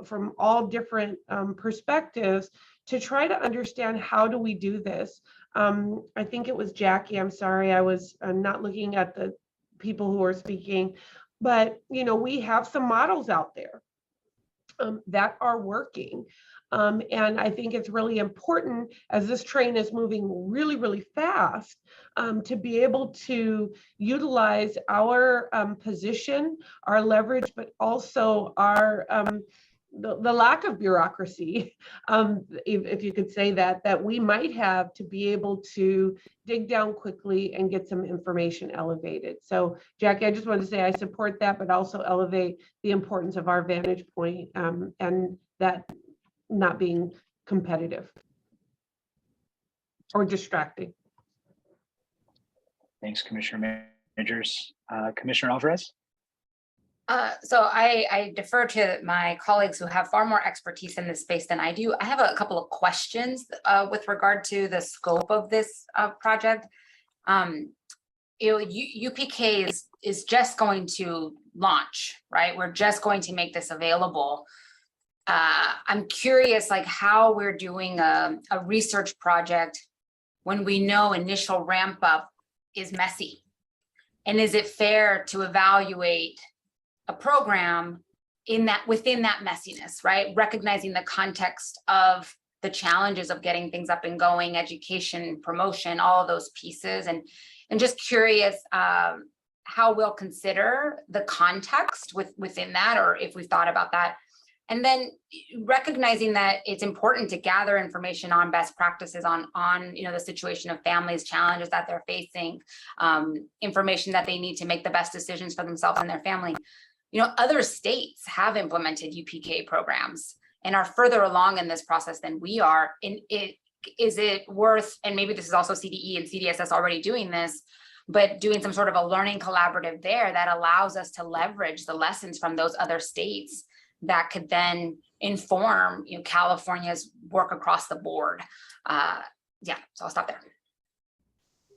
from all different perspectives to try to understand how do we do this. I think it was Jackie, I'm sorry, I was not looking at the people who are speaking, but you know, we have some models out there that are working. And I think it's really important, as this train is moving really, really fast, to be able to utilize our position, our leverage, but also our the lack of bureaucracy, if you could say that we might have, to be able to dig down quickly and get some information elevated. So Jackie, I just wanted to say I support that, but also elevate the importance of our vantage point and that not being competitive or distracting. Thanks, Commissioner Majors. Commissioner Alvarez? So I defer to my colleagues who have far more expertise in this space than I do. I have a couple of questions with regard to the scope of this project. You know, UPK is just going to launch, right? We're just going to make this available. I'm curious, like, how we're doing a research project when we know initial ramp up is messy, and is it fair to evaluate a program within that messiness, right? Recognizing the context of the challenges of getting things up and going, education, promotion, all of those pieces, and just curious how we'll consider the context within that, or if we've thought about that. And then recognizing that it's important to gather information on best practices on the situation of families, challenges that they're facing, information that they need to make the best decisions for themselves and their family. Other states have implemented UPK programs and are further along in this process than we are. Is it worth, and maybe this is also CDE and CDSS already doing this, but doing some sort of a learning collaborative there that allows us to leverage the lessons from those other states that could then inform California's work across the board. So I'll stop there.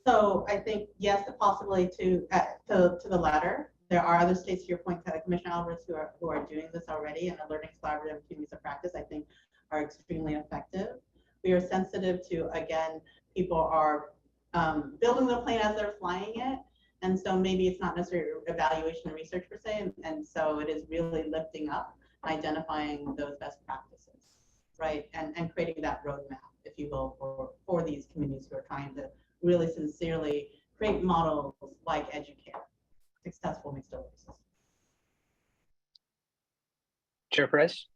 So I think, yes, the possibility to the latter. There are other states, to your point, Commissioner Alvarez, who are doing this already, and the learning collaborative communities of practice, I think, are extremely effective. We are sensitive to, again, people are building the plane as they're flying it. And so maybe it's not necessarily evaluation and research per se. And so it is really lifting up, identifying those best practices, right? And creating that roadmap, if you will, for these communities who are trying to really sincerely create models like Educare, successful mixed delivery systems. Chair Perez?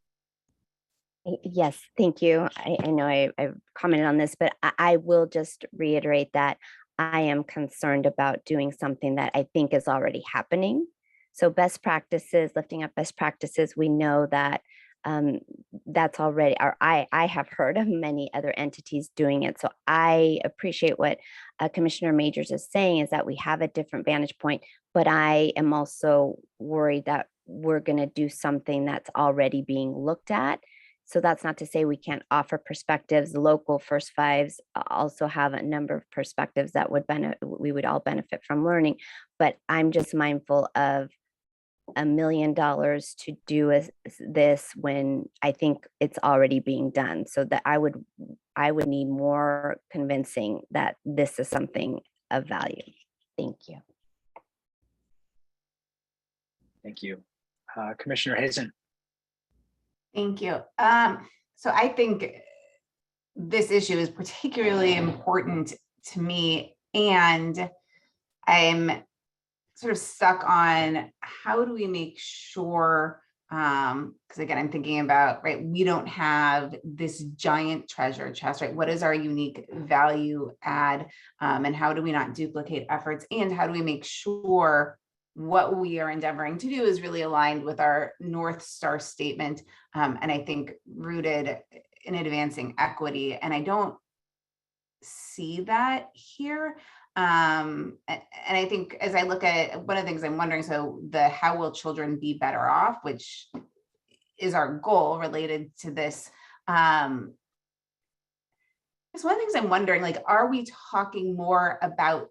Yes, thank you. I know I've commented on this, but I will just reiterate that I am concerned about doing something that I think is already happening. So best practices, lifting up best practices, we know that that's already, or I have heard of many other entities doing it. So I appreciate what Commissioner Majors is saying, is that we have a different vantage point, but I am also worried that we're going to do something that's already being looked at. So that's not to say we can't offer perspectives. Local First Fives also have a number of perspectives that we would all benefit from learning. But I'm just mindful of $1 million to do this when I think it's already being done. So that I would need more convincing that this is something of value. Thank you. Thank you. Commissioner Hazen. Thank you. So I think this issue is particularly important to me, and I'm sort of stuck on how do we make sure, because again, I'm thinking about, right, we don't have this giant treasure chest, right? What is our unique value add, and how do we not duplicate efforts, and how do we make sure what we are endeavoring to do is really aligned with our North Star statement, and I think rooted in advancing equity. And I don't see that here. And I think as I look at it, one of the things I'm wondering, so the how will children be better off, which is our goal related to this. It's one of the things I'm wondering, like, are we talking more about,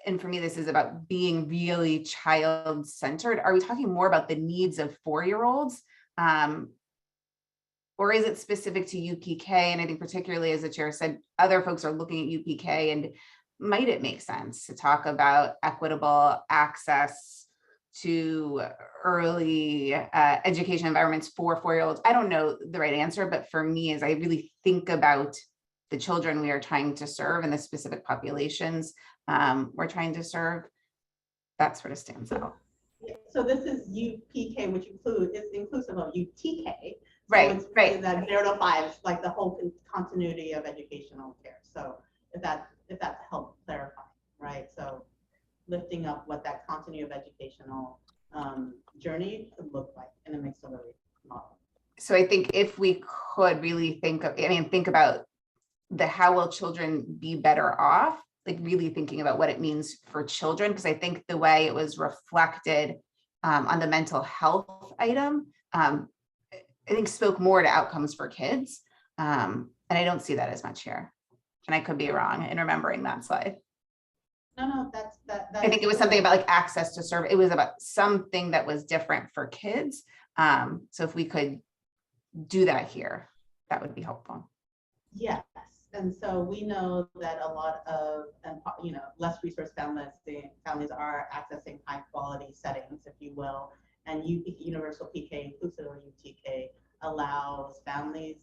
and for me, this is about being really child-centered. Are we talking more about the needs of 4-year-olds? Or is it specific to UPK? And I think particularly, as the chair said, other folks are looking at UPK, and might it make sense to talk about equitable access to early education environments for 4-year-olds? I don't know the right answer, but for me, as I really think about the children we are trying to serve and the specific populations we're trying to serve, that sort of stands out. So this is UPK, which is inclusive of UTK. So right, it's right. That 0 to 5, like the whole continuity of educational care. So if that helps clarify, right? So lifting up what that continuity of educational journey could look like in a mixed delivery model. So I think if we could really think about the how will children be better off, like really thinking about what it means for children, because I think the way it was reflected on the mental health item, I think spoke more to outcomes for kids. And I don't see that as much here. And I could be wrong in remembering that slide. No, that I think it was something about like access to serve. It was about something that was different for kids. So if we could do that here, that would be helpful. Yes. And so we know that a lot of, less resource families are accessing high quality settings, if you will. And Universal PK, inclusive of UTK, allows families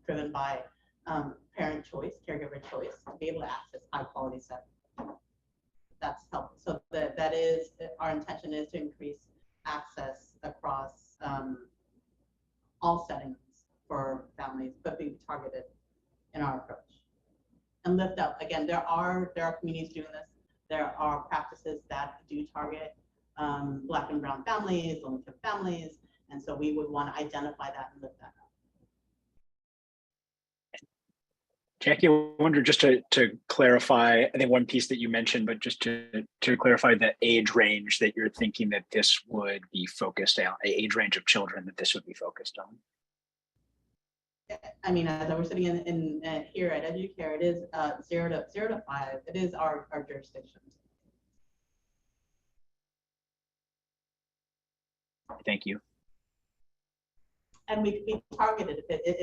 driven by parent choice, caregiver choice, to be able to access high quality settings. That's helpful. So that is, our intention is to increase access across all settings for families, but be targeted in our approach. And lift up, again, there are communities doing this. There are practices that do target Black and brown families, low-income families. And so we would want to identify that and lift that up. Jackie, I wonder just to clarify, I think one piece that you mentioned, but just to clarify the age range that you're thinking that this would be focused on, age range of children that this would be focused on. I mean, as we're sitting in here at Educare, it is 0 to 5. It is our jurisdiction. Thank you. And we targeted if it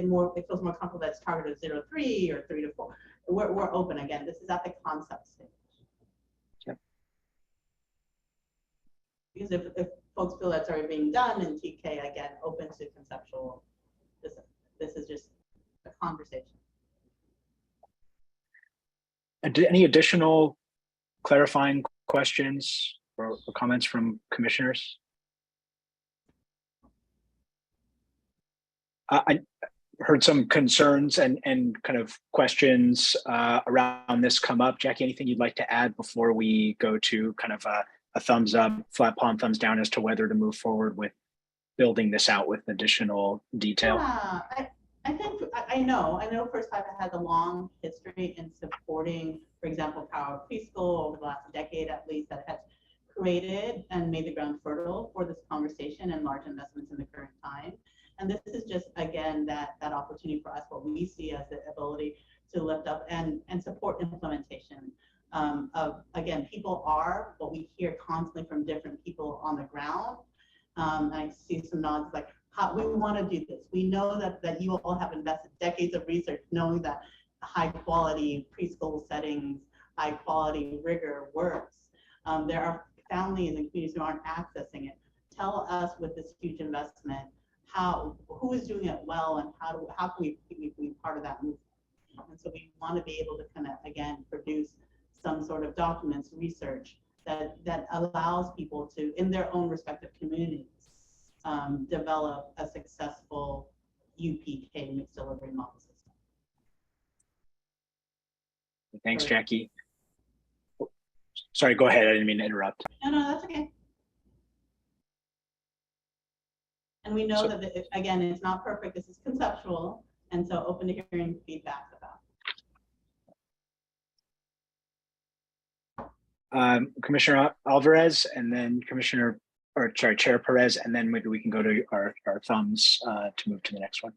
feels more comfortable that's targeted 0 to 3 or 3 to 4. We're open again. This is at the concept stage. Yep. Because if folks feel that's already being done in TK, again, open to conceptual. This is just a conversation. Any additional clarifying questions or comments from commissioners? I heard some concerns and kind of questions around this come up. Jackie, anything you'd like to add before we go to kind of a thumbs up, flat palm, thumbs down as to whether to move forward with building this out with additional detail? Yeah, I think I know First Five has a long history in supporting, for example, Power Preschool over the last decade at least, that has created and made the ground fertile for this conversation and large investments in the current time. And this is just, again, that opportunity for us, what we see as the ability to lift up and support implementation of, again, people are what we hear constantly from different people on the ground. I see some nods like, we want to do this. We know that you all have invested decades of research knowing that high quality preschool settings, high quality rigor works. There are families and communities who aren't accessing it. Tell us with this huge investment, who is doing it well, and how can we be part of that movement? And so we want to be able to kind of, again, produce some sort of documents, research that allows people to, in their own respective communities, develop a successful UPK mixed delivery model system. Thanks, Jackie. Sorry, go ahead. I didn't mean to interrupt. No, that's okay. And we know that, again, it's not perfect. This is conceptual. And so open to hearing feedback about. Commissioner Alvarez, and then Chair Perez, and then maybe we can go to our thumbs to move to the next one.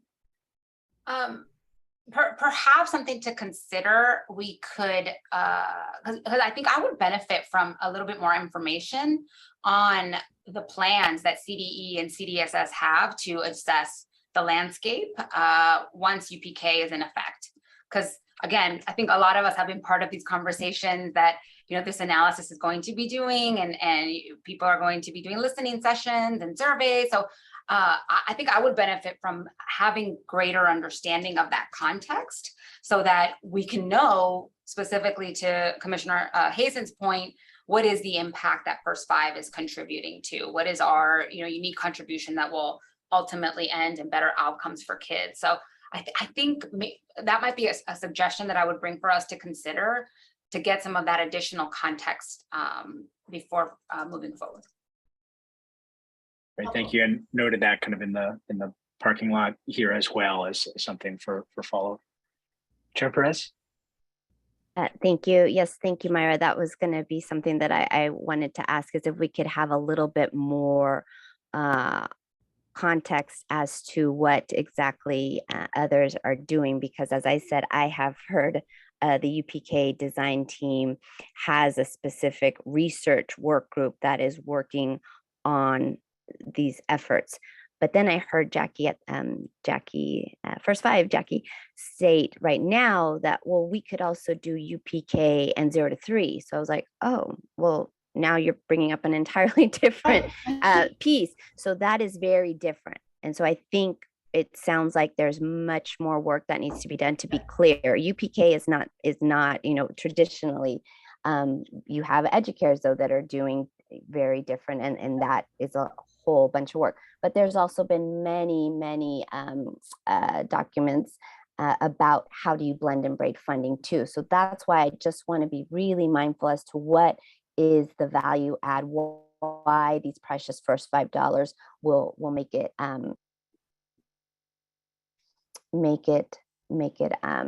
Perhaps something to consider, we could, because I think I would benefit from a little bit more information on the plans that CDE and CDSS have to assess the landscape once UPK is in effect. Because again, I think a lot of us have been part of these conversations that, you know, this analysis is going to be doing, and people are going to be doing listening sessions and surveys. So I think I would benefit from having greater understanding of that context so that we can know specifically, to Commissioner Hazen's point, what is the impact that First Five is contributing to? What is our, you know, unique contribution that will ultimately end in better outcomes for kids? So I think that might be a suggestion that I would bring for us to consider to get some of that additional context before moving forward. Great, thank you, and noted that kind of in the parking lot here as well as something for follow. Chair Perez. Thank you. Yes, thank you, Myra. That was going to be something that I wanted to ask, is if we could have a little bit more context as to what exactly others are doing, because as I said, I have heard the UPK design team has a specific research work group that is working on these efforts. But then I heard Jackie First Five state right now that, well, we could also do UPK and 0 to 3. So I was like, oh, well, now you're bringing up an entirely different piece. So that is very different. And so I think it sounds like there's much more work that needs to be done. To be clear, UPK is not, you know, traditionally, you have educators though that are doing very different, and that is a whole bunch of work. But there's also been many documents about how do you blend and braid funding too. So that's why I just want to be really mindful as to what is the value add, why these precious first $5 will make it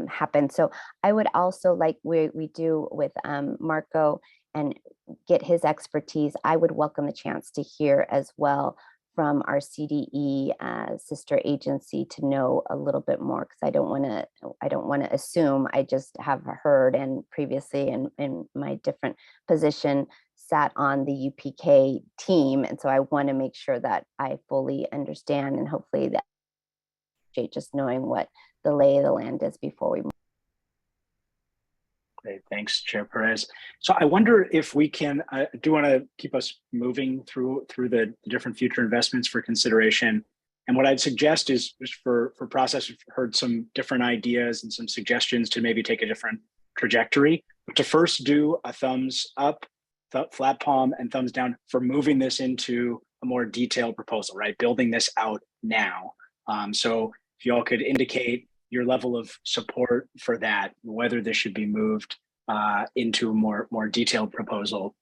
happen. So I would also, like we do with Marco, and get his expertise, I would welcome the chance to hear as well from our CDE sister agency to know a little bit more, because I don't want to assume. I just have heard, and previously in my different position sat on the UPK team, and so I want to make sure that I fully understand, and hopefully that just knowing what the lay of the land is before we move. Great, thanks, Chair Perez. So I wonder if we can, I do want to keep us moving through the different future investments for consideration. And what I'd suggest is just for process, we've heard some different ideas and some suggestions to maybe take a different trajectory, but to first do a thumbs up, flat palm, and thumbs down for moving this into a more detailed proposal, right? Building this out now. So if you all could indicate your level of support for that, whether this should be moved into a more detailed proposal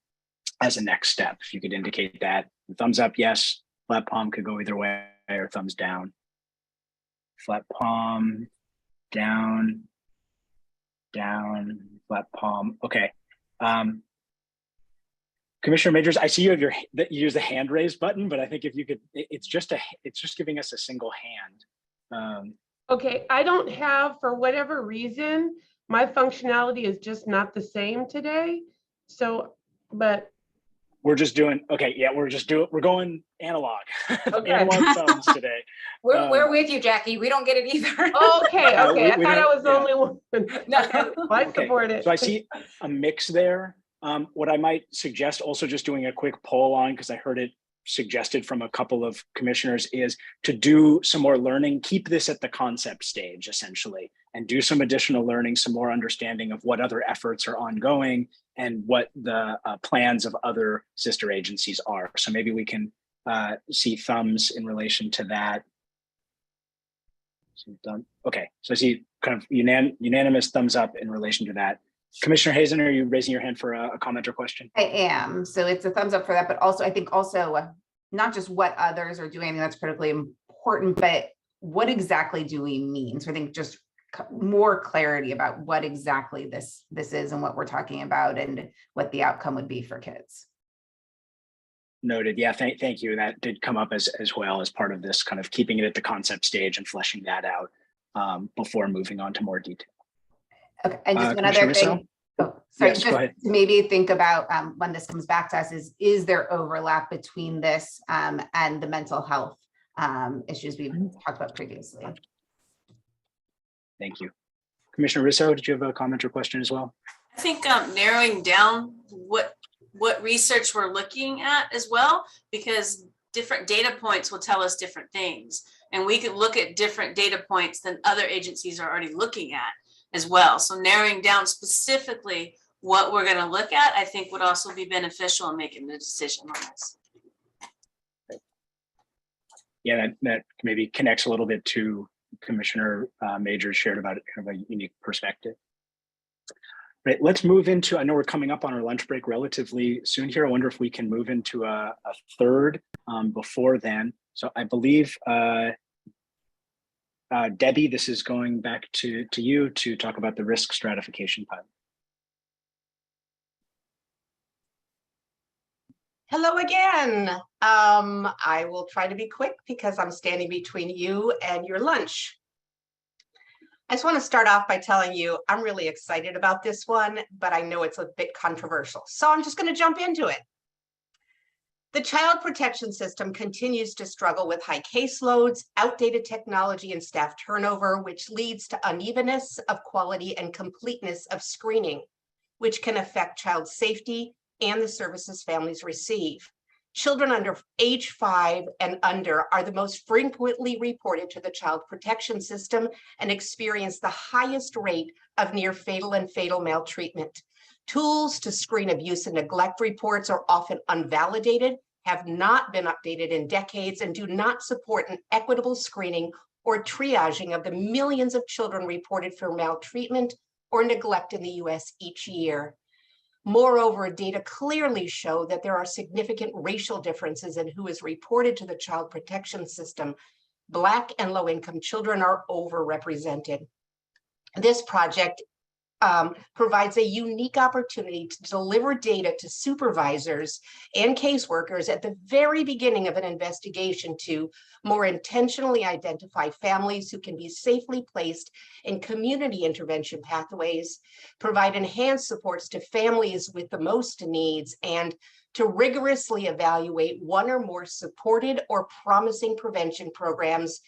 as a next step. If you could indicate that. Thumbs up, yes. Flat palm could go either way, or thumbs down. Flat palm, down, down, flat palm. Okay. Commissioner Majors, I see you have you use the hand raise button, but I think if you could, it's just giving us a single hand. Okay, I don't have, for whatever reason, my functionality is just not the same today. So, but we're just doing, okay, yeah, we're going analog. Okay. Analog thumbs today. We're with you, Jackie. We don't get it either. Okay, okay. I thought I was the yeah. only one. Okay, well, I support it. So I see a mix there. What I might suggest, also just doing a quick poll on, because I heard it suggested from a couple of commissioners, is to do some more learning, keep this at the concept stage essentially, and do some additional learning, some more understanding of what other efforts are ongoing and what the plans of other sister agencies are. So maybe we can see thumbs in relation to that. Okay, so I see kind of unanimous thumbs up in relation to that. Commissioner Hazen, are you raising your hand for a comment or question? I am. So it's a thumbs up for that, but also I think not just what others are doing, I think that's critically important, but what exactly do we mean? So I think just more clarity about what exactly this is and what we're talking about and what the outcome would be for kids. Noted. Yeah, thank you. That did come up as well as part of this, kind of keeping it at the concept stage and fleshing that out before moving on to more detail. Okay, and just one other thing. Oh, sorry, yes, just go ahead. maybe think about when this comes back to us is there overlap between this and the mental health issues we've talked about previously? Thank you. Commissioner Russo, did you have a comment or question as well? I think narrowing down what research we're looking at as well, because different data points will tell us different things. And we could look at different data points than other agencies are already looking at as well. So narrowing down specifically what we're going to look at, I think would also be beneficial in making the decision on this. Yeah, that maybe connects a little bit to Commissioner Majors shared about kind of a unique perspective. Right, let's move into, I know we're coming up on our lunch break relatively soon here. I wonder if we can move into a third before then. So I believe, Debbie, this is going back to you to talk about the risk stratification pilot. Hello again. I will try to be quick because I'm standing between you and your lunch. I just want to start off by telling you I'm really excited about this one, but I know it's a bit controversial. So I'm just going to jump into it. The child protection system continues to struggle with high caseloads, outdated technology, and staff turnover, which leads to unevenness of quality and completeness of screening, which can affect child safety and the services families receive. Children under age 5 and under are the most frequently reported to the child protection system and experience the highest rate of near fatal and fatal maltreatment. Tools to screen abuse and neglect reports are often unvalidated have not been updated in decades and do not support an equitable screening or triaging of the millions of children reported for maltreatment or neglect in the US each year. Moreover, data clearly show that there are significant racial differences in who is reported to the child protection system. Black and low-income children are overrepresented. This project provides a unique opportunity to deliver data to supervisors and caseworkers at the very beginning of an investigation to more intentionally identify families who can be safely placed in community intervention pathways, provide enhanced supports to families with the most needs, and to rigorously evaluate one or more supported or promising prevention programs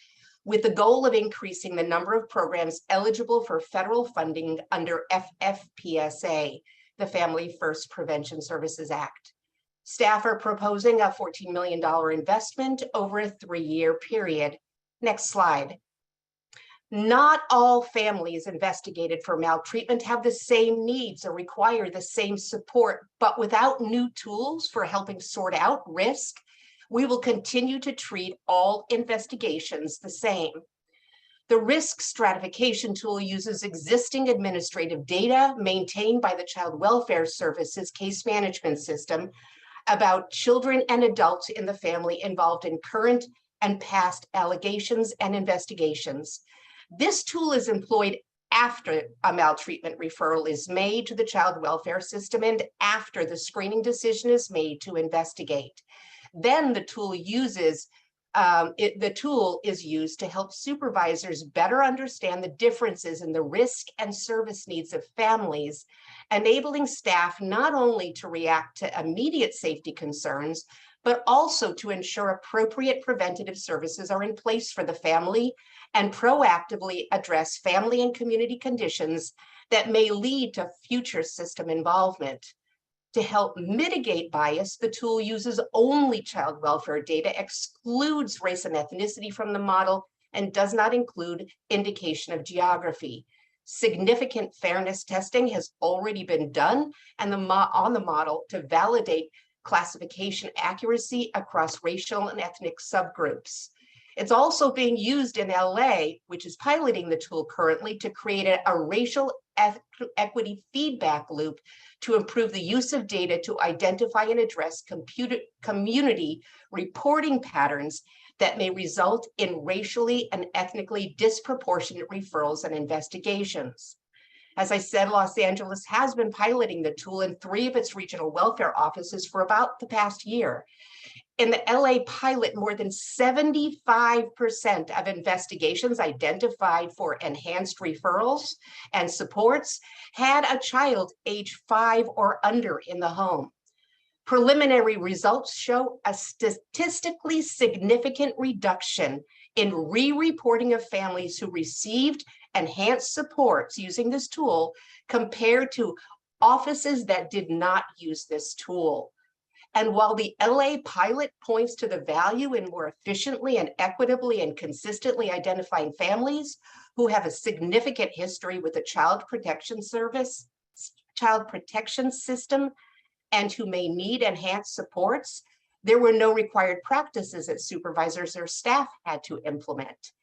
with the goal of increasing the number of programs eligible for federal funding under FFPSA, the Family First Prevention Services Act. Staff are proposing a $14 million investment over a 3-year period. Next slide. Not all families investigated for maltreatment have the same needs or require the same support, but without new tools for helping sort out risk, we will continue to treat all investigations the same. The risk stratification tool uses existing administrative data maintained by the Child Welfare Services case management system about children and adults in the family involved in current and past allegations and investigations. This tool is employed after a maltreatment referral is made to the child welfare system and after the screening decision is made to investigate. Then the tool is used to help supervisors better understand the differences in the risk and service needs of families, enabling staff not only to react to immediate safety concerns, but also to ensure appropriate preventative services are in place for the family and proactively address family and community conditions that may lead to future system involvement. To help mitigate bias, the tool uses only child welfare data, excludes race and ethnicity from the model, and does not include indication of geography. Significant fairness testing has already been done on the model to validate classification accuracy across racial and ethnic subgroups. It's also being used in LA, which is piloting the tool currently, to create a racial equity feedback loop to improve the use of data to identify and address community reporting patterns that may result in racially and ethnically disproportionate referrals and investigations. As I said, Los Angeles has been piloting the tool in 3 of its regional welfare offices for about the past year. In the LA pilot, more than 75% of investigations identified for enhanced referrals and supports had a child age 5 or under in the home. Preliminary results show a statistically significant reduction in re-reporting of families who received enhanced supports using this tool compared to offices that did not use this tool. And while the LA pilot points to the value in more efficiently and equitably and consistently identifying families who have a significant history with the child protection system, and who may need enhanced supports, there were no required practices that supervisors or staff had to implement.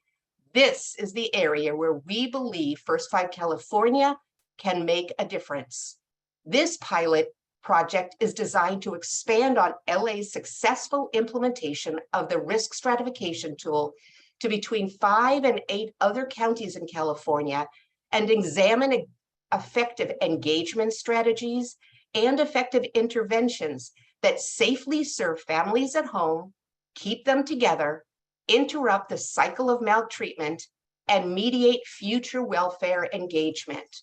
This is the area where we believe First 5 California can make a difference. This pilot project is designed to expand on LA's successful implementation of the risk stratification tool to between 5 and 8 other counties in California and examine effective engagement strategies and effective interventions that safely serve families at home, keep them together, interrupt the cycle of maltreatment, and mediate future welfare engagement.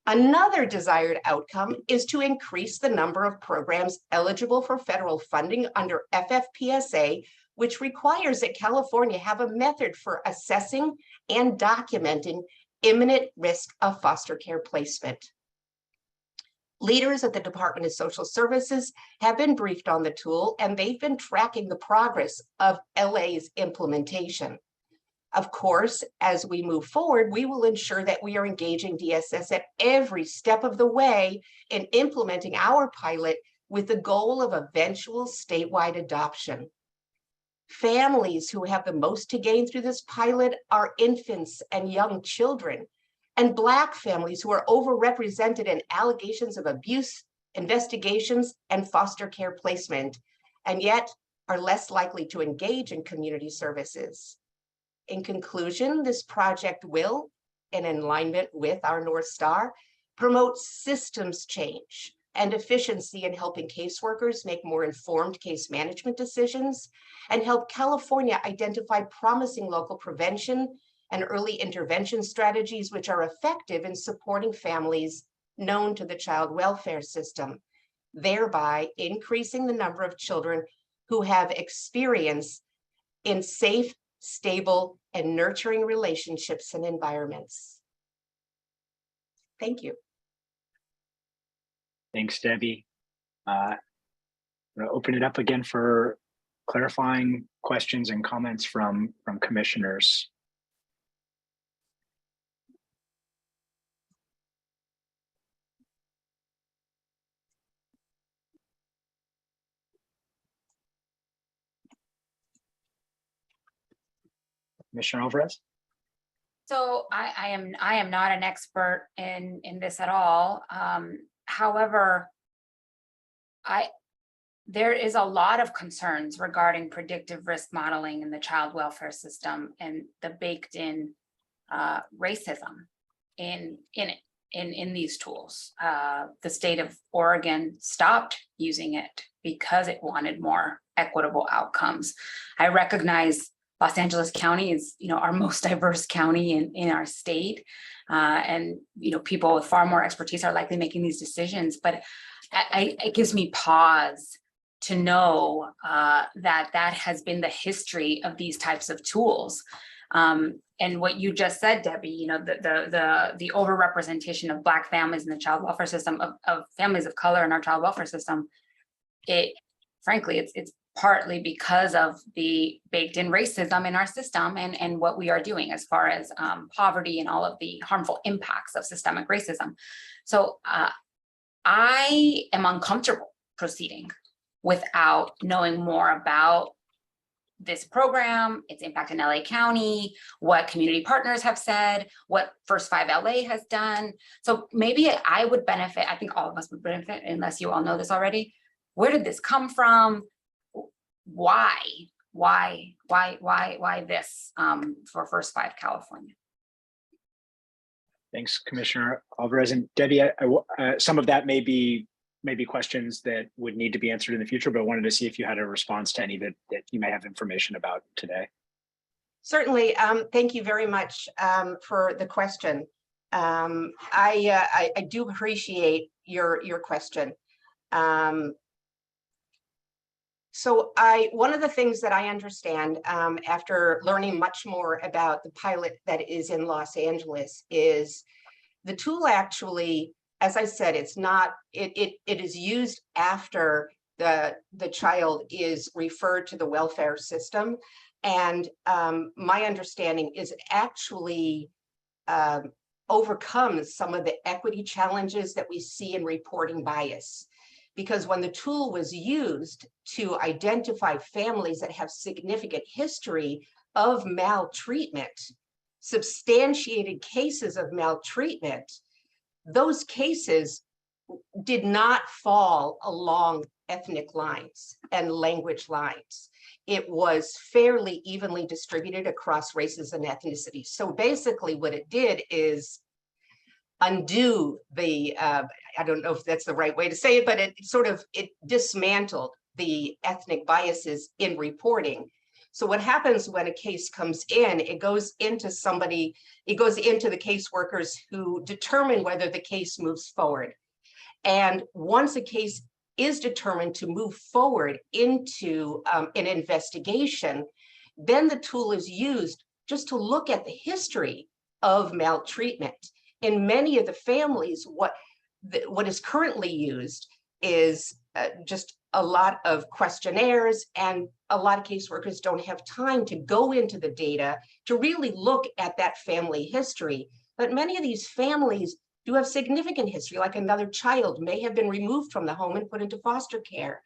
Another desired outcome is to increase the number of programs eligible for federal funding under FFPSA, which requires that California have a method for assessing and documenting imminent risk of foster care placement. Leaders at the Department of Social Services have been briefed on the tool, and they've been tracking the progress of LA's implementation. Of course, as we move forward, we will ensure that we are engaging DSS at every step of the way in implementing our pilot with the goal of eventual statewide adoption. Families who have the most to gain through this pilot are infants and young children, and Black families who are overrepresented in allegations of abuse, investigations, and foster care placement, and yet are less likely to engage in community services. In conclusion, this project will, in alignment with our North Star, promote systems change and efficiency in helping caseworkers make more informed case management decisions, and help California identify promising local prevention and early intervention strategies which are effective in supporting families known to the child welfare system, thereby increasing the number of children who have experience in safe, stable, and nurturing relationships and environments. Thank you. Thanks, Debbie. I'm going to open it up again for clarifying questions and comments from commissioners. Commissioner Alvarez? So I am not an expert in this at all. However, there is a lot of concerns regarding predictive risk modeling in the child welfare system and the baked in racism in these tools. The state of Oregon stopped using it because it wanted more equitable outcomes. I recognize Los Angeles County is, our most diverse county in our state. And, people with far more expertise are likely making these decisions, but it gives me pause to know that has been the history of these types of tools. And what you just said, Debbie, the overrepresentation of Black families in the child welfare system, of families of color in our child welfare system, frankly, it's partly because of the baked in racism in our system and what we are doing as far as poverty and all of the harmful impacts of systemic racism. So I am uncomfortable proceeding without knowing more about this program, its impact in LA County, what community partners have said, what First 5 LA has done. So maybe I would benefit, I think all of us would benefit, unless you all know this already. Where did this come from? Why this for First 5 California? Thanks, Commissioner Alvarez. And Debbie, some of that may be questions that would need to be answered in the future, but I wanted to see if you had a response to any that you may have information about today. Certainly. Thank you very much for the question. I do appreciate your question. So one of the things that I understand after learning much more about the pilot that is in Los Angeles is the tool actually, as I said, it is used after the child is referred to the welfare system. And my understanding is it actually overcomes some of the equity challenges that we see in reporting bias. Because when the tool was used to identify families that have significant history of maltreatment, substantiated cases of maltreatment, those cases did not fall along ethnic lines and language lines. It was fairly evenly distributed across races and ethnicities. So basically what it did is undo the, I don't know if that's the right way to say it, but it dismantled the ethnic biases in reporting. So what happens when a case comes in, it goes into the caseworkers who determine whether the case moves forward. And once a case is determined to move forward into an investigation, then the tool is used just to look at the history of maltreatment. In many of the families, what is currently used is just a lot of questionnaires, and a lot of caseworkers don't have time to go into the data to really look at that family history. But many of these families do have significant history, like another child may have been removed from the home and put into foster care.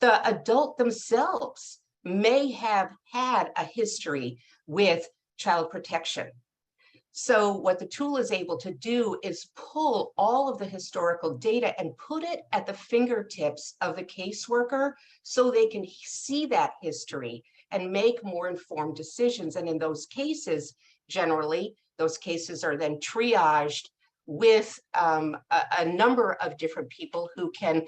The adult themselves may have had a history with child protection. So what the tool is able to do is pull all of the historical data and put it at the fingertips of the caseworker so they can see that history and make more informed decisions. And in those cases, generally, those cases are then triaged with a number of different people who can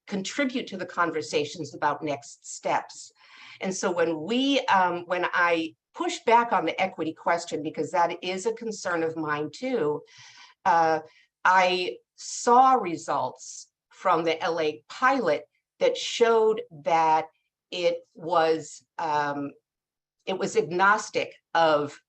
contribute to the conversations about next steps. And so when I push back on the equity question, because that is a concern of mine too, I saw results from the LA pilot that showed that it was agnostic of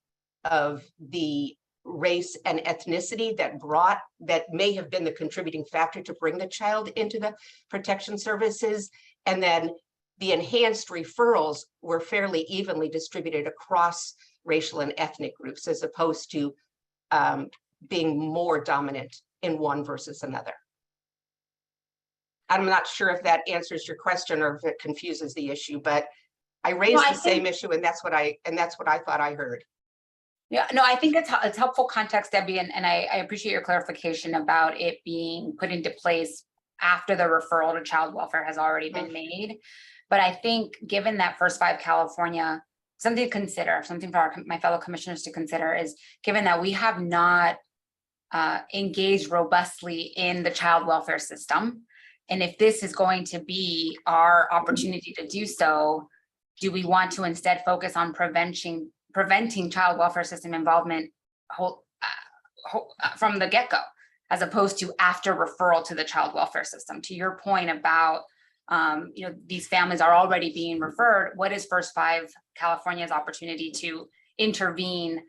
the race and ethnicity that may have been the contributing factor to bring the child into the protection services. And then the enhanced referrals were fairly evenly distributed across racial and ethnic groups, as opposed to being more dominant in one versus another. I'm not sure if that answers your question or if it confuses the issue, but I raised the same issue, and that's what I thought I heard. Yeah, no, I think it's helpful context, Debbie, and I appreciate your clarification about it being put into place after the referral to child welfare has already been made. But I think given that First Five California, something to consider, something for my fellow commissioners to consider is, given that we have not engaged robustly in the child welfare system, and if this is going to be our opportunity to do so, do we want to instead focus on preventing child welfare system involvement from the get-go, as opposed to after referral to the child welfare system? To your point about, these families are already being referred, what is First Five California's opportunity to intervene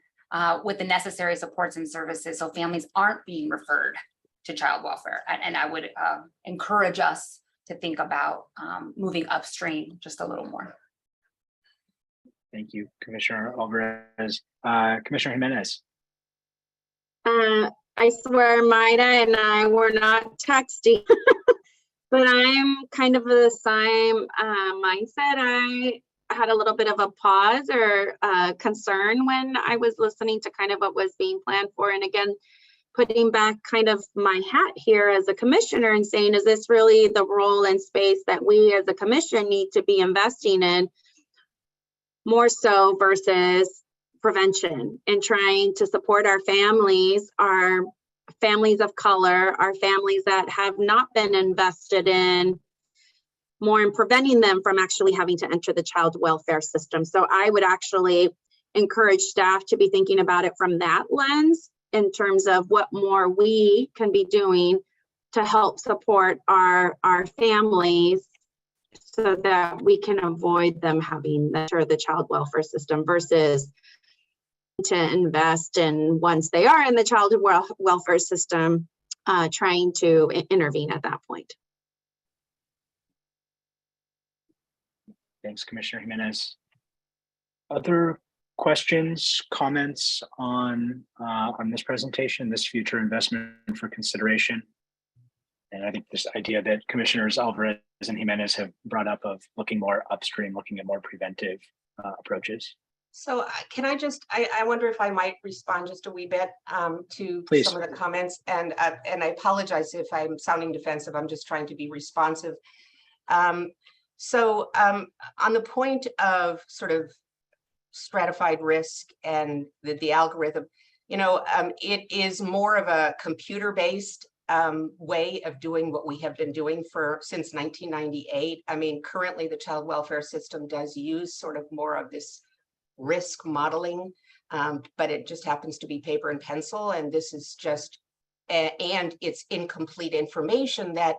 with the necessary supports and services so families aren't being referred to child welfare? And I would encourage us to think about moving upstream just a little more. Thank you, Commissioner Alvarez. Commissioner Jimenez. I swear Maida and I were not texting, but I'm kind of the same mindset. I had a little bit of a pause or concern when I was listening to kind of what was being planned for. And again, putting back kind of my hat here as a commissioner and saying, is this really the role and space that we as a commission need to be investing in more so versus prevention and trying to support our families of color, our families that have not been invested in more in preventing them from actually having to enter the child welfare system. So I would actually encourage staff to be thinking about it from that lens in terms of what more we can be doing to help support our families so that we can avoid them having to enter the child welfare system versus to invest in, once they are in the child welfare system, trying to intervene at that point. Thanks, Commissioner Jimenez. Other questions, comments on this presentation, this future investment for consideration? And I think this idea that Commissioners Alvarez and Jimenez have brought up of looking more upstream, looking at more preventive approaches. So can I just, I wonder if I might respond just a wee bit to Please. some of the comments, and I apologize if I'm sounding defensive. I'm just trying to be responsive. So on the point of sort of stratified risk and the algorithm, it is more of a computer-based way of doing what we have been doing since 1998. I mean, currently the child welfare system does use sort of more of this risk modeling, but it just happens to be paper and pencil, and this is just, and it's incomplete information that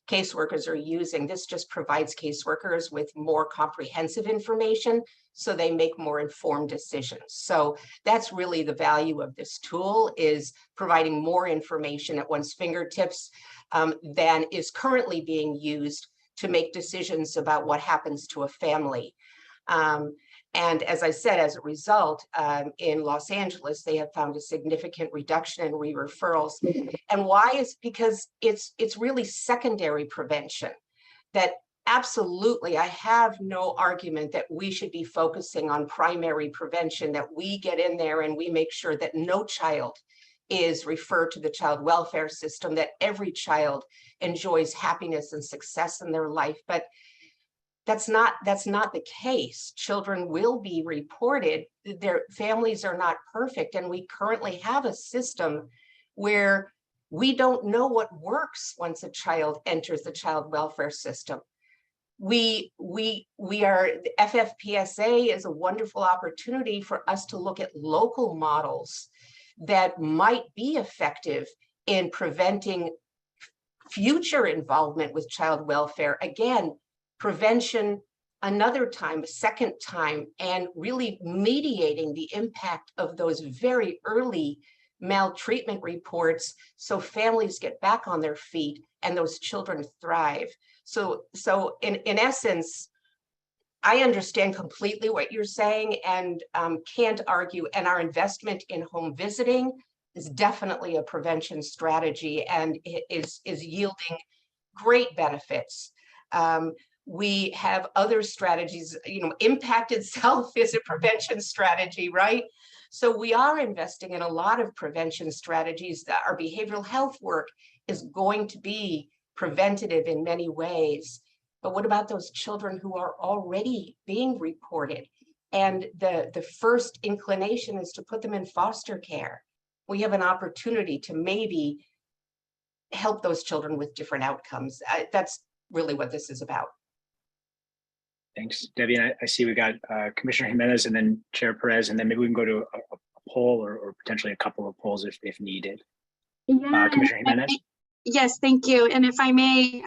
caseworkers are using. This just provides caseworkers with more comprehensive information so they make more informed decisions. So that's really the value of this tool, is providing more information at one's fingertips than is currently being used to make decisions about what happens to a family. And as I said, as a result, in Los Angeles, they have found a significant reduction in re-referrals. And why is because it's really secondary prevention that absolutely, I have no argument that we should be focusing on primary prevention, that we get in there and we make sure that no child is referred to the child welfare system, that every child enjoys happiness and success in their life. But that's not the case. Children will be reported. Their families are not perfect. And we currently have a system where we don't know what works once a child enters the child welfare system. We are, FFPSA is a wonderful opportunity for us to look at local models that might be effective in preventing future involvement with child welfare. Again, prevention another time, a second time, and really mediating the impact of those very early maltreatment reports so families get back on their feet and those children thrive. So in essence, I understand completely what you're saying and can't argue. And our investment in home visiting is definitely a prevention strategy and it is yielding great benefits. We have other strategies, impact itself is a prevention strategy, right? So we are investing in a lot of prevention strategies. That our behavioral health work is going to be preventative in many ways. But what about those children who are already being reported? And the first inclination is to put them in foster care. We have an opportunity to maybe help those children with different outcomes. That's really what this is about. Thanks, Debbie. And I see we got Commissioner Jimenez and then Chair Perez, and then maybe we can go to a poll or potentially a couple of polls if needed. Yeah, Commissioner Jimenez? Yes, thank you. And if I may,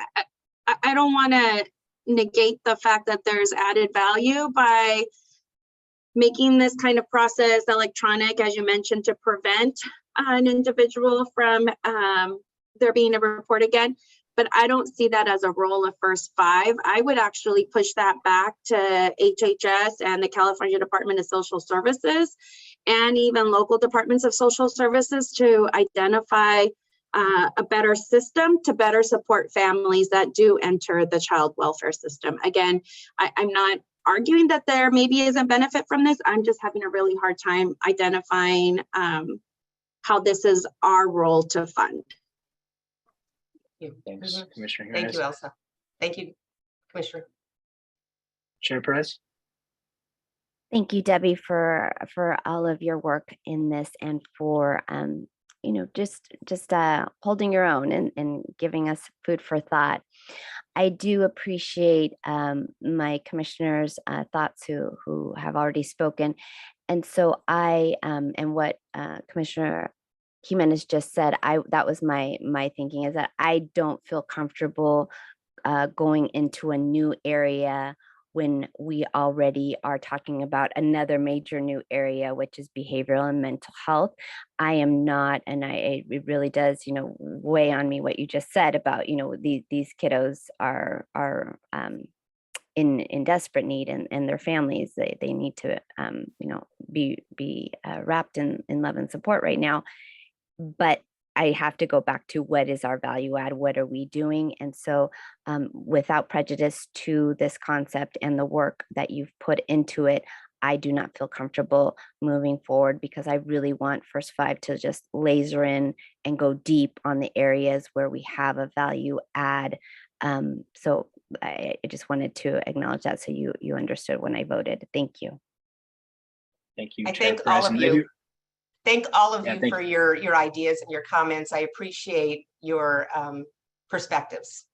I don't want to negate the fact that there's added value by making this kind of process electronic, as you mentioned, to prevent an individual from there being a report again. But I don't see that as a role of First Five. I would actually push that back to HHS and the California Department of Social Services and even local departments of social services to identify a better system to better support families that do enter the child welfare system. Again, I'm not arguing that there maybe isn't benefit from this. I'm just having a really hard time identifying how this is our role to fund. Thanks, Commissioner Thank Jimenez. you, Elsa. Thank you, Commissioner. Chair Perez? Thank you, Debbie, for all of your work in this and for just holding your own and giving us food for thought. I do appreciate my commissioners' thoughts who have already spoken, and so I and what Commissioner Jimenez just said, that was my thinking, is that I don't feel comfortable going into a new area when we already are talking about another major new area, which is behavioral and mental health. I am not, and it really does, weigh on me what you just said about, these kiddos are in desperate need, and their families, they need to, be wrapped in love and support right now. But I have to go back to what is our value add? What are we doing? And so without prejudice to this concept and the work that you've put into it, I do not feel comfortable moving forward because I really want First Five to just laser in and go deep on the areas where we have a value add. So I just wanted to acknowledge that so you understood when I voted. Thank you. Thank you. I thank all of you. Thank all of you for your ideas and your comments. I appreciate your perspectives.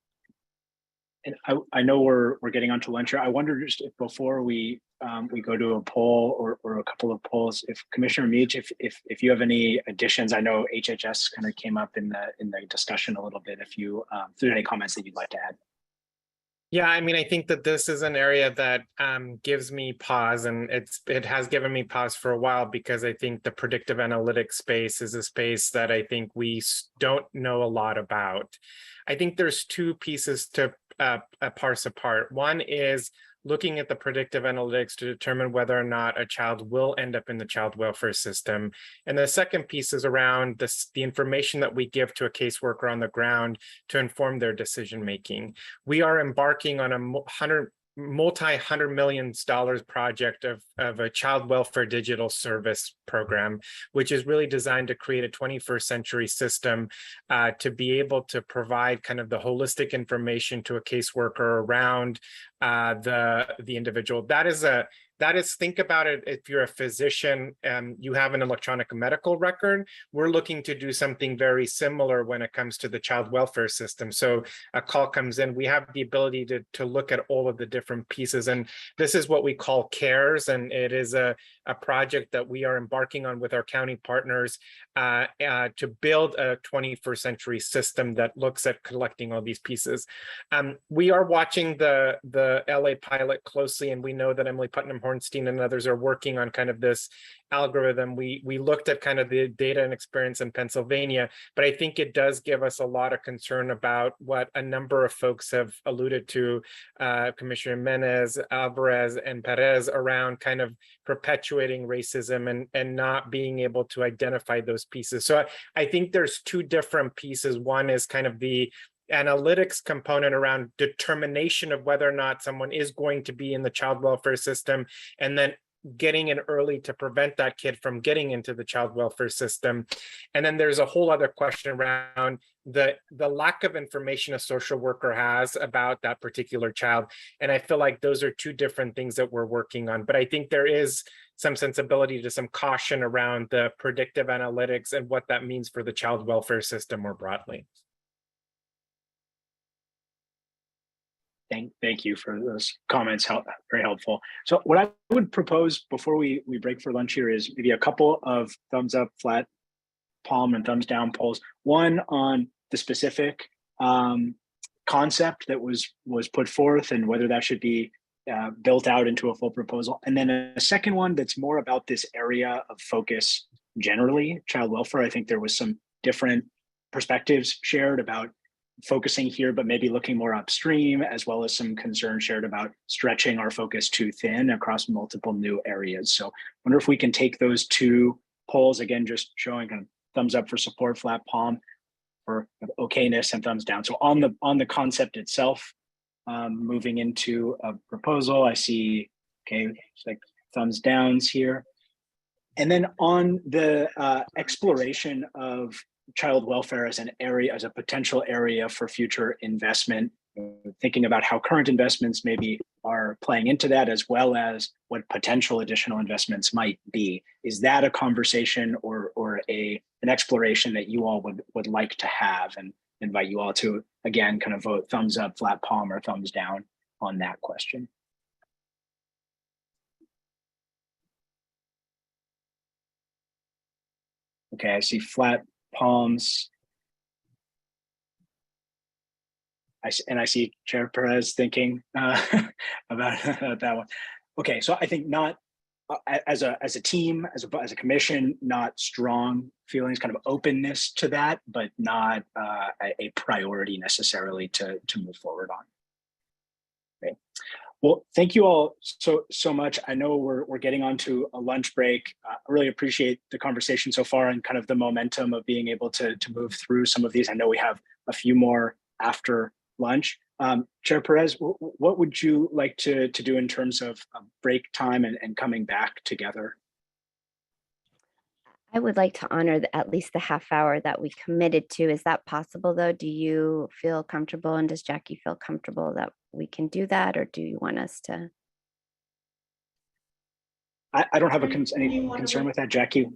And I know we're getting onto lunch here. I wonder just if before we go to a poll or a couple of polls, if Commissioner Meach, if you have any additions, I know HHS kind of came up in the discussion a little bit. If there's any comments that you'd like to add. Yeah, I mean, I think that this is an area that gives me pause, and it has given me pause for a while because I think the predictive analytics space is a space that I think we don't know a lot about. I think there's two pieces to parse apart. One is looking at the predictive analytics to determine whether or not a child will end up in the child welfare system. And the second piece is around the information that we give to a caseworker on the ground to inform their decision making. We are embarking on a multi-$100 million project of a child welfare digital service program, which is really designed to create a 21st century system to be able to provide kind of the holistic information to a caseworker around the individual. That is, think about it, if you're a physician and you have an electronic medical record, we're looking to do something very similar when it comes to the child welfare system. So a call comes in, we have the ability to look at all of the different pieces. And this is what we call CARES. And it is a project that we are embarking on with our county partners to build a 21st century system that looks at collecting all these pieces. We are watching the LA pilot closely, and we know that Emily Putnam Hornstein and others are working on kind of this algorithm. We looked at kind of the data and experience in Pennsylvania, but I think it does give us a lot of concern about what a number of folks have alluded to, Commissioner Menez, Alvarez, and Perez, around kind of perpetuating racism and not being able to identify those pieces. So I think there's two different pieces. One is kind of the analytics component around determination of whether or not someone is going to be in the child welfare system, and then getting in early to prevent that kid from getting into the child welfare system. And then there's a whole other question around the lack of information a social worker has about that particular child. And I feel like those are two different things that we're working on. But I think there is some sensibility to some caution around the predictive analytics and what that means for the child welfare system more broadly. Thank you for those comments, very helpful. So what I would propose before we break for lunch here is maybe a couple of thumbs up, flat palm, and thumbs down polls. One on the specific concept that was put forth and whether that should be built out into a full proposal. And then a second one that's more about this area of focus generally, child welfare. I think there was some different perspectives shared about focusing here, but maybe looking more upstream, as well as some concern shared about stretching our focus too thin across multiple new areas. So I wonder if we can take those two polls, again, just showing a thumbs up for support, flat palm for okayness, and thumbs down. So on the concept itself, moving into a proposal, I see, okay, it's like thumbs downs here. And then on the exploration of child welfare as an area, as a potential area for future investment, thinking about how current investments maybe are playing into that, as well as what potential additional investments might be. Is that a conversation or an exploration that you all would like to have, and invite you all to, again, kind of vote thumbs up, flat palm, or thumbs down on that question? Okay, I see flat palms. I see Chair Perez thinking about that one. Okay, so I think not as a team, as a commission, not strong feelings, kind of openness to that, but not a priority necessarily to move forward on. Okay. Well, thank you all so much. I know we're getting on to a lunch break. I really appreciate the conversation so far and kind of the momentum of being able to move through some of these. I know we have a few more after lunch. Chair Perez, what would you like to do in terms of break time and coming back together? I would like to honor at least the half hour that we committed to. Is that possible, though? Do you feel comfortable, and does Jackie feel comfortable that we can do that, or do you want us to? I don't have any concern with that, Jackie.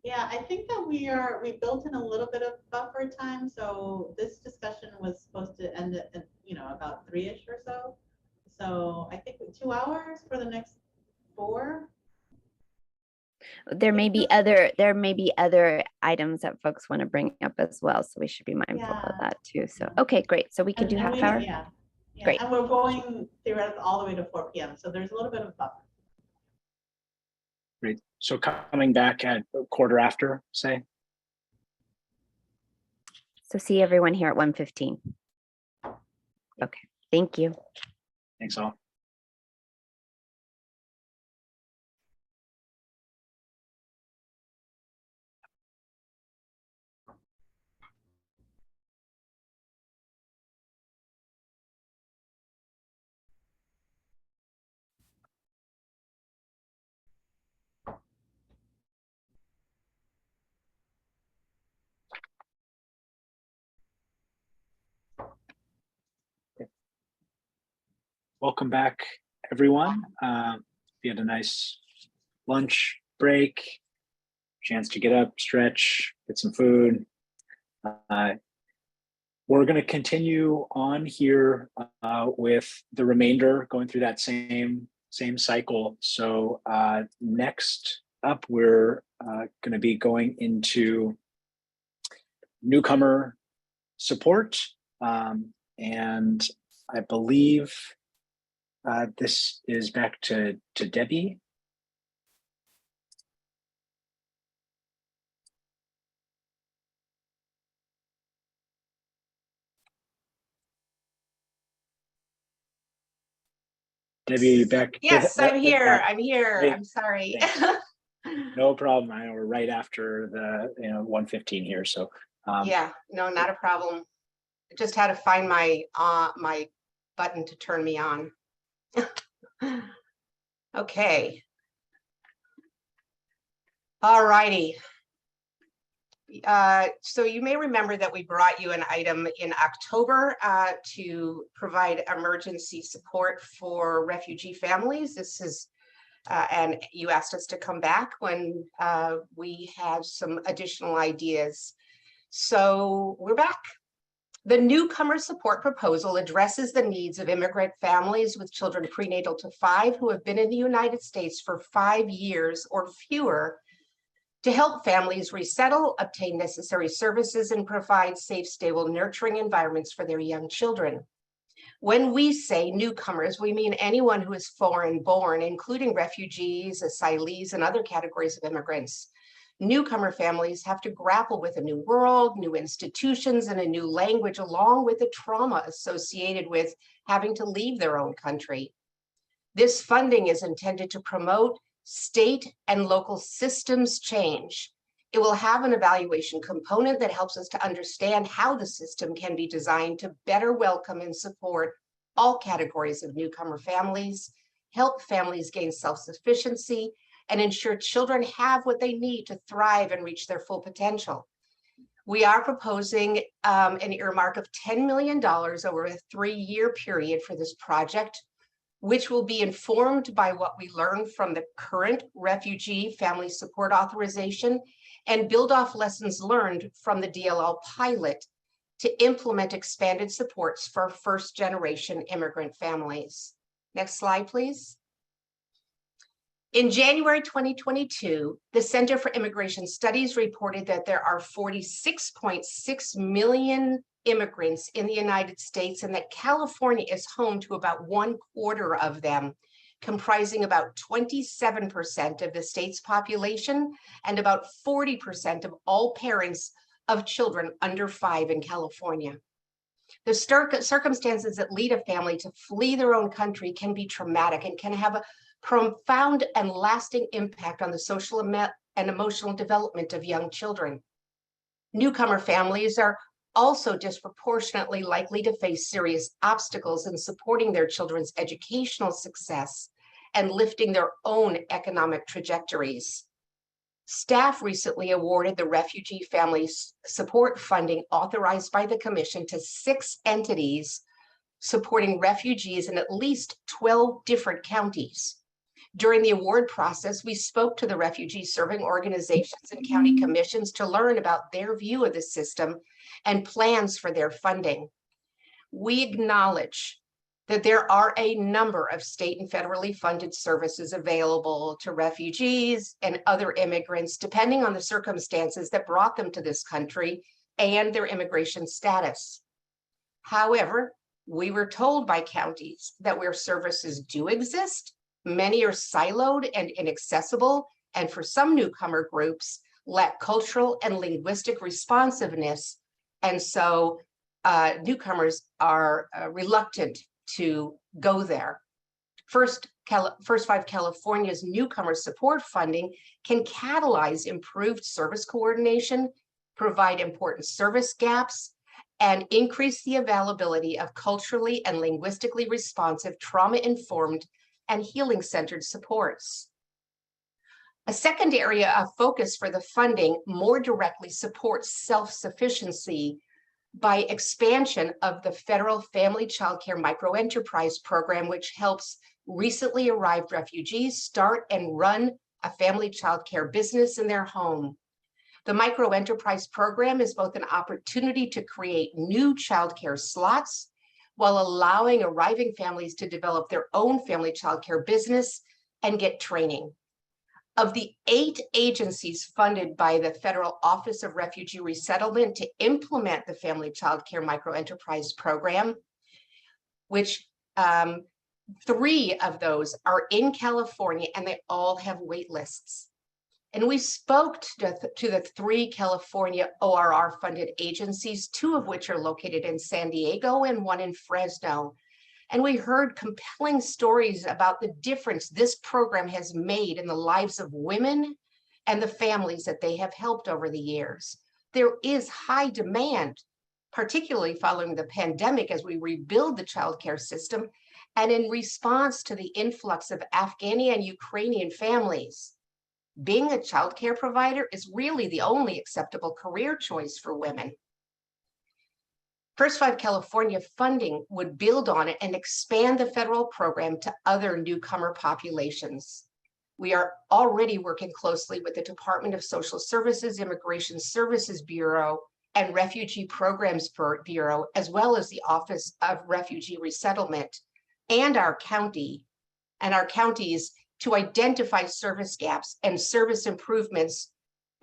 Yeah, I think that we built in a little bit of buffer time. So this discussion was supposed to end at about 3-ish or so. So I think 2 hours for the next 4. There may be other items that folks want to bring up as well, so we should be mindful of that too. So okay, great. So we can do half hour. Yeah. Great. And we're going theoretically all the way to 4 p.m. So there's a little bit of buffer. Great. So coming back at a quarter after, say. So see everyone here at 1:15. Okay. Thank you. Thanks all. welcome back, everyone. We had a nice lunch break, chance to get up, stretch, get some food. We're going to continue on here with the remainder, going through that same cycle. So next up, we're going to be going into newcomer support. And I believe this is back to Debbie. Debbie, are you back? Yes, I'm here. I'm here. Hey, I'm sorry. no problem. I know we're right after the 1:15 here. So Yeah, no, not a problem. I just had to find my my button to turn me on. Okay. All righty. So you may remember that we brought you an item in October to provide emergency support for refugee families. This is, and you asked us to come back when we have some additional ideas. So we're back. The newcomer support proposal addresses the needs of immigrant families with children prenatal to 5 who have been in the United States for 5 years or fewer, to help families resettle, obtain necessary services, and provide safe, stable, nurturing environments for their young children. When we say newcomers, we mean anyone who is foreign born, including refugees, asylees, and other categories of immigrants. Newcomer families have to grapple with a new world, new institutions, and a new language, along with the trauma associated with having to leave their own country. This funding is intended to promote state and local systems change. It will have an evaluation component that helps us to understand how the system can be designed to better welcome and support all categories of newcomer families, help families gain self-sufficiency, and ensure children have what they need to thrive and reach their full potential. We are proposing an earmark of $10 million over a 3-year period for this project, which will be informed by what we learn from the current Refugee Family Support Authorization and build off lessons learned from the DLL pilot to implement expanded supports for first-generation immigrant families. Next slide, please. In January 2022, the Center for Immigration Studies reported that there are 46.6 million immigrants in the United States, and that California is home to about 1/4 of them, comprising about 27% of the state's population and about 40% of all parents of children under 5 in California. The circumstances that lead a family to flee their own country can be traumatic and can have a profound and lasting impact on the social and emotional development of young children. Newcomer families are also disproportionately likely to face serious obstacles in supporting their children's educational success and lifting their own economic trajectories. Staff recently awarded the Refugee Family Support funding authorized by the Commission to 6 entities supporting refugees in at least 12 different counties. During the award process, we spoke to the refugee serving organizations and county commissions to learn about their view of the system and plans for their funding. We acknowledge that there are a number of state and federally funded services available to refugees and other immigrants, depending on the circumstances that brought them to this country and their immigration status. However, we were told by counties that where services do exist, many are siloed and inaccessible, and for some newcomer groups, lack cultural and linguistic responsiveness. And so newcomers are reluctant to go there. First 5 California's newcomer support funding can catalyze improved service coordination, provide important service gaps, and increase the availability of culturally and linguistically responsive, trauma-informed, and healing-centered supports. A second area of focus for the funding more directly supports self-sufficiency by expansion of the federal family childcare microenterprise program, which helps recently arrived refugees start and run a family childcare business in their home. The microenterprise program is both an opportunity to create new childcare slots while allowing arriving families to develop their own family childcare business and get training. Of the 8 agencies funded by the Federal Office of Refugee Resettlement to implement the Family Child Care Microenterprise Program, which 3 of those are in California, and they all have wait lists. And we spoke to the 3 California ORR funded agencies, 2 of which are located in San Diego and 1 in Fresno. And we heard compelling stories about the difference this program has made in the lives of women and the families that they have helped over the years. There is high demand, particularly following the pandemic as we rebuild the childcare system and in response to the influx of Afghani and Ukrainian families. Being a childcare provider is really the only acceptable career choice for women. First 5 California funding would build on it and expand the federal program to other newcomer populations. We are already working closely with the Department of Social Services, Immigration Services Bureau, and Refugee Programs Bureau, as well as the Office of Refugee Resettlement and our county and our counties to identify service gaps and service improvements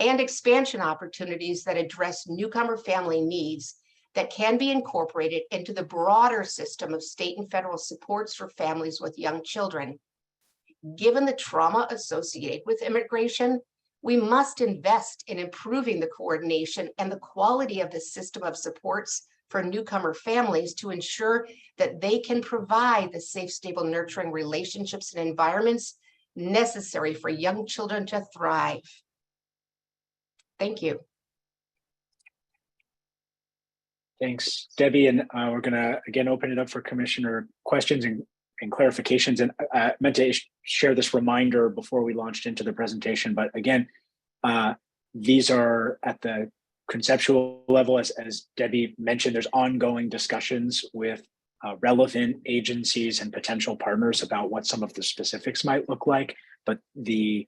and expansion opportunities that address newcomer family needs that can be incorporated into the broader system of state and federal supports for families with young children. Given the trauma associated with immigration, we must invest in improving the coordination and the quality of the system of supports for newcomer families to ensure that they can provide the safe, stable, nurturing relationships and environments necessary for young children to thrive. Thank you. Thanks, Debbie. And we're going to again open it up for commissioner questions and clarifications. And I meant to share this reminder before we launched into the presentation. But again, these are at the conceptual level, as Debbie mentioned, there's ongoing discussions with relevant agencies and potential partners about what some of the specifics might look like. But the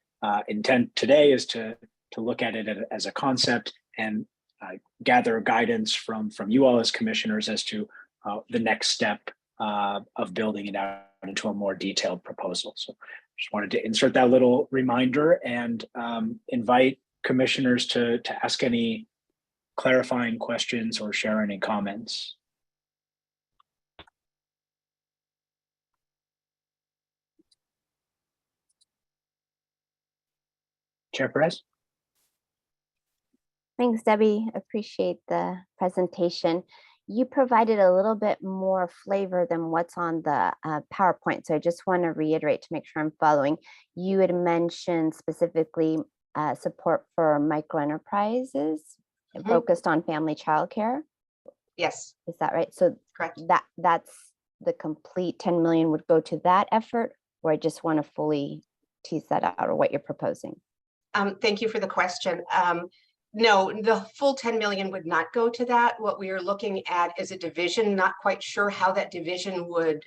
intent today is to look at it as a concept and gather guidance from you all as commissioners as to the next step of building it out into a more detailed proposal. So just wanted to insert that little reminder and invite commissioners to ask any clarifying questions or share any comments. Chair Perez. Thanks, Debbie. Appreciate the presentation. You provided a little bit more flavor than what's on the PowerPoint. So I just want to reiterate to make sure I'm following. You had mentioned specifically support for microenterprises focused on family childcare. Yes. Is that right? So correct. That's the complete 10 million would go to that effort, or I just want to fully tease that out, or what you're proposing? Thank you for the question. No, the full 10 million would not go to that. What we are looking at is a division, not quite sure how that division would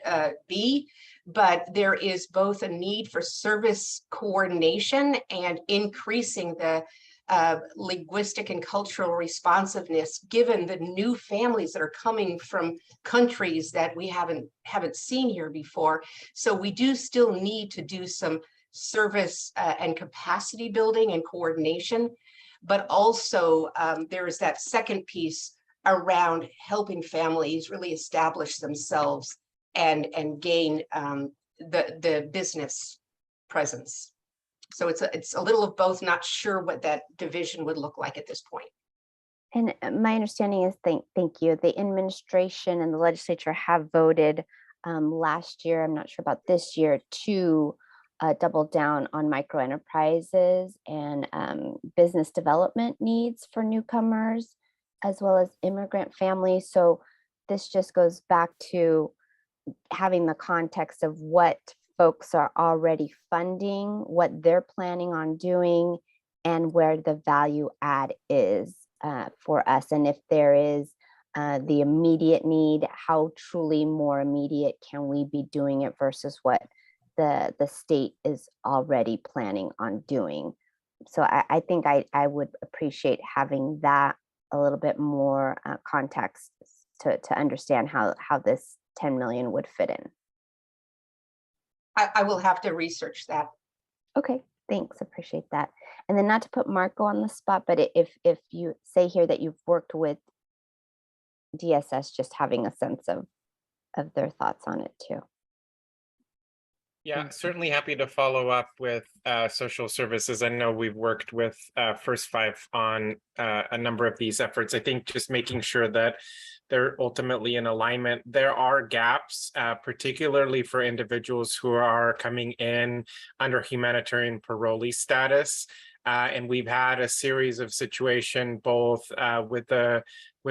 be, but there is both a need for service coordination and increasing the linguistic and cultural responsiveness, given the new families that are coming from countries that we haven't seen here before. So we do still need to do some service and capacity building and coordination. But also there is that second piece around helping families really establish themselves and gain the business presence. So it's a little of both, not sure what that division would look like at this point. And my understanding is, thank you, the administration and the legislature have voted last year, I'm not sure about this year, to double down on microenterprises and business development needs for newcomers, as well as immigrant families. So this just goes back to having the context of what folks are already funding, what they're planning on doing, and where the value add is for us. And if there is the immediate need, how truly more immediate can we be doing it versus what the state is already planning on doing. So I think I would appreciate having that a little bit more context to understand how this 10 million would fit in. I will have to research that. Okay, thanks, appreciate that. And then not to put Marco on the spot, but if you say here that you've worked with DSS, just having a sense of their thoughts on it too. Yeah, certainly happy to follow up with social services. I know we've worked with First Five on a number of these efforts. I think just making sure that they're ultimately in alignment. There are gaps, particularly for individuals who are coming in under humanitarian parolee status. And we've had a series of situations both with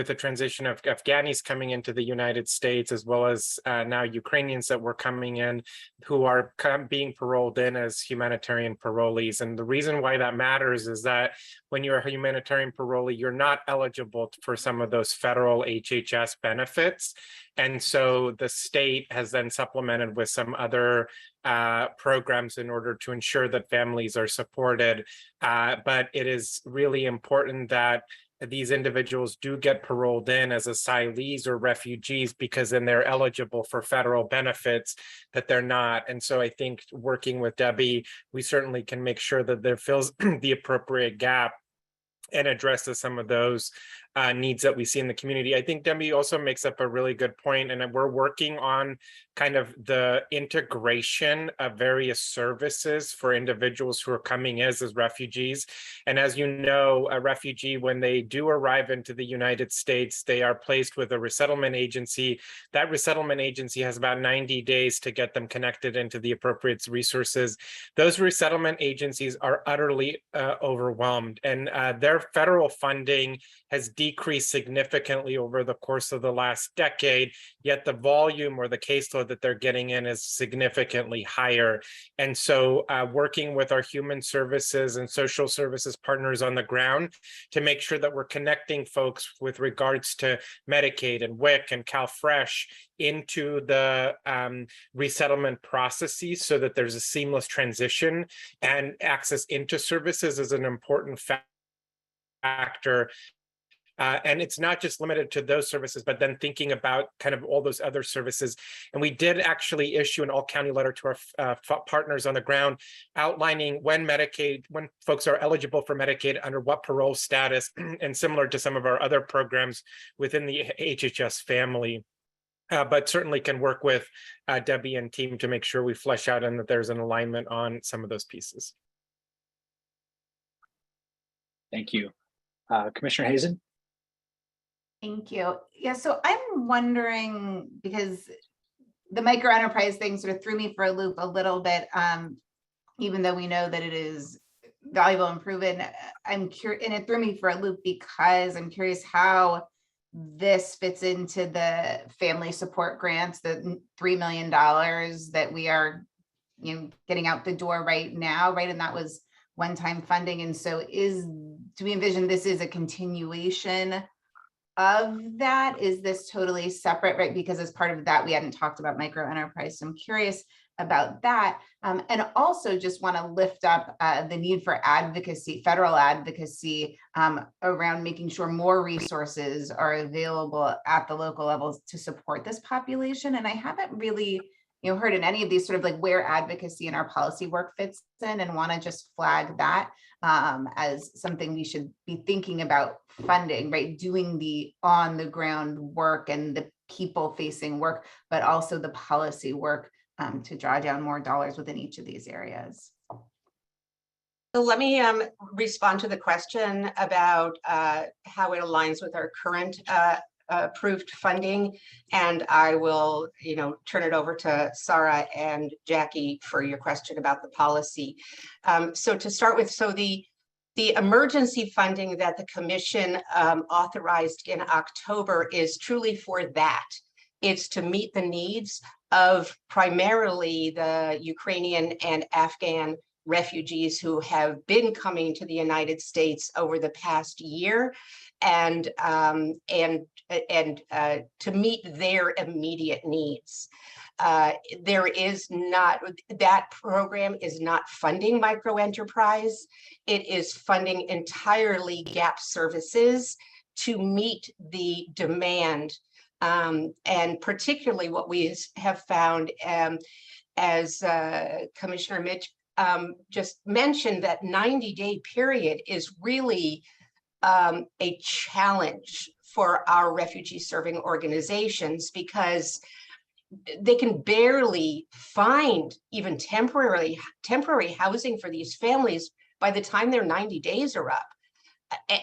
the transition of Afghanis coming into the United States, as well as now Ukrainians that were coming in who are being paroled in as humanitarian parolees. And the reason why that matters is that when you're a humanitarian parolee, you're not eligible for some of those federal HHS benefits. And so the state has then supplemented with some other programs in order to ensure that families are supported. But it is really important that these individuals do get paroled in as asylees or refugees, because then they're eligible for federal benefits that they're not. And so I think working with Debbie, we certainly can make sure that there fills the appropriate gap and addresses some of those needs that we see in the community. I think Debbie also makes up a really good point, and we're working on kind of the integration of various services for individuals who are coming as refugees. And as you know, a refugee, when they do arrive into the United States, they are placed with a resettlement agency. That resettlement agency has about 90 days to get them connected into the appropriate resources. Those resettlement agencies are utterly overwhelmed, and their federal funding has decreased significantly over the course of the last decade, yet the volume or the caseload that they're getting in is significantly higher. And so working with our human services and social services partners on the ground to make sure that we're connecting folks with regards to Medicaid and WIC and CalFresh into the resettlement processes so that there's a seamless transition and access into services is an important factor. And it's not just limited to those services, but then thinking about kind of all those other services. And we did actually issue an all-county letter to our partners on the ground outlining when folks are eligible for Medicaid, under what parole status, and similar to some of our other programs within the HHS family. But certainly can work with Debbie and team to make sure we flesh out and that there's an alignment on some of those pieces. Thank you. Commissioner Hazen? Thank you. Yeah, so I'm wondering, because the micro enterprise thing sort of threw me for a loop a little bit, even though we know that it is valuable and proven. I'm curious, and it threw me for a loop because I'm curious how this fits into the family support grants, the $3 million that we are, getting out the door right now, right? And that was one-time funding. And so do we envision this is a continuation of that? Is this totally separate, right? Because as part of that, we hadn't talked about micro enterprise. So I'm curious about that. And also just want to lift up the need for advocacy, federal advocacy around making sure more resources are available at the local levels to support this population. And I haven't really heard in any of these sort of like where advocacy in our policy work fits in, and want to just flag that as something we should be thinking about funding, right? Doing the on the ground work and the people facing work, but also the policy work to draw down more dollars within each of these areas. So let me respond to the question about how it aligns with our current approved funding, and I will, turn it over to Sarah and Jackie for your question about the policy. So to start with, the emergency funding that the commission authorized in October is truly for that. It's to meet the needs of primarily the Ukrainian and Afghan refugees who have been coming to the United States over the past year, and to meet their immediate needs. There is not, that program is not funding microenterprise. It is funding entirely gap services to meet the demand. And particularly what we have found, as Commissioner Mitch just mentioned, that 90-day period is really a challenge for our refugee serving organizations, because they can barely find even temporary housing for these families by the time their 90 days are up.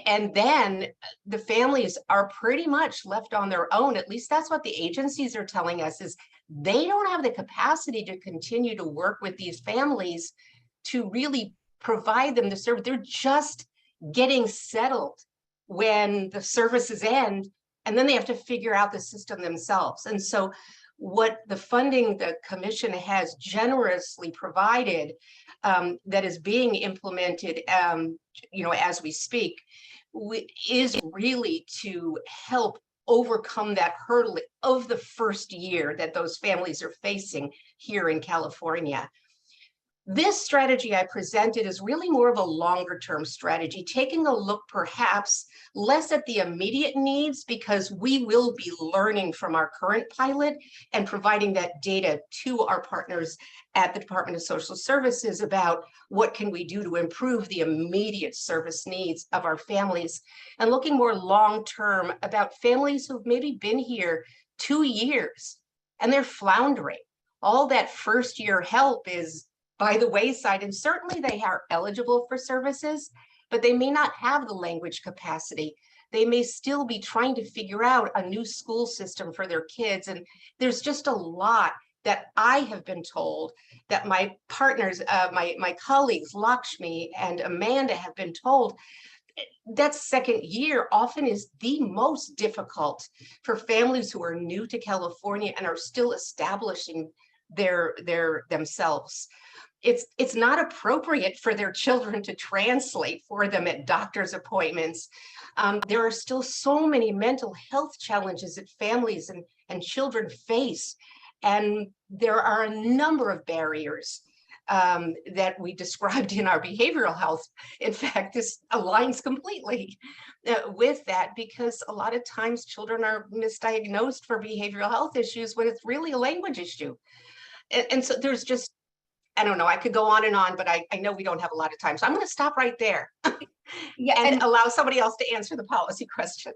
And then the families are pretty much left on their own. At least that's what the agencies are telling us, is they don't have the capacity to continue to work with these families to really provide them the service. They're just getting settled when the services end, and then they have to figure out the system themselves. And so what the funding the commission has generously provided, that is being implemented, as we speak, is really to help overcome that hurdle of the first year that those families are facing here in California. This strategy I presented is really more of a longer term strategy, taking a look perhaps less at the immediate needs, because we will be learning from our current pilot and providing that data to our partners at the Department of Social Services about what can we do to improve the immediate service needs of our families, and looking more long term about families who've maybe been here 2 years and they're floundering. All that first year help is by the wayside, and certainly they are eligible for services, but they may not have the language capacity. They may still be trying to figure out a new school system for their kids. And there's just a lot that I have been told that my partners, my colleagues, Lakshmi and Amanda, have been told. That second year often is the most difficult for families who are new to California and are still establishing themselves. It's not appropriate for their children to translate for them at doctor's appointments. There are still so many mental health challenges that families and children face. And there are a number of barriers that we described in our behavioral health. In fact, this aligns completely with that, because a lot of times children are misdiagnosed for behavioral health issues when it's really a language issue. And so there's just, I don't know, I could go on and on, but I know we don't have a lot of time. So I'm going to stop right there and allow somebody else to answer the policy question.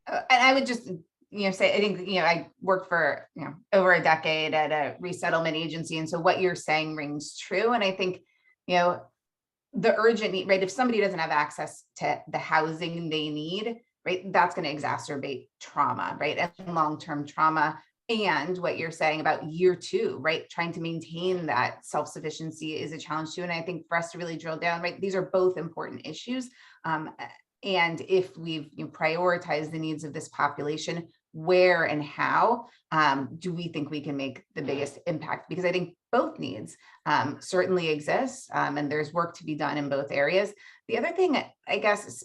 And I would just, say, I think, I worked for, over a decade at a resettlement agency. And so what you're saying rings true. And I think, the urgent need, right? If somebody doesn't have access to the housing they need, right, that's going to exacerbate trauma, right? And long-term trauma. And what you're saying about year 2, right? Trying to maintain that self-sufficiency is a challenge too. And I think for us to really drill down, right, these are both important issues. And if we've prioritized the needs of this population, where and how do we think we can make the biggest impact? Because I think both needs certainly exist, and there's work to be done in both areas. The other thing, I guess,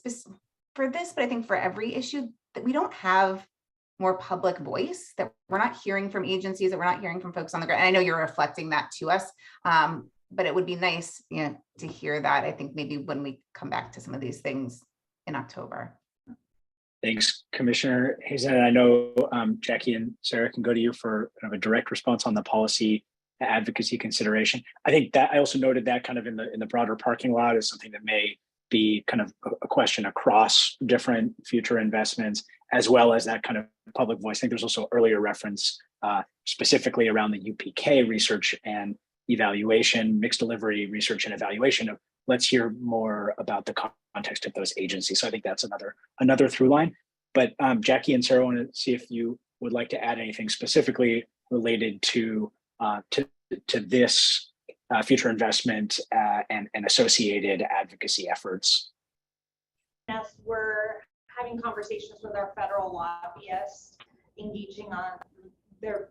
for this, but I think for every issue, that we don't have more public voice, that we're not hearing from agencies, that we're not hearing from folks on the ground. And I know you're reflecting that to us, but it would be nice, to hear that. I think maybe when we come back to some of these things in October. Thanks, Commissioner Hazen. I know Jackie and Sarah can go to you for kind of a direct response on the policy advocacy consideration. I think that I also noted that kind of in the broader parking lot is something that may be kind of a question across different future investments, as well as that kind of public voice. I think there's also earlier reference specifically around the UPK research and evaluation, mixed delivery research and evaluation of let's hear more about the context of those agencies. So I think that's another through line. But Jackie and Sarah, I want to see if you would like to add anything specifically related to this future investment and associated advocacy efforts. Yes, we're having conversations with our federal lobbyists, engaging on their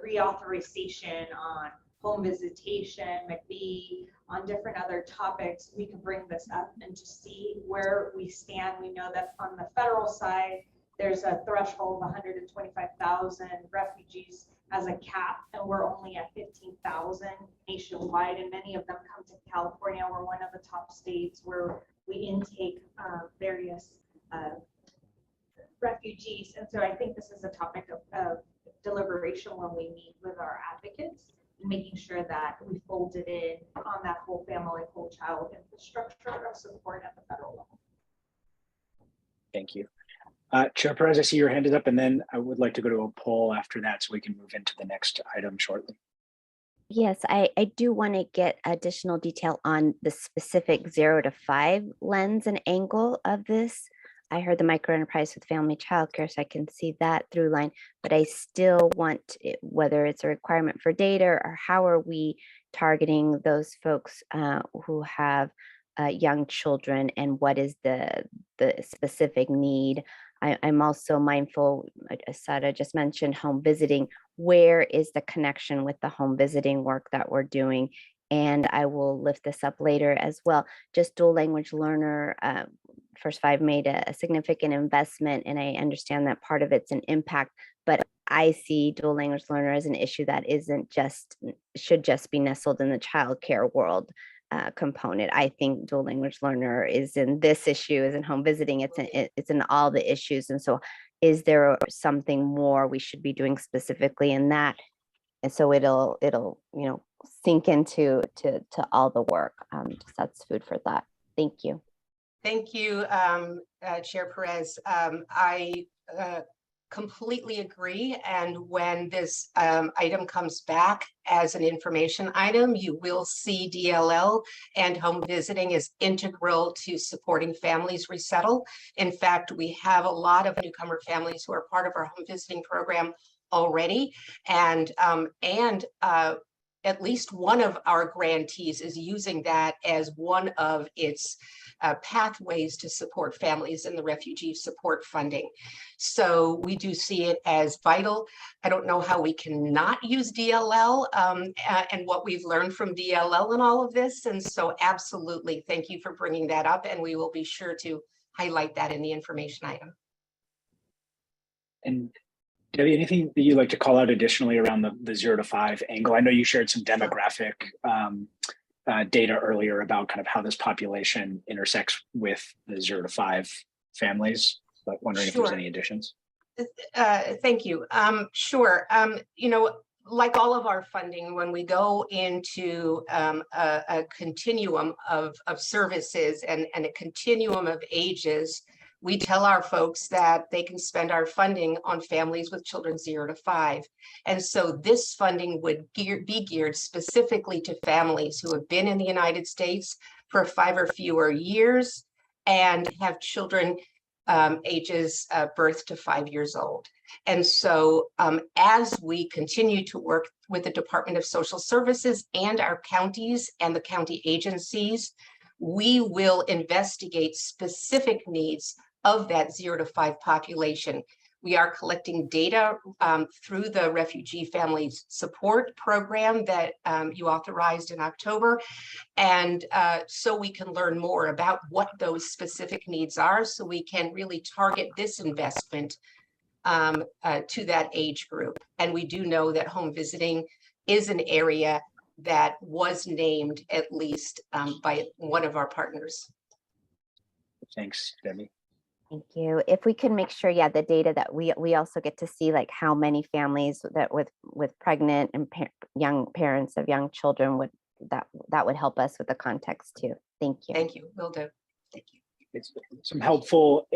reauthorization on home visitation, McBee, on different other topics, we can bring this up and to see where we stand. We know that on the federal side, there's a threshold of 125,000 refugees as a cap, and we're only at 15,000 nationwide, and many of them come to California. We're one of the top states where we intake various refugees, and so I think this is a topic of deliberation when we meet with our advocates, making sure that we fold it in on that whole family, whole child infrastructure of support at the federal level. Thank you. Chair Perez, I see your hand is up, and then I would like to go to a poll after that so we can move into the next item shortly. Yes, I do want to get additional detail on the specific 0 to 5 lens and angle of this. I heard the microenterprise with family childcare, so I can see that through line, but I still want, whether it's a requirement for data or how are we targeting those folks who have young children, and what is the specific need. I'm also mindful, Asada just mentioned home visiting. Where is the connection with the home visiting work that we're doing? And I will lift this up later as well. Just dual language learner, First Five made a significant investment, and I understand that part of it's an impact, but I see dual language learner as an issue that should just be nestled in the childcare world component. I think dual language learner is in this issue, is in home visiting, it's in all the issues. And so is there something more we should be doing specifically in that? And so it'll sink into all the work. Just that's food for thought. Thank you. Thank you, Chair Perez. I completely agree. And when this item comes back as an information item, you will see DLL and home visiting is integral to supporting families resettle. In fact, we have a lot of newcomer families who are part of our home visiting program already. And at least one of our grantees is using that as one of its pathways to support families in the refugee support funding. So we do see it as vital. I don't know how we cannot use DLL and what we've learned from DLL in all of this. And so absolutely, thank you for bringing that up, and we will be sure to highlight that in the information item. And Debbie, anything that you'd like to call out additionally around the 0 to 5 angle? I know you shared some demographic data earlier about kind of how this population intersects with the 0 to 5 families, but wondering if there's any additions. Thank you. Sure. Like all of our funding, when we go into a continuum of services and a continuum of ages, we tell our folks that they can spend our funding on families with children 0 to 5. And so this funding would be geared specifically to families who have been in the United States for 5 or fewer years and have children ages birth to 5 years old. And so as we continue to work with the Department of Social Services and our counties and the county agencies, we will investigate specific needs of that 0 to 5 population. We are collecting data through the Refugee Families Support Program that you authorized in October. And so we can learn more about what those specific needs are, so we can really target this investment to that age group. And we do know that home visiting is an area that was named at least by one of our partners. Thanks, Debbie. Thank you. If we can make sure, the data that we also get to see, like how many families that with pregnant and young parents of young children that would help us with the context too. Thank you. Thank you. Will do. Thank you. It's some helpful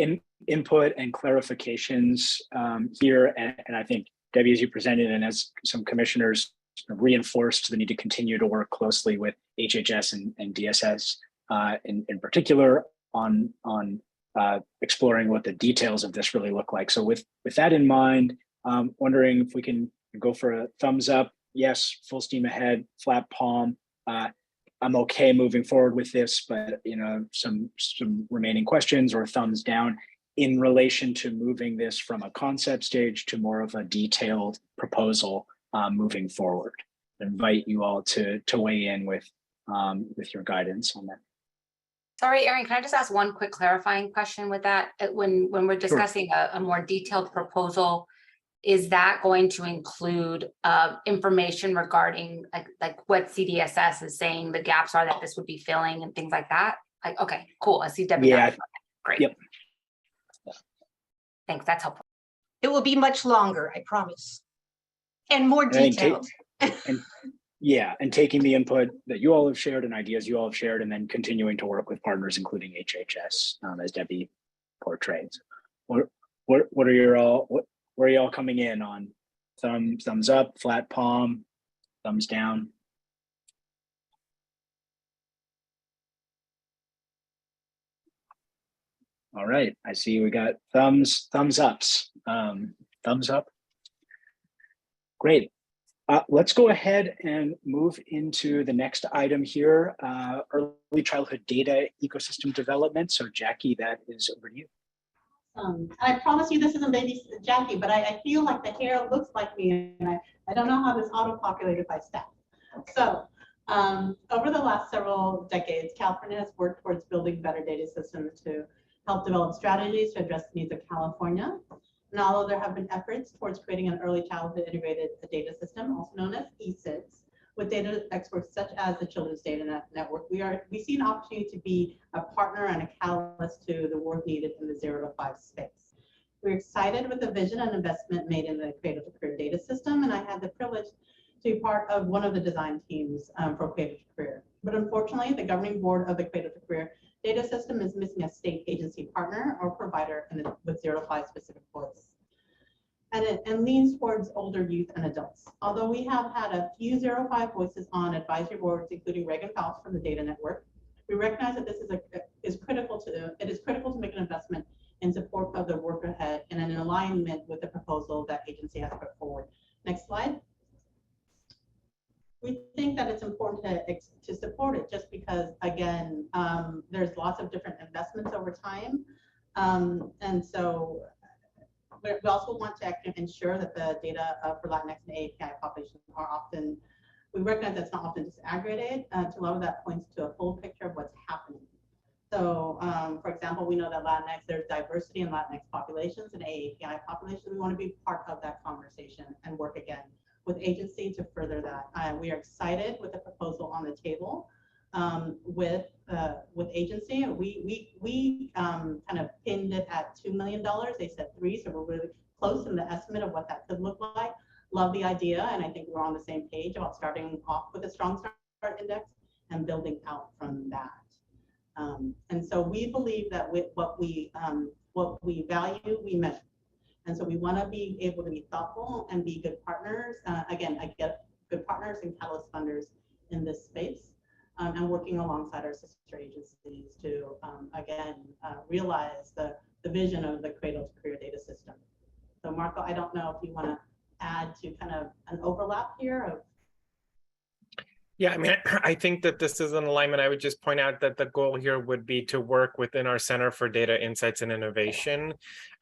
input and clarifications here, and I think Debbie, as you presented, and as some commissioners reinforced the need to continue to work closely with HHS and DSS in particular on exploring what the details of this really look like. So with that in mind, wondering if we can go for a thumbs up, yes, full steam ahead, flat palm. I'm okay moving forward with this, but some remaining questions, or thumbs down in relation to moving this from a concept stage to more of a detailed proposal moving forward. invite you all to weigh in with your guidance on that. Sorry, Erin, can I just ask one quick clarifying question with that? When we're discussing a more detailed proposal, is that going to include information regarding like what CDSS is saying the gaps are that this would be filling and things like that? Like, okay, cool. I see Debbie. Yeah. Great. Yep. Thanks. That's helpful. It will be much longer, I promise. And more And I think detailed. and taking the input that you all have shared and ideas you all have shared, and then continuing to work with partners, including HHS, as Debbie portrayed. What are your all? Where are y'all coming in on? Thumbs up, flat palm, thumbs down? All right, I see we got thumbs ups. Thumbs up. Great. Let's go ahead and move into the next item here, early childhood data ecosystem development. So Jackie, that is over to you. I promise you this isn't baby Jackie, but I feel like the hair looks like me, and I don't know how this auto-populated by staff. So over the last several decades, California has worked towards building better data systems to help develop strategies to address the needs of California. And although there have been efforts towards creating an early childhood integrated data system, also known as ECIDS, with data experts such as the Children's Data Network, we see an opportunity to be a partner and a catalyst to the work needed in the 0 to 5 space. We're excited with the vision and investment made in the Cradle to Career data system, and I had the privilege to be part of one of the design teams for Cradle to Career. But unfortunately, the governing board of the Cradle to Career data system is missing a state agency partner or provider with 0 to 5 specific voice. And it leans towards older youth and adults. Although we have had a few 0 to 5 voices on advisory boards, including Reagan Phelps from the Data Network, we recognize that this is critical to make an investment in support of the work ahead and in alignment with the proposal that agency has put forward. Next slide. We think that it's important to support it just because, again, there's lots of different investments over time. And so we also want to actually ensure that the data for Latinx and AAPI populations are often, we recognize that's not often disaggregated to a level that points to a full picture of what's happening. So, for example, we know that Latinx, there's diversity in Latinx populations and AAPI populations. We want to be part of that conversation and work again with agency to further that. We are excited with the proposal on the table with agency. We kind of pinned it at $2 million. They said 3, so we're really close in the estimate of what that could look like. Love the idea, and I think we're on the same page about starting off with a strong start index and building out from that. And so we believe that with what we value, we measure. And so we want to be able to be thoughtful and be good partners. Again, I get good partners and catalyst funders in this space, and working alongside our sister agencies to, again, realize the vision of the Cradle to Career data system. So Marco, I don't know if you want to add to kind of an overlap here of. Yeah, I mean, I think that this is an alignment. I would just point out that the goal here would be to work within our Center for Data Insights and Innovation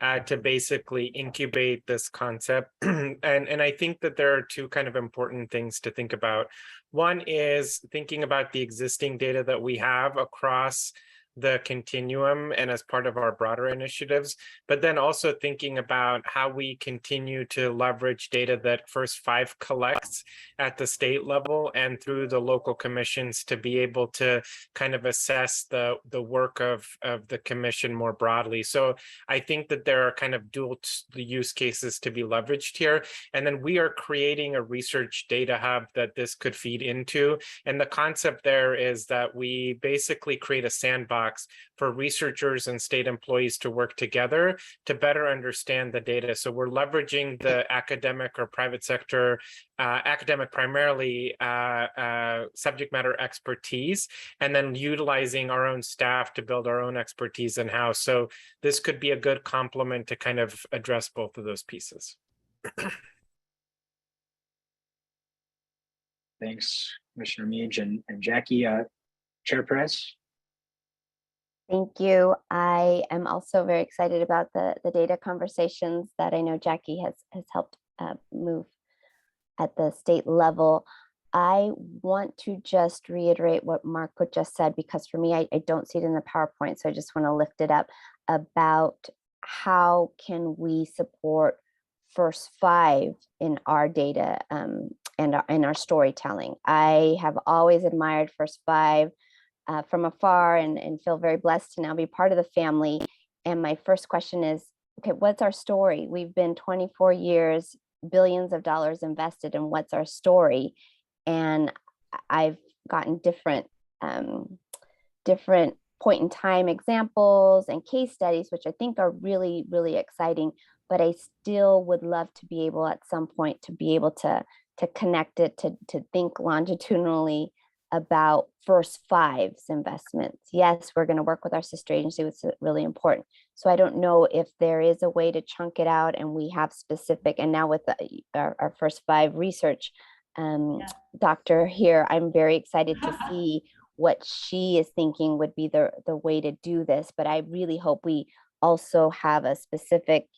to basically incubate this concept. And I think that there are two kind of important things to think about. One is thinking about the existing data that we have across the continuum and as part of our broader initiatives, but then also thinking about how we continue to leverage data that First Five collects at the state level and through the local commissions to be able to kind of assess the work of the commission more broadly. So I think that there are kind of dual use cases to be leveraged here. And then we are creating a research data hub that this could feed into. And the concept there is that we basically create a sandbox for researchers and state employees to work together to better understand the data. So we're leveraging the academic or private sector, academic primarily subject matter expertise, and then utilizing our own staff to build our own expertise in-house. So this could be a good complement to kind of address both of those pieces. Thanks, Commissioner Meach and Jackie. Chair Perez. Thank you. I am also very excited about the data conversations that I know Jackie has helped move at the state level. I want to just reiterate what Marco just said, because for me, I don't see it in the PowerPoint, so I just want to lift it up about how can we support first five in our data and in our storytelling. I have always admired first five from afar and feel very blessed to now be part of the family. And my first question is, okay, what's our story? We've been 24 years, billions of dollars invested, in what's our story? And I've gotten different point in time examples and case studies, which I think are really, really exciting. But I still would love to be able at some point to be able to connect it, to think longitudinally about first five's investments. Yes, we're going to work with our sister agency, which is really important. So I don't know if there is a way to chunk it out, and we have specific, and now with our first five research doctor here, I'm very excited to see what she is thinking would be the way to do this. But I really hope we also have a specific,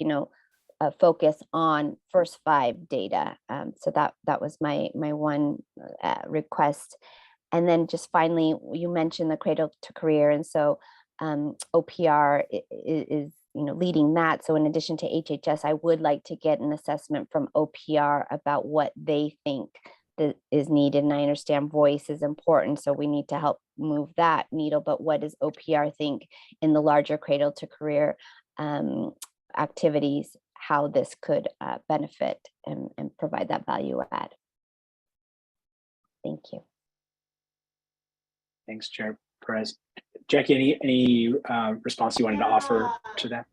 focus on first five data. So that was my one request. And then just finally, you mentioned the cradle to career, and so OPR is leading that. So in addition to HHS, I would like to get an assessment from OPR about what they think that is needed. And I understand voice is important, so we need to help move that needle. But what does OPR think in the larger cradle to career activities, how this could benefit and provide that value add? Thank you. Thanks, Chair Perez. Jackie, any response you wanted to offer to that?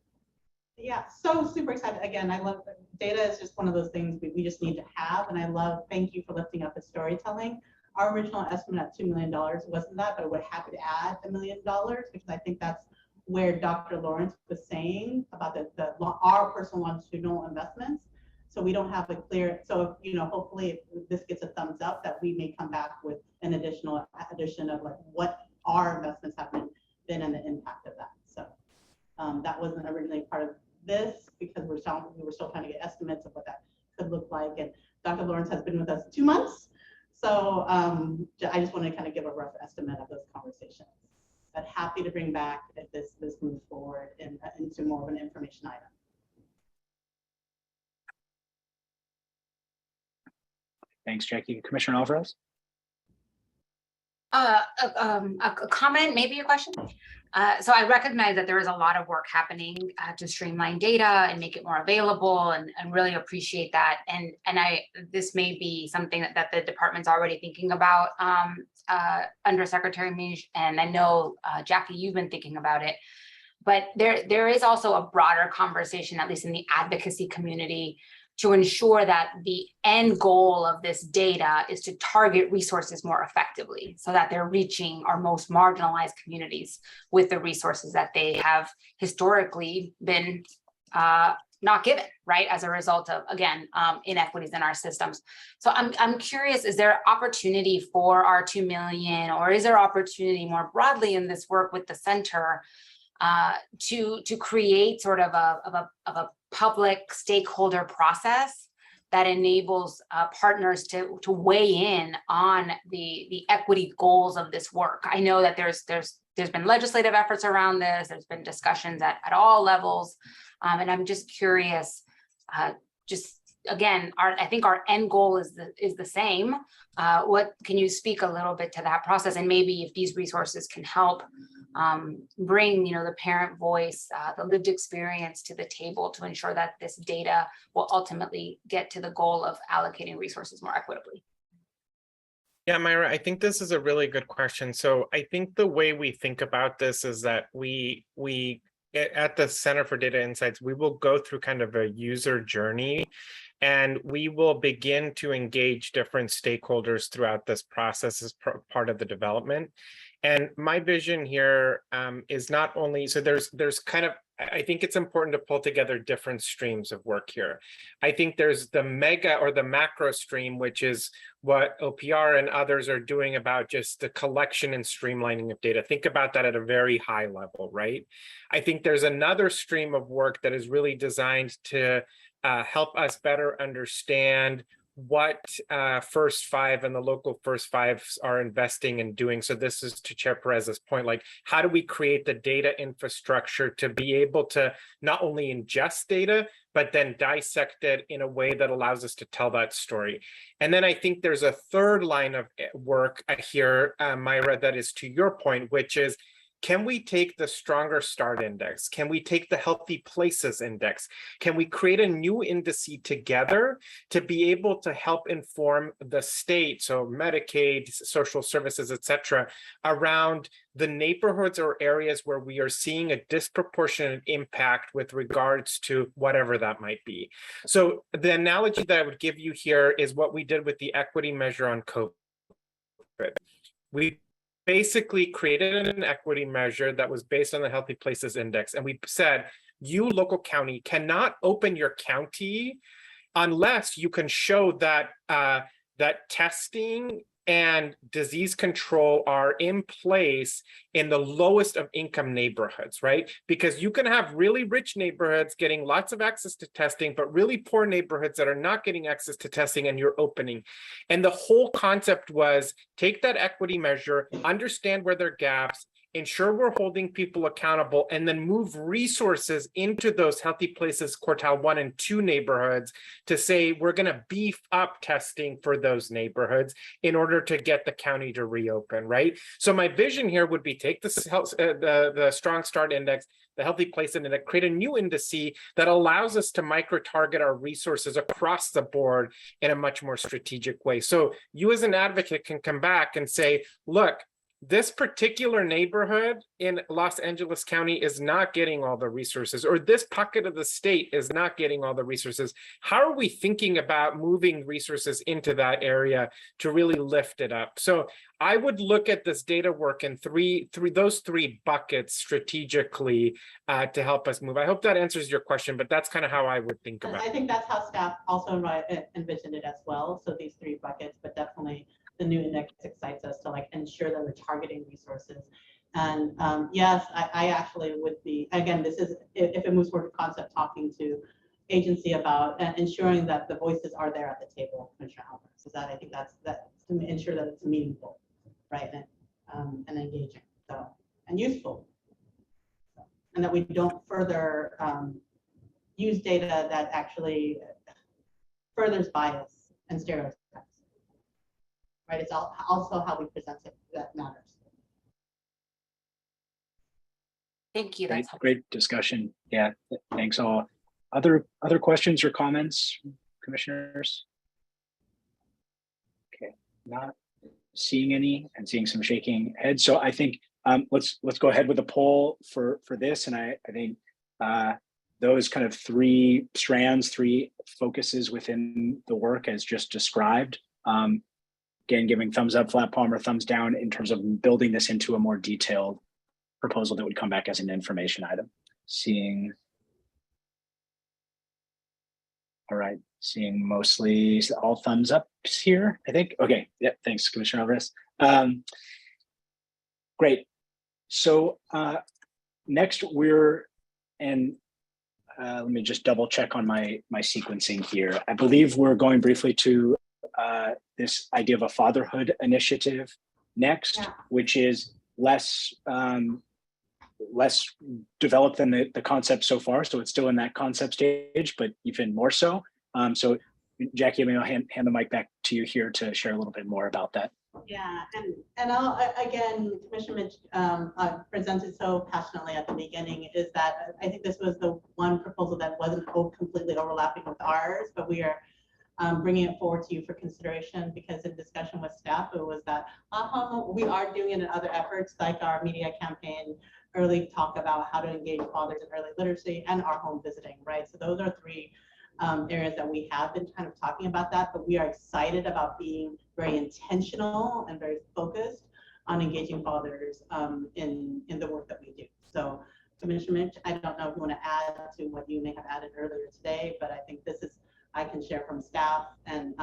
Yeah, so super excited. Again, I love data is just one of those things we just need to have. And I love, thank you for lifting up the storytelling. Our original estimate at $2 million wasn't that, but we're happy to add $1 million, because I think that's where Dr. Lawrence was saying about our personal longitudinal investments. So we don't have a clear, so hopefully if this gets a thumbs up, that we may come back with an additional addition of like what our investments have been and the impact of that. So that wasn't originally part of this, because we were still trying to get estimates of what that could look like. And Dr. Lawrence has been with us 2 months. So I just want to kind of give a rough estimate of those conversations. But happy to bring back if this moves forward into more of an information item. Thanks, Jackie. Commissioner Alvarez? A comment, maybe a question. So I recognize that there is a lot of work happening to streamline data and make it more available, and really appreciate that. And this may be something that the department's already thinking about under Secretary Minj, and I know Jackie, you've been thinking about it. But there is also a broader conversation, at least in the advocacy community, to ensure that the end goal of this data is to target resources more effectively, so that they're reaching our most marginalized communities with the resources that they have historically been not given, right, as a result of, again, inequities in our systems. So I'm curious, is there opportunity for our 2 million, or is there opportunity more broadly in this work with the center to create sort of a public stakeholder process that enables partners to weigh in on the equity goals of this work? I know that there's been legislative efforts around this. There's been discussions at all levels, and I'm just curious. Just again, I think our end goal is the same. What can you speak a little bit to that process, and maybe if these resources can help bring the parent voice, the lived experience to the table to ensure that this data will ultimately get to the goal of allocating resources more equitably? Yeah, Myra, I think this is a really good question. So I think the way we think about this is that we at the Center for Data Insights, we will go through kind of a user journey, and we will begin to engage different stakeholders throughout this process as part of the development. And my vision here is not only, so there's kind of, I think it's important to pull together different streams of work here. I think there's the mega or the macro stream, which is what OPR and others are doing about just the collection and streamlining of data. Think about that at a very high level, right? I think there's another stream of work that is really designed to help us better understand what First Five and the local First Fives are investing and doing. So this is to Chair Perez's point, like how do we create the data infrastructure to be able to not only ingest data, but then dissect it in a way that allows us to tell that story. And then I think there's a third line of work here, Myra, that is to your point, which is, can we take the Stronger Start Index? Can we take the Healthy Places Index? Can we create a new indice together to be able to help inform the state, so Medicaid, social services, et cetera, around the neighborhoods or areas where we are seeing a disproportionate impact with regards to whatever that might be. So the analogy that I would give you here is what we did with the equity measure on COVID. We basically created an equity measure that was based on the Healthy Places Index. And we said, you local county cannot open your county unless you can show that that testing and disease control are in place in the lowest of income neighborhoods, right? Because you can have really rich neighborhoods getting lots of access to testing, but really poor neighborhoods that are not getting access to testing, and you're opening. And the whole concept was take that equity measure, understand where there are gaps, ensure we're holding people accountable, and then move resources into those Healthy Places quartile 1 and 2 neighborhoods to say we're going to beef up testing for those neighborhoods in order to get the county to reopen, right? So my vision here would be take the Strong Start Index, the Healthy Place Index, create a new indice that allows us to micro-target our resources across the board in a much more strategic way. So you as an advocate can come back and say, look, this particular neighborhood in Los Angeles County is not getting all the resources, or this pocket of the state is not getting all the resources. How are we thinking about moving resources into that area to really lift it up? So I would look at this data work in those three buckets strategically to help us move. I hope that answers your question, but that's kind of how I would think about it. I think that's how staff also envisioned it as well. So these three buckets, but definitely the new index excites us to like ensure that we're targeting resources. And yes, I actually would be, again, this is, if it moves forward to concept, talking to agency about ensuring that the voices are there at the table, Commissioner Albert. So that I think that's to ensure that it's meaningful, right, and engaging, so, and useful. So, and that we don't further use data that actually furthers bias and stereotypes. Right, it's also how we present it that matters. Thank you. Great discussion. Yeah, thanks all. Other questions or comments, commissioners? Okay, not seeing any and seeing some shaking heads. So I think let's go ahead with a poll for this. And I think those kind of three strands, three focuses within the work as just described. Again, giving thumbs up, flat palm, or thumbs down in terms of building this into a more detailed proposal that would come back as an information item. Seeing, all right, seeing mostly all thumbs up here, I think. Okay, yeah, thanks, Commissioner Alvarez. Great. So next let me just double check on my sequencing here. I believe we're going briefly to this idea of a fatherhood initiative next, which is less developed than the concept so far. So it's still in that concept stage, but even more so. So Jackie, I'll hand the mic back to you here to share a little bit more about that. Yeah, and I'll, again, Commissioner Mitch presented so passionately at the beginning is that I think this was the one proposal that wasn't completely overlapping with ours, but we are bringing it forward to you for consideration because in discussion with staff, it was that we are doing it in other efforts like our media campaign, early talk about how to engage fathers in early literacy, and our home visiting, right? So those are three areas that we have been kind of talking about that, but we are excited about being very intentional and very focused on engaging fathers in the work that we do. So Commissioner Mitch, I don't know if you want to add to what you may have added earlier today, but I think this is, I can share from staff and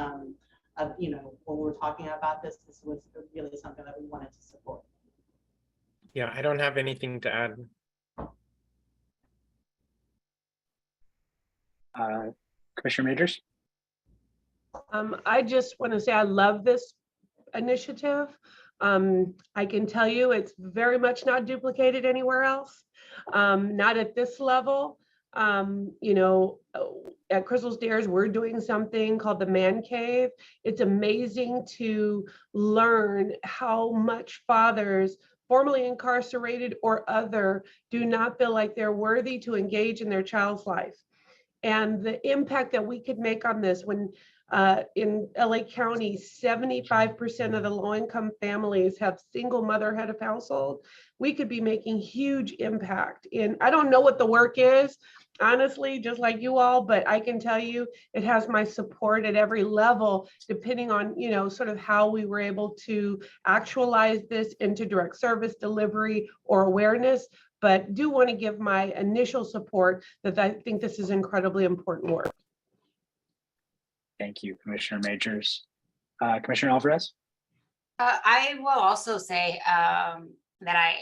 you know, when we're talking about this was really something that we wanted to support. Yeah, I don't have anything to add. Commissioner Majors? I just want to say I love this initiative. I can tell you it's very much not duplicated anywhere else, not at this level. You know, at Crystal Stairs, we're doing something called the Man Cave. It's amazing to learn how much fathers, formerly incarcerated or other, do not feel like they're worthy to engage in their child's life. And the impact that we could make on this when in LA County, 75% of the low-income families have single mother head of household. We could be making huge impact in, I don't know what the work is, honestly, just like you all, but I can tell you it has my support at every level, depending on, you know, sort of how we were able to actualize this into direct service delivery or awareness. But do want to give my initial support that I think this is incredibly important work. Thank you, Commissioner Majors. Commissioner Alvarez? I will also say that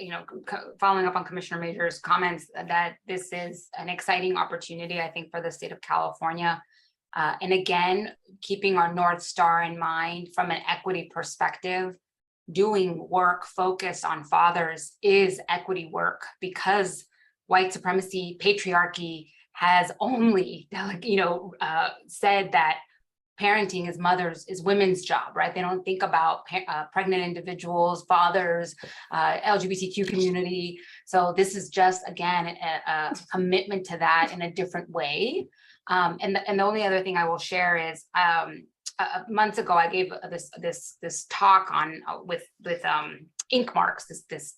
following up on Commissioner Majors' comments, that this is an exciting opportunity, I think, for the state of California. And again, keeping our North Star in mind from an equity perspective, doing work focused on fathers is equity work, because white supremacy, patriarchy has only, said that parenting is women's job, right? They don't think about pregnant individuals, fathers, LGBTQ community. So this is just, again, a commitment to that in a different way. And the only other thing I will share is months ago, I gave this talk on with ink marks, this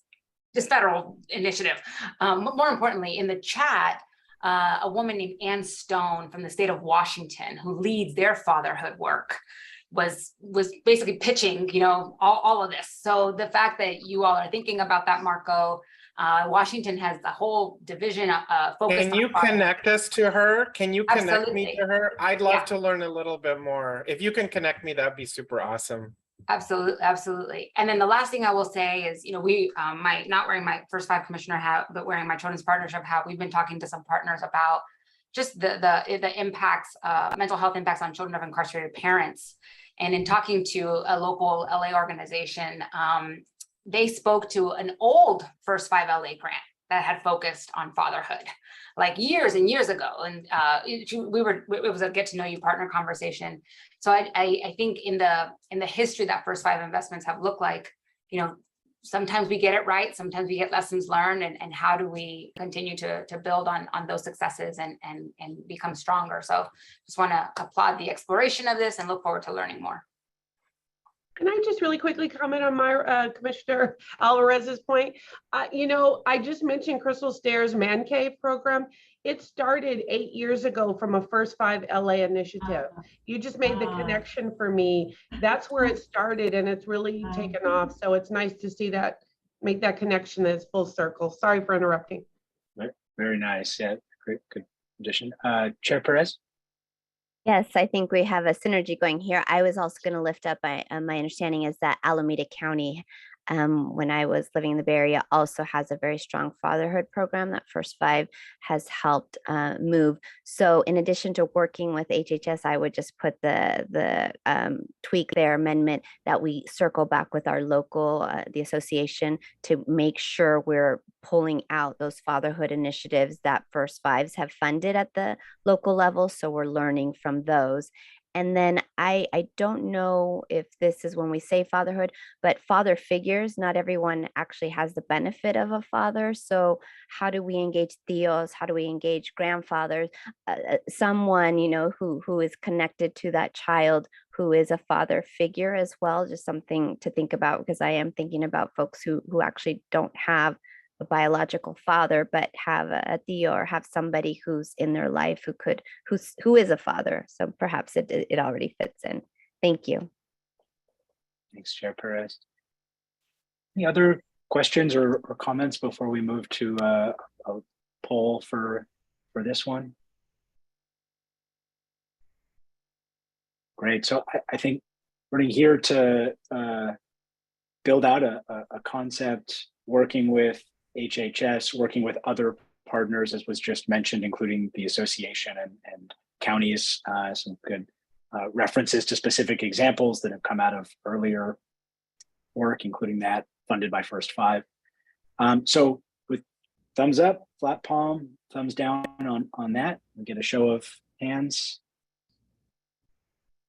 federal initiative. More importantly, in the chat, a woman named Ann Stone from the state of Washington, who leads their fatherhood work, was basically pitching, all of this. So the fact that you all are thinking about that, Marco, Washington has the whole division focused. Can you connect us to her? Can you connect me Absolutely. to her? I'd love to learn a little bit more. If you can connect me, that'd be super awesome. Absolutely, absolutely. And then the last thing I will say is, we, not wearing my First Five commissioner hat, but wearing my Children's Partnership hat, we've been talking to some partners about just the impacts, mental health impacts on children of incarcerated parents. And in talking to a local LA organization, they spoke to an old First Five LA grant that had focused on fatherhood, like years and years ago. And it was a get to know you partner conversation. So I think in the history that First Five investments have looked like, sometimes we get it right, sometimes we get lessons learned, and how do we continue to build on those successes and become stronger. So just want to applaud the exploration of this and look forward to learning more. Can I just really quickly comment on my Commissioner Alvarez's point? I just mentioned Crystal Stairs Man Cave program. It started 8 years ago from a First Five LA initiative. You just made the connection for me. That's where it started, and it's really taken off. So it's nice to see that, make that connection that's full circle. Sorry for interrupting. Very nice. Yeah, great, good addition. Chair Perez? Yes, I think we have a synergy going here. I was also going to lift up, my understanding is that Alameda County, when I was living in the Bay Area, also has a very strong fatherhood program that First Five has helped move. So in addition to working with HHS, I would just put the tweak their amendment that we circle back with our local, the association, to make sure we're pulling out those fatherhood initiatives that First Fives have funded at the local level. So we're learning from those. And then I don't know if this is when we say fatherhood, but father figures, not everyone actually has the benefit of a father. So how do we engage tios? How do we engage grandfathers? Someone, who is connected to that child who is a father figure as well, just something to think about, because I am thinking about folks who actually don't have a biological father, but have a tio or have somebody who's in their life who is a father. So perhaps it already fits in. Thank you. Thanks, Chair Perez. Any other questions or comments before we move to a poll for this one? Great. So I think we're here to build out a concept, working with HHS, working with other partners, as was just mentioned, including the association and counties, some good references to specific examples that have come out of earlier work, including that funded by First Five. So with thumbs up, flat palm, thumbs down on that, we get a show of hands.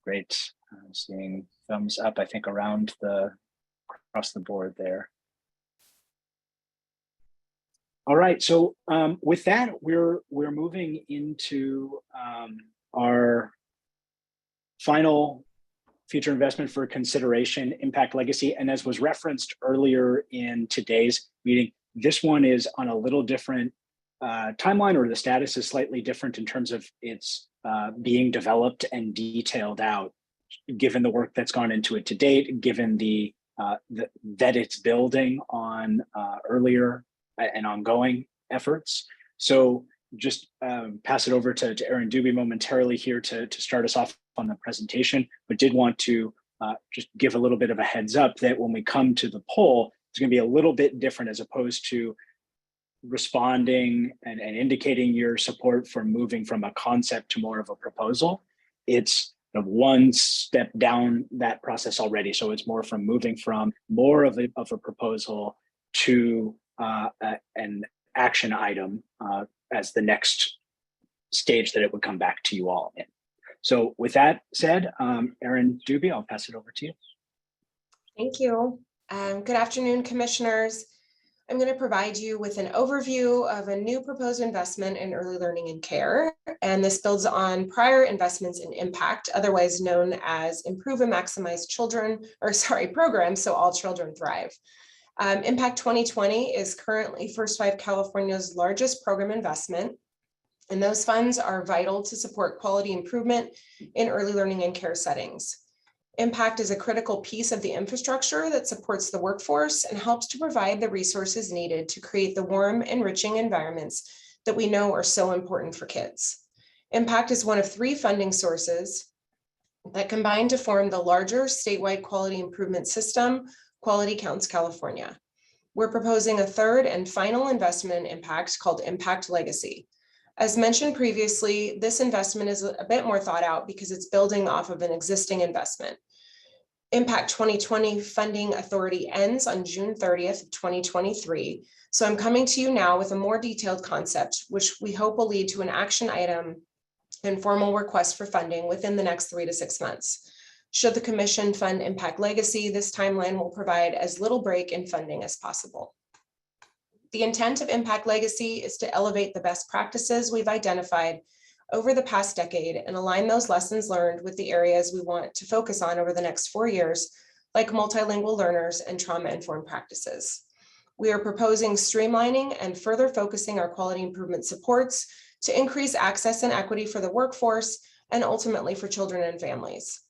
Great. I'm seeing thumbs up, I think, around across the board there. All right, so with that, we're moving into our final future investment for consideration, Impact Legacy. And as was referenced earlier in today's meeting, this one is on a little different timeline, or the status is slightly different in terms of its being developed and detailed out, given the work that's gone into it to date, given that it's building on earlier and ongoing efforts. So just pass it over to Erin Dubie momentarily here to start us off on the presentation, but did want to just give a little bit of a heads up that when we come to the poll, it's going to be a little bit different, as opposed to responding and indicating your support for moving from a concept to more of a proposal. It's one step down that process already. So it's more from moving from more of a proposal to an action item as the next stage that it would come back to you all in. So with that said, Erin Dubie, I'll pass it over to you. Thank you. Good afternoon, commissioners. I'm going to provide you with an overview of a new proposed investment in early learning and care. And this builds on prior investments in Impact, otherwise known as Improve and Maximize Programs so all children thrive. Impact 2020 is currently First Five California's largest program investment, and those funds are vital to support quality improvement in early learning and care settings. Impact is a critical piece of the infrastructure that supports the workforce and helps to provide the resources needed to create the warm, enriching environments that we know are so important for kids. Impact is one of 3 funding sources that combine to form the larger statewide quality improvement system, Quality Counts California. We're proposing a 3rd and final investment in Impact called Impact Legacy. As mentioned previously, this investment is a bit more thought out because it's building off of an existing investment. Impact 2020 funding authority ends on June 30th, 2023. So I'm coming to you now with a more detailed concept, which we hope will lead to an action item and formal request for funding within the next 3 to 6 months. Should the commission fund Impact Legacy, this timeline will provide as little break in funding as possible. The intent of Impact Legacy is to elevate the best practices we've identified over the past decade and align those lessons learned with the areas we want to focus on over the next 4 years, like multilingual learners and trauma-informed practices. We are proposing streamlining and further focusing our quality improvement supports to increase access and equity for the workforce and ultimately for children and families.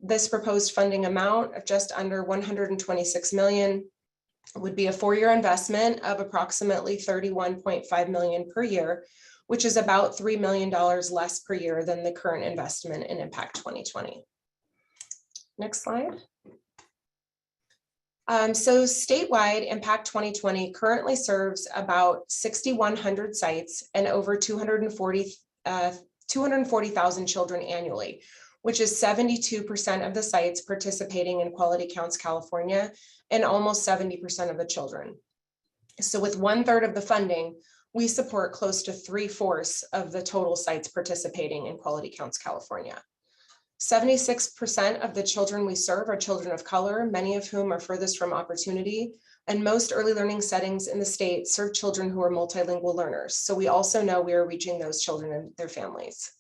This proposed funding amount of just under $126 million would be a 4-year investment of approximately $31.5 million per year, which is about $3 million less per year than the current investment in Impact 2020. Next slide. So statewide, Impact 2020 currently serves about 6,100 sites and over 240,000 children annually, which is 72% of the sites participating in Quality Counts California and almost 70% of the children. So with 1/3 of the funding, we support close to 3/4 of the total sites participating in Quality Counts California. 76% of the children we serve are children of color, many of whom are furthest from opportunity, and most early learning settings in the state serve children who are multilingual learners. So we also know we are reaching those children and their families.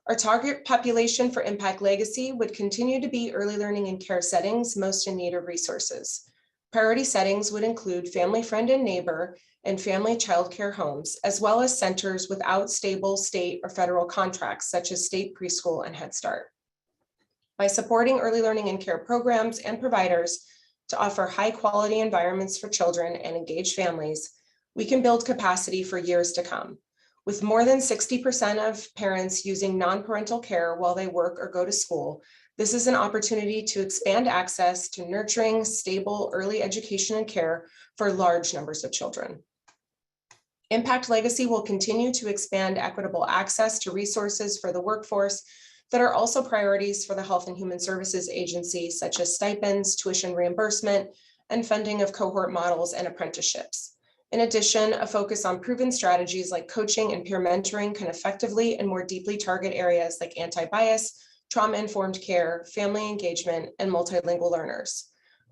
Our target population for Impact Legacy would continue to be early learning and care settings most in need of resources. Priority settings would include family friend and neighbor and family child care homes, as well as centers without stable state or federal contracts, such as state preschool and Head Start. By supporting early learning and care programs and providers to offer high quality environments for children and engaged families, we can build capacity for years to come. With more than 60% of parents using non-parental care while they work or go to school, this is an opportunity to expand access to nurturing, stable early education and care for large numbers of children. Impact Legacy will continue to expand equitable access to resources for the workforce that are also priorities for the Health and Human Services Agency, such as stipends, tuition reimbursement, and funding of cohort models and apprenticeships. In addition, a focus on proven strategies like coaching and peer mentoring can effectively and more deeply target areas like anti-bias, trauma-informed care, family engagement, and multilingual learners.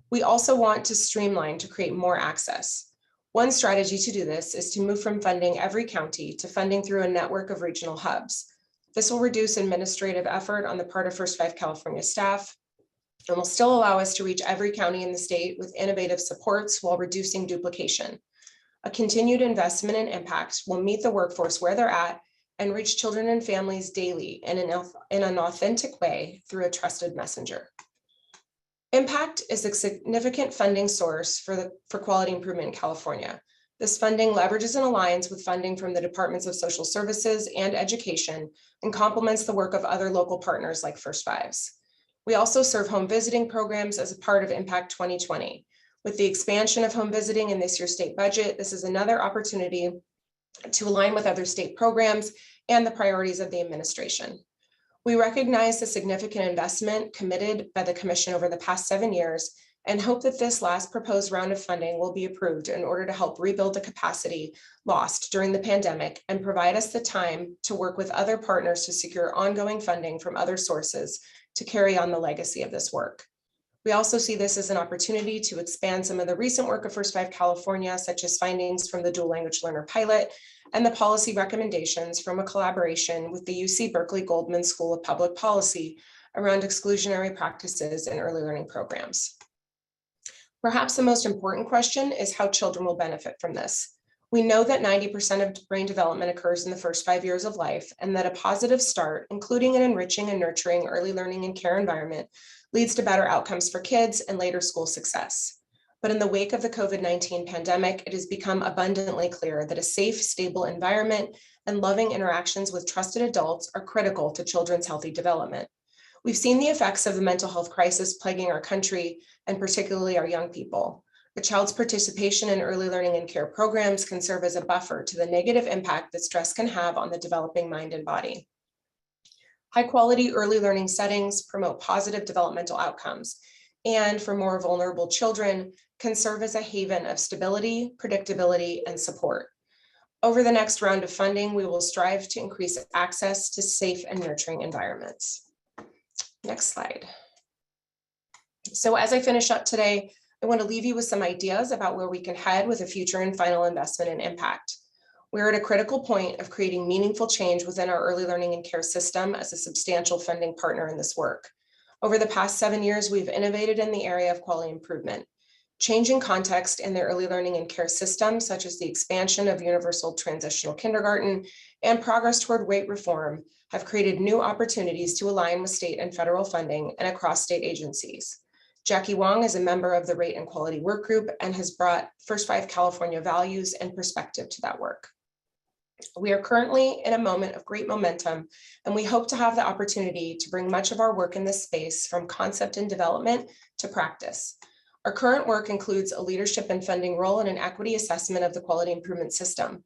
We also want to streamline to create more access. One strategy to do this is to move from funding every county to funding through a network of regional hubs. This will reduce administrative effort on the part of First 5 California staff and will still allow us to reach every county in the state with innovative supports while reducing duplication. A continued investment in impact will meet the workforce where they're at and reach children and families daily in an authentic way through a trusted messenger. Impact is a significant funding source for quality improvement in California. This funding leverages and aligns with funding from the Departments of Social Services and Education and complements the work of other local partners like First Fives. We also serve home visiting programs as a part of Impact 2020. With the expansion of home visiting in this year's state budget, this is another opportunity to align with other state programs and the priorities of the administration. We recognize the significant investment committed by the Commission over the past 7 years and hope that this last proposed round of funding will be approved in order to help rebuild the capacity lost during the pandemic and provide us the time to work with other partners to secure ongoing funding from other sources to carry on the legacy of this work. We also see this as an opportunity to expand some of the recent work of First 5 California, such as findings from the dual language learner pilot and the policy recommendations from a collaboration with the UC Berkeley Goldman School of Public Policy around exclusionary practices in early learning programs. Perhaps the most important question is how children will benefit from this. We know that 90% of brain development occurs in the first 5 years of life, and that a positive start, including an enriching and nurturing early learning and care environment, leads to better outcomes for kids and later school success. But in the wake of the COVID-19 pandemic, it has become abundantly clear that a safe, stable environment and loving interactions with trusted adults are critical to children's healthy development. We've seen the effects of the mental health crisis plaguing our country, and particularly our young people. A child's participation in early learning and care programs can serve as a buffer to the negative impact that stress can have on the developing mind and body. High-quality early learning settings promote positive developmental outcomes, and for more vulnerable children, can serve as a haven of stability, predictability, and support. Over the next round of funding, we will strive to increase access to safe and nurturing environments. Next slide. So as I finish up today, I want to leave you with some ideas about where we can head with a future and final investment in impact. We're at a critical point of creating meaningful change within our early learning and care system as a substantial funding partner in this work. Over the past 7 years, we've innovated in the area of quality improvement. Changing context in the early learning and care system, such as the expansion of universal transitional kindergarten and progress toward weight reform, have created new opportunities to align with state and federal funding and across state agencies. Jackie Wong is a member of the Rate and Quality Work Group and has brought First 5 California values and perspective to that work. We are currently in a moment of great momentum, and we hope to have the opportunity to bring much of our work in this space from concept and development to practice. Our current work includes a leadership and funding role in an equity assessment of the quality improvement system.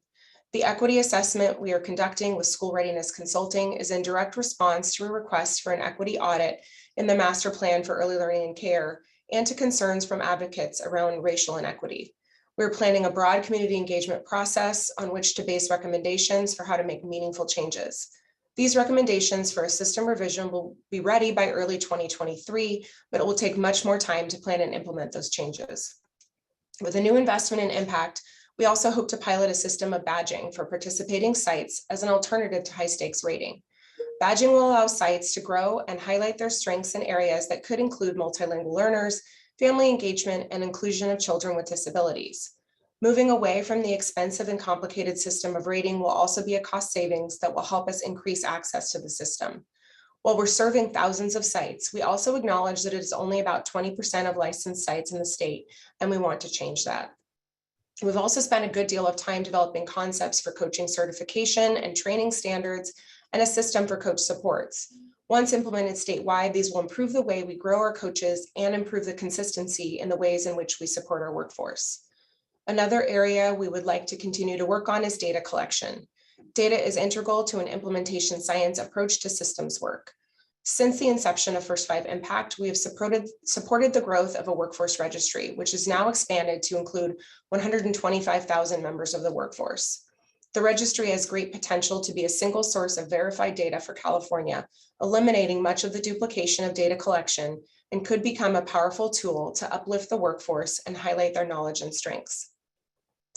The equity assessment we are conducting with School Readiness Consulting is in direct response to a request for an equity audit in the Master Plan for Early Learning and Care and to concerns from advocates around racial inequity. We're planning a broad community engagement process on which to base recommendations for how to make meaningful changes. These recommendations for a system revision will be ready by early 2023, but it will take much more time to plan and implement those changes. With a new investment in impact, we also hope to pilot a system of badging for participating sites as an alternative to high stakes rating. Badging will allow sites to grow and highlight their strengths in areas that could include multilingual learners, family engagement, and inclusion of children with disabilities. Moving away from the expensive and complicated system of rating will also be a cost savings that will help us increase access to the system. While we're serving thousands of sites, we also acknowledge that it is only about 20% of licensed sites in the state, and we want to change that. We've also spent a good deal of time developing concepts for coaching certification and training standards and a system for coach supports. Once implemented statewide, these will improve the way we grow our coaches and improve the consistency in the ways in which we support our workforce. Another area we would like to continue to work on is data collection. Data is integral to an implementation science approach to systems work. Since the inception of First 5 Impact, we have supported the growth of a workforce registry, which is now expanded to include 125,000 members of the workforce. The registry has great potential to be a single source of verified data for California, eliminating much of the duplication of data collection, and could become a powerful tool to uplift the workforce and highlight their knowledge and strengths.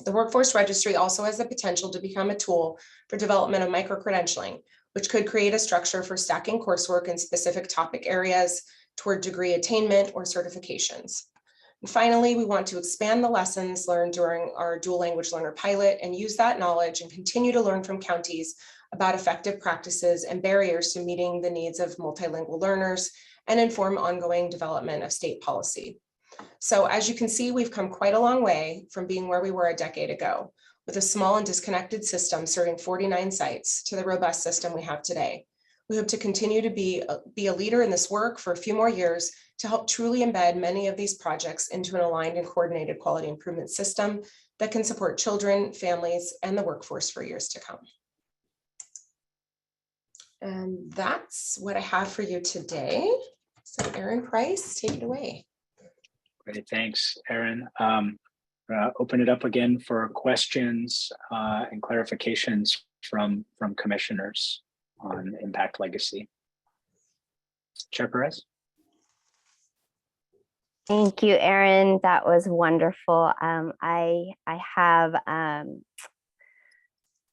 The Workforce Registry also has the potential to become a tool for development of micro-credentialing, which could create a structure for stacking coursework in specific topic areas toward degree attainment or certifications. And finally, we want to expand the lessons learned during our dual language learner pilot and use that knowledge and continue to learn from counties about effective practices and barriers to meeting the needs of multilingual learners and inform ongoing development of state policy. So as you can see, we've come quite a long way from being where we were a decade ago, with a small and disconnected system serving 49 sites to the robust system we have today. We hope to continue to be a leader in this work for a few more years to help truly embed many of these projects into an aligned and coordinated quality improvement system that can support children, families, and the workforce for years to come. And that's what I have for you today. So Erin Price, take it away. Great, thanks, Erin. Open it up again for questions and clarifications from commissioners on Impact Legacy. Chair Perez. Thank you, Erin. That was wonderful. I have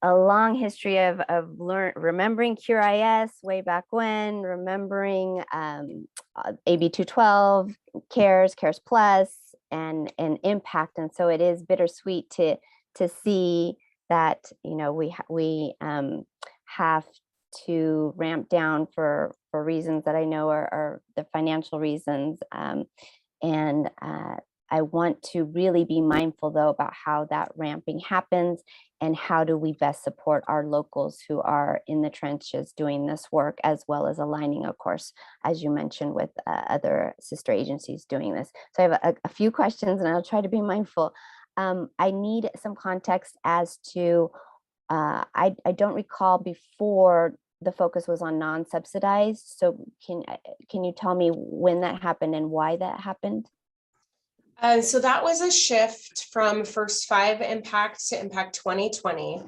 a long history of remembering QRIS way back when, remembering AB 212, CARES Plus, and Impact. And so it is bittersweet to see that, you know, we have to ramp down for reasons that I know are the financial reasons. And I want to really be mindful, though, about how that ramping happens and how do we best support our locals who are in the trenches doing this work, as well as aligning, of course, as you mentioned, with other sister agencies doing this. So I have a few questions, and I'll try to be mindful. I need some context as to, I don't recall before the focus was on non-subsidized. So can you tell me when that happened and why that happened? So that was a shift from First 5 Impact to Impact 2020.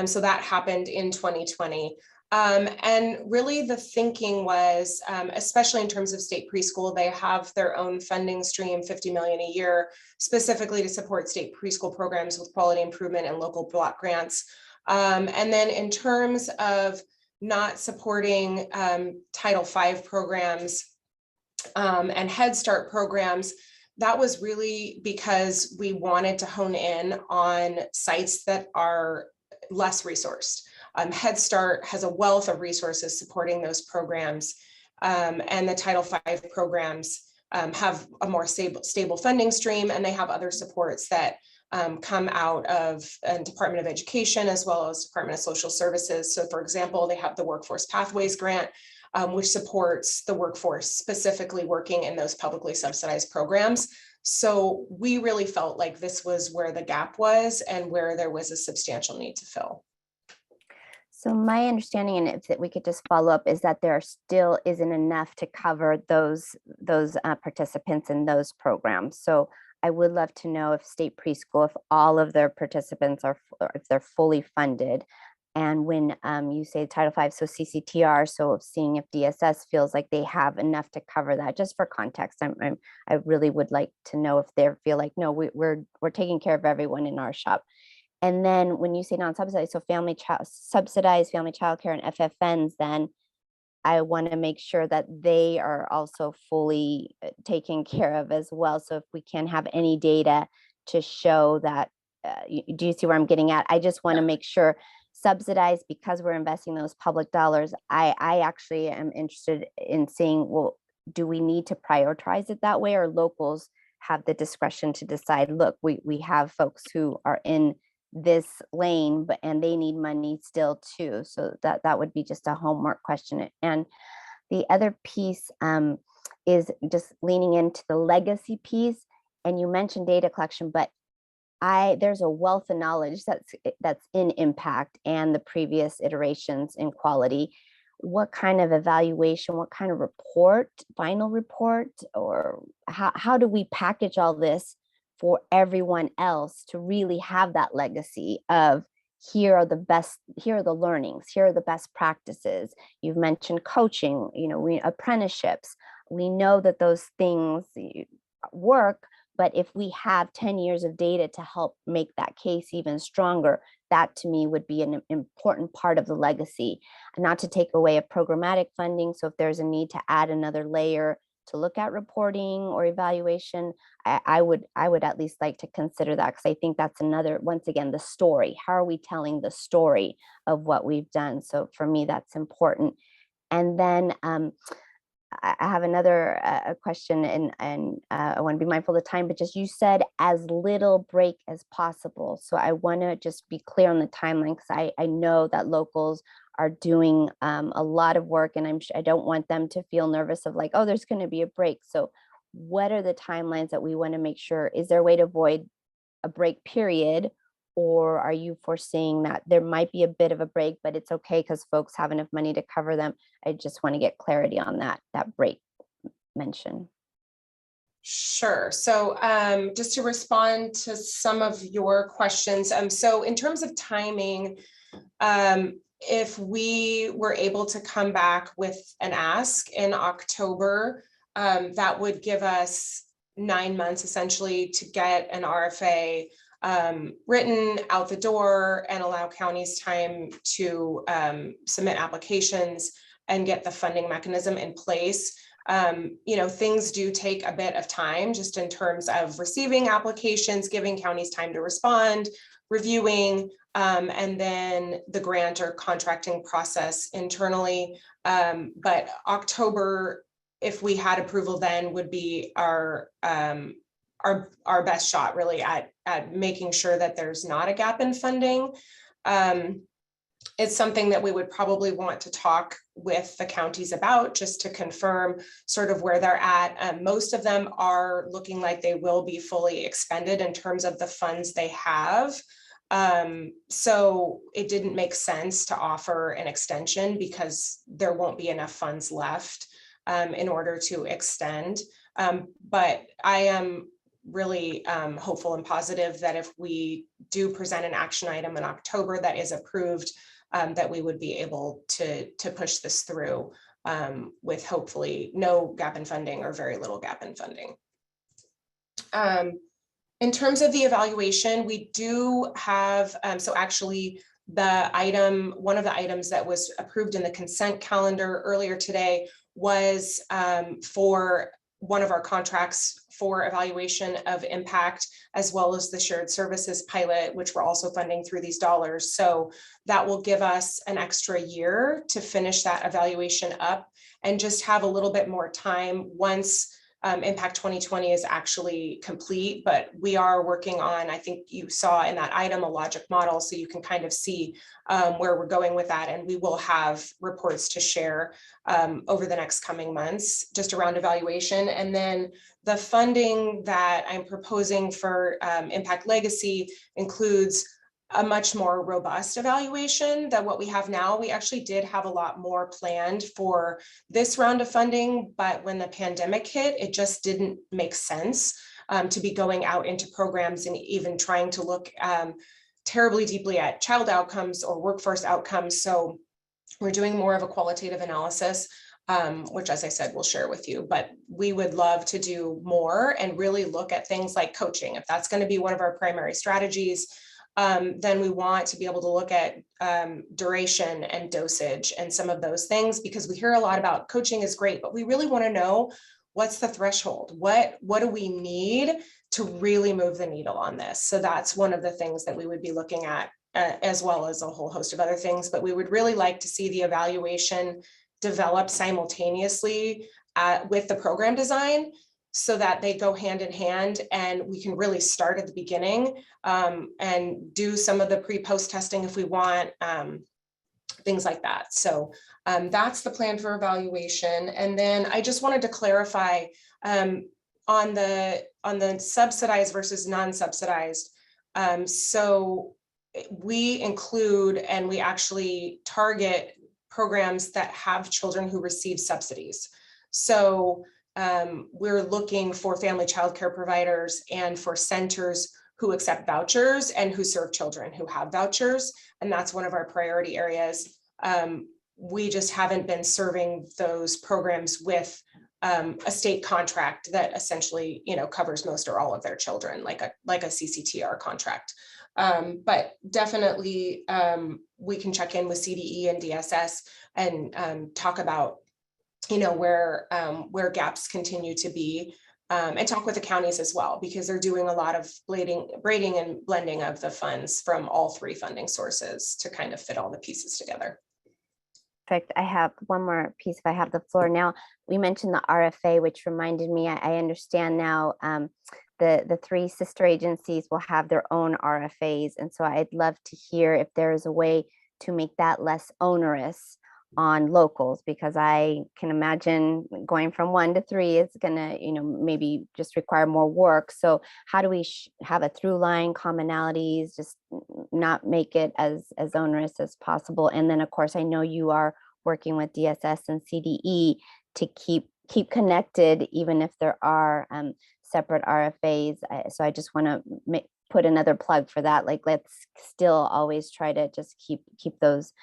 So that happened in 2020. And really the thinking was, especially in terms of state preschool, they have their own funding stream, $50 million a year, specifically to support state preschool programs with quality improvement and local block grants. And then in terms of not supporting Title V programs and Head Start programs, that was really because we wanted to hone in on sites that are less resourced. Head Start has a wealth of resources supporting those programs, and the Title V programs have a more stable funding stream, and they have other supports that come out of Department of Education as well as Department of Social Services. So for example, they have the Workforce Pathways Grant, which supports the workforce specifically working in those publicly subsidized programs. So we really felt like this was where the gap was and where there was a substantial need to fill. So my understanding, and if we could just follow up, is that there still isn't enough to cover those participants in those programs. So I would love to know if state preschool, if all of their participants are, if they're fully funded. And when you say Title V, so CCTR, so seeing if DSS feels like they have enough to cover that, just for context, I really would like to know if they feel like, no, we're taking care of everyone in our shop. And then when you say non-subsidized, so subsidized family childcare and FFNs, then I want to make sure that they are also fully taken care of as well. So if we can have any data to show that, do you see where I'm getting at? I just want to make sure subsidized, because we're investing those public dollars. I actually am interested in seeing, well, do we need to prioritize it that way, or locals have the discretion to decide, look, we have folks who are in this lane, and they need money still too. So that would be just a homework question. And the other piece is just leaning into the legacy piece. And you mentioned data collection, but there's a wealth of knowledge that's in Impact and the previous iterations in quality. what kind of evaluation, what kind of report, final report, or how do we package all this for everyone else to really have that legacy of here are the learnings, here are the best practices. You've mentioned coaching, apprenticeships. We know that those things work, but if we have 10 years of data to help make that case even stronger, that to me would be an important part of the legacy, not to take away a programmatic funding. So if there's a need to add another layer to look at reporting or evaluation, I would at least like to consider that, because I think that's another, once again, the story. How are we telling the story of what we've done? So for me, that's important. And then I have another question, and I want to be mindful of the time, but just you said as little break as possible. So I want to just be clear on the timeline, because I know that locals are doing a lot of work, and I don't want them to feel nervous of like, oh, there's going to be a break. So what are the timelines that we want to make sure? Is there a way to avoid a break period? Or are you foreseeing that there might be a bit of a break, but it's okay because folks have enough money to cover them? I just want to get clarity on that break mention. Sure. So just to respond to some of your questions. So in terms of timing, if we were able to come back with an ask in October, that would give us 9 months essentially to get an RFA written out the door and allow counties time to submit applications and get the funding mechanism in place. Things do take a bit of time just in terms of receiving applications, giving counties time to respond, reviewing, and then the grant or contracting process internally. But October, if we had approval then, would be our best shot really at making sure that there's not a gap in funding. It's something that we would probably want to talk with the counties about, just to confirm sort of where they're at. Most of them are looking like they will be fully expended in terms of the funds they have. So it didn't make sense to offer an extension because there won't be enough funds left in order to extend. But I am really hopeful and positive that if we do present an action item in October that is approved, that we would be able to push this through with hopefully no gap in funding or very little gap in funding. In terms of the evaluation, we do have, so actually one of the items that was approved in the consent calendar earlier today was for one of our contracts for evaluation of impact, as well as the shared services pilot, which we're also funding through these dollars. So that will give us an extra year to finish that evaluation up and just have a little bit more time once Impact 2020 is actually complete. But we are working on, I think you saw in that item, a logic model, so you can kind of see where we're going with that. And we will have reports to share over the next coming months, just around evaluation. And then the funding that I'm proposing for Impact Legacy includes a much more robust evaluation than what we have now. We actually did have a lot more planned for this round of funding, but when the pandemic hit, it just didn't make sense to be going out into programs and even trying to look terribly deeply at child outcomes or workforce outcomes. So we're doing more of a qualitative analysis, which, as I said, we'll share with you, but we would love to do more and really look at things like coaching. If that's going to be one of our primary strategies, then we want to be able to look at duration and dosage and some of those things, because we hear a lot about coaching is great, but we really want to know what's the threshold? What do we need to really move the needle on this? So that's one of the things that we would be looking at, as well as a whole host of other things. But we would really like to see the evaluation develop simultaneously with the program design, so that they go hand in hand and we can really start at the beginning and do some of the pre-post testing if we want, things like that. So that's the plan for evaluation. And then I just wanted to clarify on the subsidized versus non-subsidized. So we include and we actually target programs that have children who receive subsidies. So we're looking for family childcare providers and for centers who accept vouchers and who serve children who have vouchers. And that's one of our priority areas. We just haven't been serving those programs with a state contract that essentially, covers most or all of their children, like a CCTR contract. But definitely we can check in with CDE and DSS and talk about, where gaps continue to be, and talk with the counties as well, because they're doing a lot of braiding and blending of the funds from all three funding sources to kind of fit all the pieces together. Perfect. I have one more piece if I have the floor. Now, we mentioned the RFA, which reminded me, I understand now the three sister agencies will have their own RFAs. And so I'd love to hear if there is a way to make that less onerous on locals, because I can imagine going from 1 to 3 is gonna, maybe just require more work. So how do we have a through line, commonalities, just not make it as onerous as possible? And then of course, I know you are working with DSS and CDE to keep connected, even if there are separate RFAs. So I just want to put another plug for that. Like, let's still always try to just keep those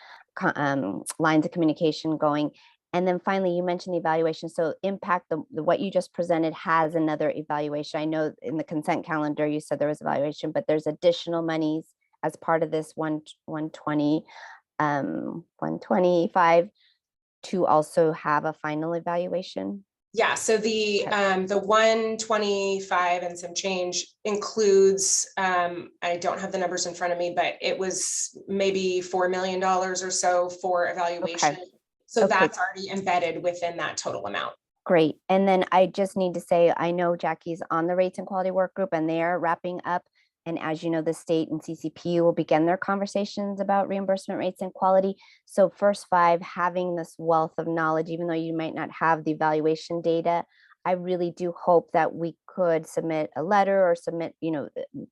lines of communication going. And then finally, you mentioned the evaluation. So impact, what you just presented has another evaluation. I know in the consent calendar, you said there was evaluation, but there's additional monies as part of this 125 to also have a final evaluation. Yeah, so the 125 and some change includes, I don't have the numbers in front of me, but it was maybe $4 million or so for evaluation. Okay. So that's already embedded within that total amount. Great. And then I just need to say, I know Jackie's on the rates and quality work group and they're wrapping up. And as you know, the state and CCPU will begin their conversations about reimbursement rates and quality. So First Five, having this wealth of knowledge, even though you might not have the evaluation data, I really do hope that we could submit a letter or submit,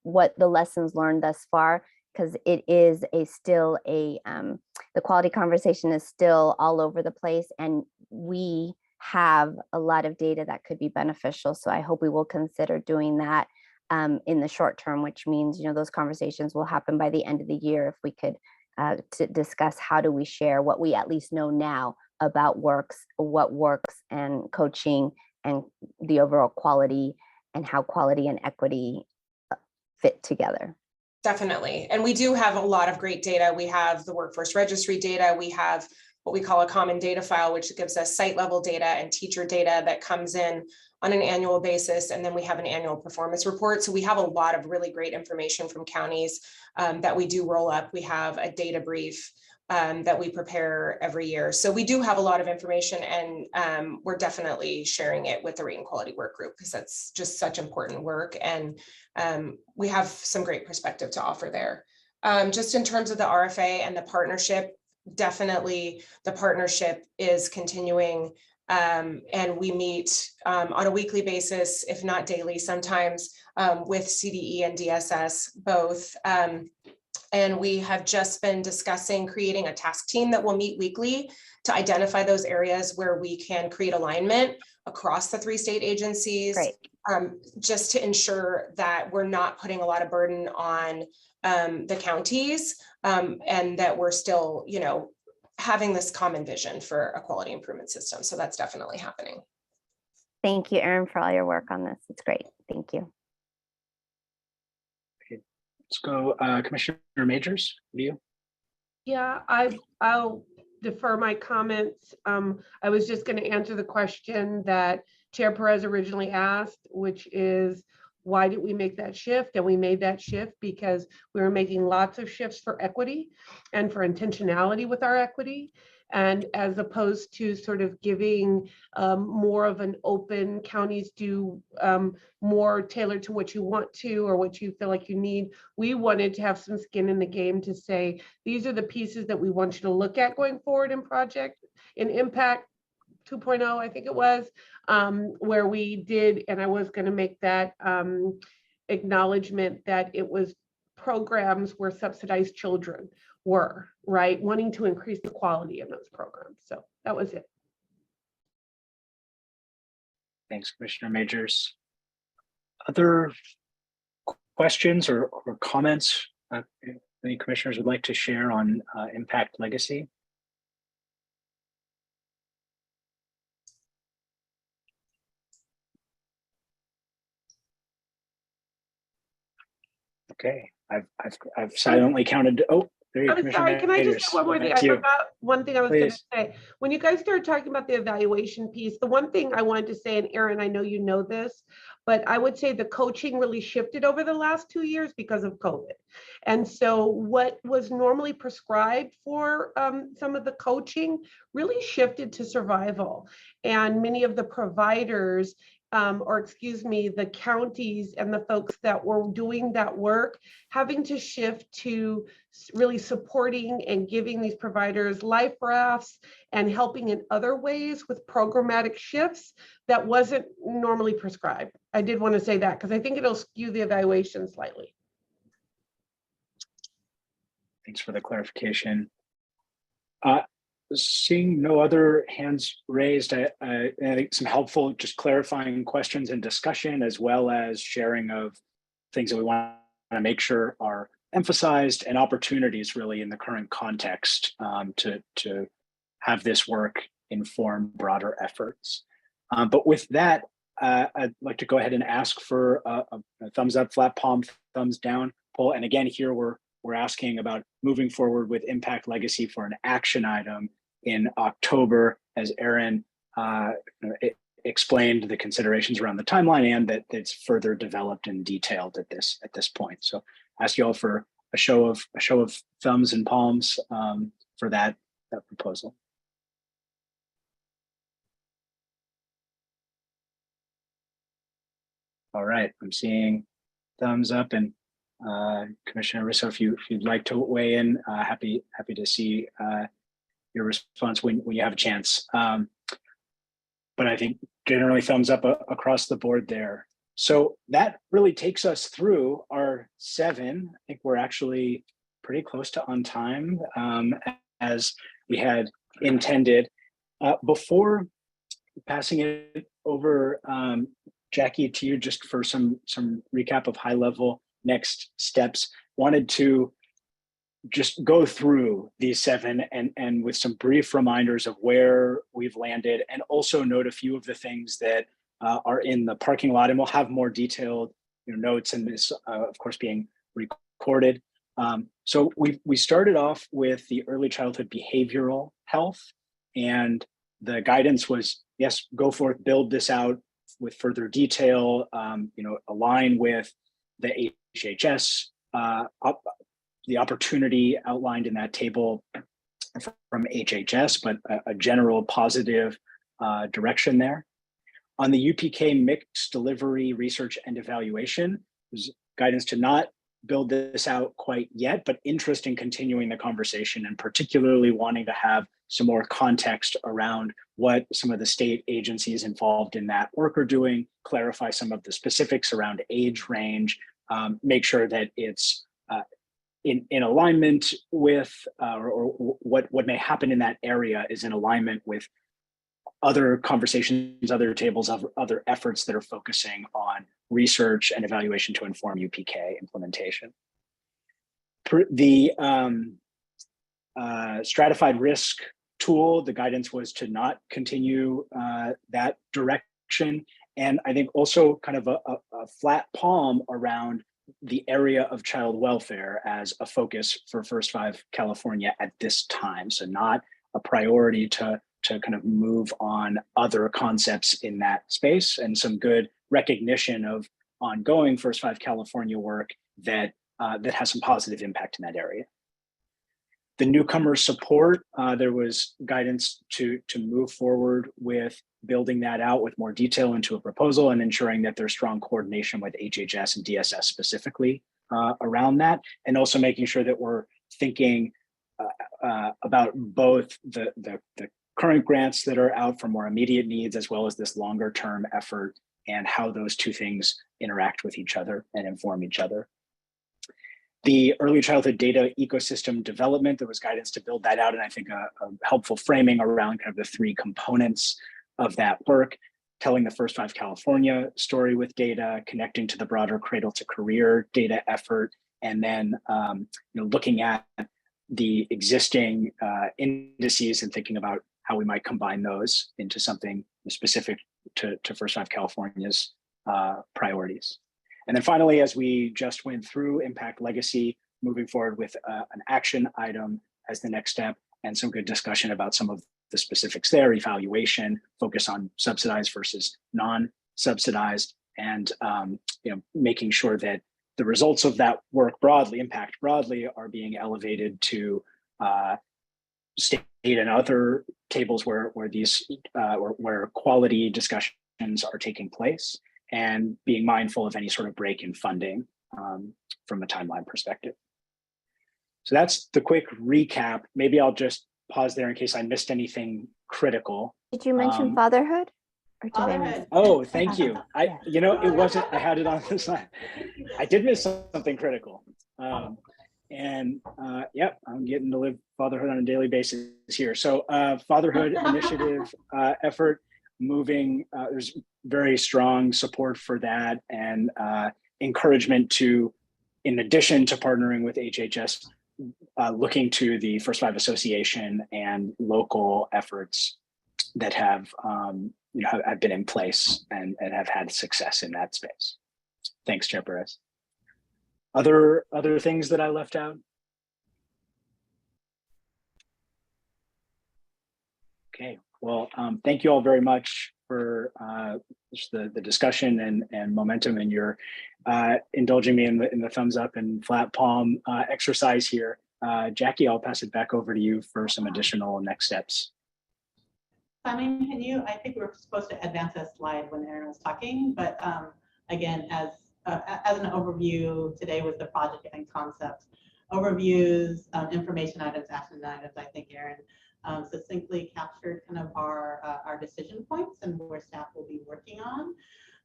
what the lessons learned thus far, because it is still the quality conversation is still all over the place, and we have a lot of data that could be beneficial. So I hope we will consider doing that in the short term, which means, those conversations will happen by the end of the year. If we could to discuss how do we share what we at least know now about what works, and coaching and the overall quality, and how quality and equity fit together. Definitely. And we do have a lot of great data. We have the workforce registry data. We have what we call a common data file, which gives us site level data and teacher data that comes in on an annual basis. And then we have an annual performance report. So we have a lot of really great information from counties that we do roll up. We have a data brief that we prepare every year. So we do have a lot of information, and we're definitely sharing it with the rate and quality work group, because that's just such important work. And we have some great perspective to offer there. Just in terms of the RFA and the partnership, definitely the partnership is continuing, and we meet on a weekly basis, if not daily sometimes, with CDE and DSS both. And we have just been discussing creating a task team that will meet weekly to identify those areas where we can create alignment across the 3 state agencies, just to ensure that we're not putting a lot of burden on the counties, and that we're still, having this common vision for a quality improvement system. So that's definitely happening. Thank you, Erin, for all your work on this. It's great. Thank you. Okay. Let's go, Commissioner Majors, to you. Yeah, I'll defer my comments. I was just going to answer the question that Chair Perez originally asked, which is, why did we make that shift? And we made that shift because we were making lots of shifts for equity and for intentionality with our equity. And as opposed to sort of giving more of an open, counties do more tailored to what you want to or what you feel like you need, we wanted to have some skin in the game to say, these are the pieces that we want you to look at going forward in Impact 2.0, I think it was, where we did, and I was going to make that acknowledgement that it was programs where subsidized children were, right? Wanting to increase the quality of those programs. So that was it. Thanks, Commissioner Majors. Other questions or comments any commissioners would like to share on Impact Legacy? Okay, I've silently counted. Oh, there you go. I'm sorry, can I just say one more thing? I forgot one thing I was going to say. When you guys started talking about the evaluation piece, the one thing I wanted to say, and Erin, I know you know this, but I would say the coaching really shifted over the last 2 years because of COVID. And so what was normally prescribed for some of the coaching really shifted to survival. And many of the providers the counties and the folks that were doing that work, having to shift to really supporting and giving these providers life rafts and helping in other ways with programmatic shifts that wasn't normally prescribed. I did want to say that because I think it'll skew the evaluation slightly. Thanks for the clarification. Seeing no other hands raised, I think some helpful just clarifying questions and discussion, as well as sharing of things that we want to make sure are emphasized and opportunities really in the current context to have this work inform broader efforts. But with that, I'd like to go ahead and ask for a thumbs up, flat palm, thumbs down poll. And again, here we're asking about moving forward with Impact Legacy for an action item in October, as Erin explained the considerations around the timeline and that it's further developed and detailed at this point. So ask you all for a show of thumbs and palms for that proposal. All right, I'm seeing thumbs up, and Commissioner Russo, if you'd like to weigh in, happy to see your response when you have a chance. But I think generally thumbs up across the board there. So that really takes us through our 7. I think we're actually pretty close to on time as we had intended. Before passing it over, Jackie, to you just for some recap of high level next steps, wanted to just go through these 7 and with some brief reminders of where we've landed, and also note a few of the things that are in the parking lot, and we'll have more detailed notes in this, of course, being recorded. So we started off with the early childhood behavioral health, and the guidance was, yes, go forth, build this out with further detail, align with the HHS, the opportunity outlined in that table from HHS, but a general positive direction there. On the UPK mixed delivery research and evaluation, there's guidance to not build this out quite yet, but interest in continuing the conversation, and particularly wanting to have some more context around what some of the state agencies involved in that work are doing, clarify some of the specifics around age range, make sure that it's in alignment with, or what may happen in that area is in alignment with other conversations, other tables of other efforts that are focusing on research and evaluation to inform UPK implementation. The stratified risk tool, the guidance was to not continue that direction. And I think also kind of a flat palm around the area of child welfare as a focus for First Five California at this time. So not a priority to kind of move on other concepts in that space, and some good recognition of ongoing First Five California work that has some positive impact in that area. The newcomer support, there was guidance to move forward with building that out with more detail into a proposal, and ensuring that there's strong coordination with HHS and DSS specifically around that, and also making sure that we're thinking about both the current grants that are out for more immediate needs, as well as this longer term effort, and how those two things interact with each other and inform each other. the early childhood data ecosystem development. There was guidance to build that out, and I think a helpful framing around kind of the three components of that work, telling the First Five California story with data, connecting to the broader Cradle to Career data effort, and then looking at the existing indices and thinking about how we might combine those into something specific to First Five California's priorities. And then finally, as we just went through Impact Legacy, moving forward with an action item as the next step, and some good discussion about some of the specifics there, evaluation, focus on subsidized versus non-subsidized, and making sure that the results of that work broadly, impact broadly, are being elevated to state and other tables where these where quality discussions are taking place, and being mindful of any sort of break in funding from a timeline perspective. So that's the quick recap. Maybe I'll just pause there in case I missed anything critical. Did you mention fatherhood? Or did I miss? Oh, thank you. It wasn't, I had it on the slide. I did miss something critical. Yep, I'm getting to live fatherhood on a daily basis here. So fatherhood initiative effort moving, there's very strong support for that, and encouragement to, in addition to partnering with HHS, looking to the First Five Association and local efforts that have been in place and have had success in that space. Thanks, Chair Perez. Other things that I left out? Okay, well, thank you all very much for just the discussion and momentum, and your indulging me in the thumbs up and flat palm exercise here. Jackie, I'll pass it back over to you for some additional next steps. Simon, I think we were supposed to advance a slide when Aaron was talking, but again, as an overview, today was the project and concepts. Overviews, information items, action items, I think Aaron succinctly captured kind of our decision points and where staff will be working on.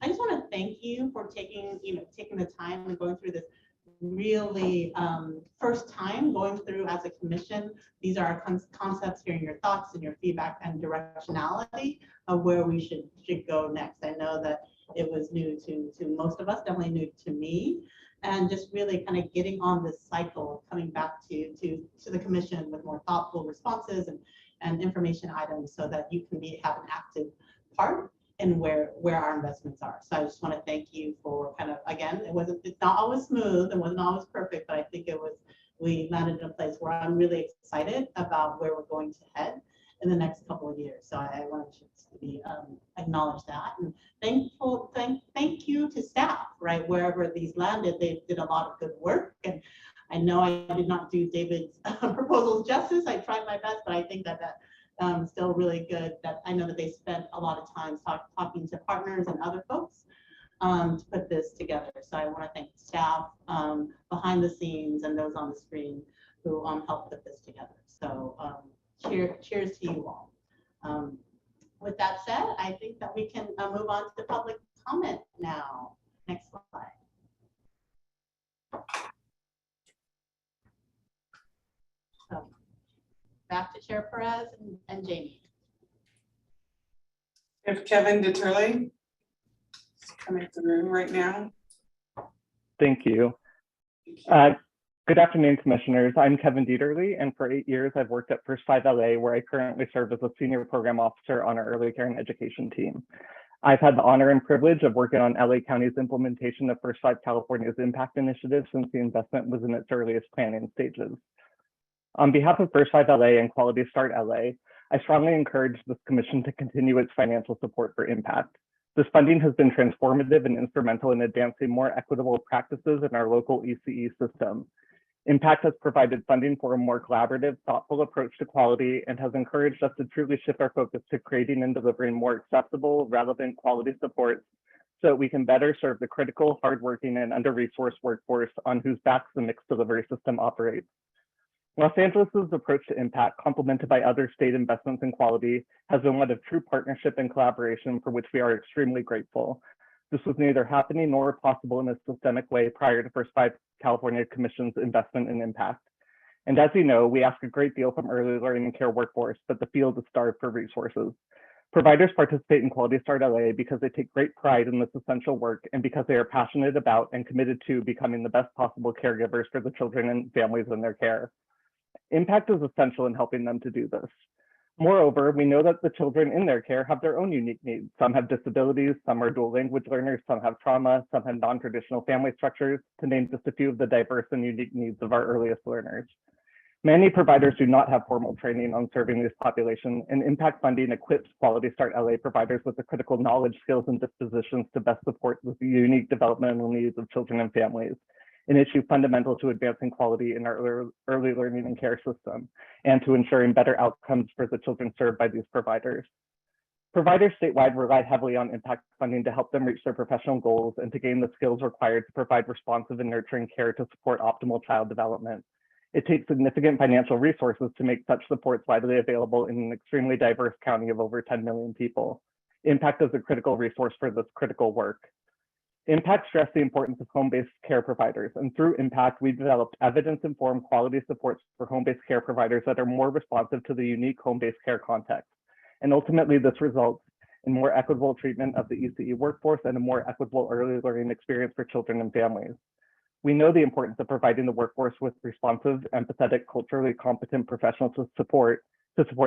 I just want to thank you for taking the time and going through this really first time going through as a commission. These are our concepts, hearing your thoughts and your feedback and directionality of where we should go next. I know that it was new to most of us, definitely new to me, and just really kind of getting on this cycle of coming back to the commission with more thoughtful responses and information items so that you can have an active part in where our investments are. So I just want to thank you for kind of, again, it's not always smooth, it wasn't always perfect, but I think we landed in a place where I'm really excited about where we're going to head in the next couple of years. So I want to acknowledge that, and thank you to staff, right? Wherever these landed, they did a lot of good work, and I know I did not do David's proposals justice. I tried my best, but I think that still really good. That I know that they spent a lot of time talking to partners and other folks to put this together. So I want to thank staff behind the scenes and those on the screen who helped put this together. So cheers to you all. With that said, I think that we can move on to public comment now. Next slide. So back to Chair Perez and Jamie. If Kevin Deterle is coming to the room right now. Thank you. Good afternoon, commissioners. I'm Kevin Dieterle, and for 8 years, I've worked at First Five LA, where I currently serve as a senior program officer on our early care and education team. I've had the honor and privilege of working on LA County's implementation of First Five California's impact initiative since the investment was in its earliest planning stages. On behalf of First Five LA and Quality Start LA, I strongly encourage this commission to continue its financial support for impact. This funding has been transformative and instrumental in advancing more equitable practices in our local ECE system. Impact has provided funding for a more collaborative, thoughtful approach to quality and has encouraged us to truly shift our focus to creating and delivering more accessible, relevant quality supports so that we can better serve the critical, hardworking, and under-resourced workforce on whose backs the mixed delivery system operates. Los Angeles's approach to impact, complemented by other state investments in quality, has been one of true partnership and collaboration for which we are extremely grateful. This was neither happening nor possible in a systemic way prior to First Five California Commission's investment in impact. And as you know, we ask a great deal from early learning and care workforce, but the field is starved for resources. Providers participate in Quality Start LA because they take great pride in this essential work and because they are passionate about and committed to becoming the best possible caregivers for the children and families in their care. Impact is essential in helping them to do this. Moreover, we know that the children in their care have their own unique needs. Some have disabilities, some are dual language learners, some have trauma, some have non-traditional family structures, to name just a few of the diverse and unique needs of our earliest learners. Many providers do not have formal training on serving this population, and impact funding equips Quality Start LA providers with the critical knowledge, skills, and dispositions to best support the unique developmental needs of children and families, an issue fundamental to advancing quality in our early learning and care system, and to ensuring better outcomes for the children served by these providers. Providers statewide rely heavily on impact funding to help them reach their professional goals and to gain the skills required to provide responsive and nurturing care to support optimal child development. It takes significant financial resources to make such supports widely available in an extremely diverse county of over 10 million people. Impact is a critical resource for this critical work. Impact stressed the importance of home-based care providers, and through Impact, we developed evidence-informed quality supports for home-based care providers that are more responsive to the unique home-based care context. And ultimately, this results in more equitable treatment of the ECE workforce and a more equitable early learning experience for children and families. We know the importance of providing the workforce with responsive, empathetic, culturally competent professionals to support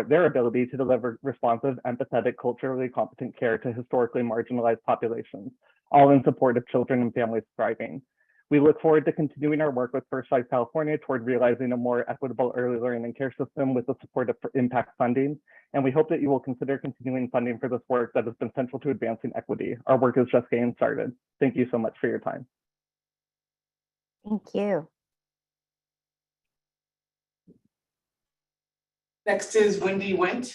their ability to deliver responsive, empathetic, culturally competent care to historically marginalized populations, all in support of children and families thriving. We look forward to continuing our work with First Five California toward realizing a more equitable early learning and care system with the support of impact funding. And we hope that you will consider continuing funding for this work that has been central to advancing equity. Our work is just getting started. Thank you so much for your time. Thank you. Next is Wendy Wendt.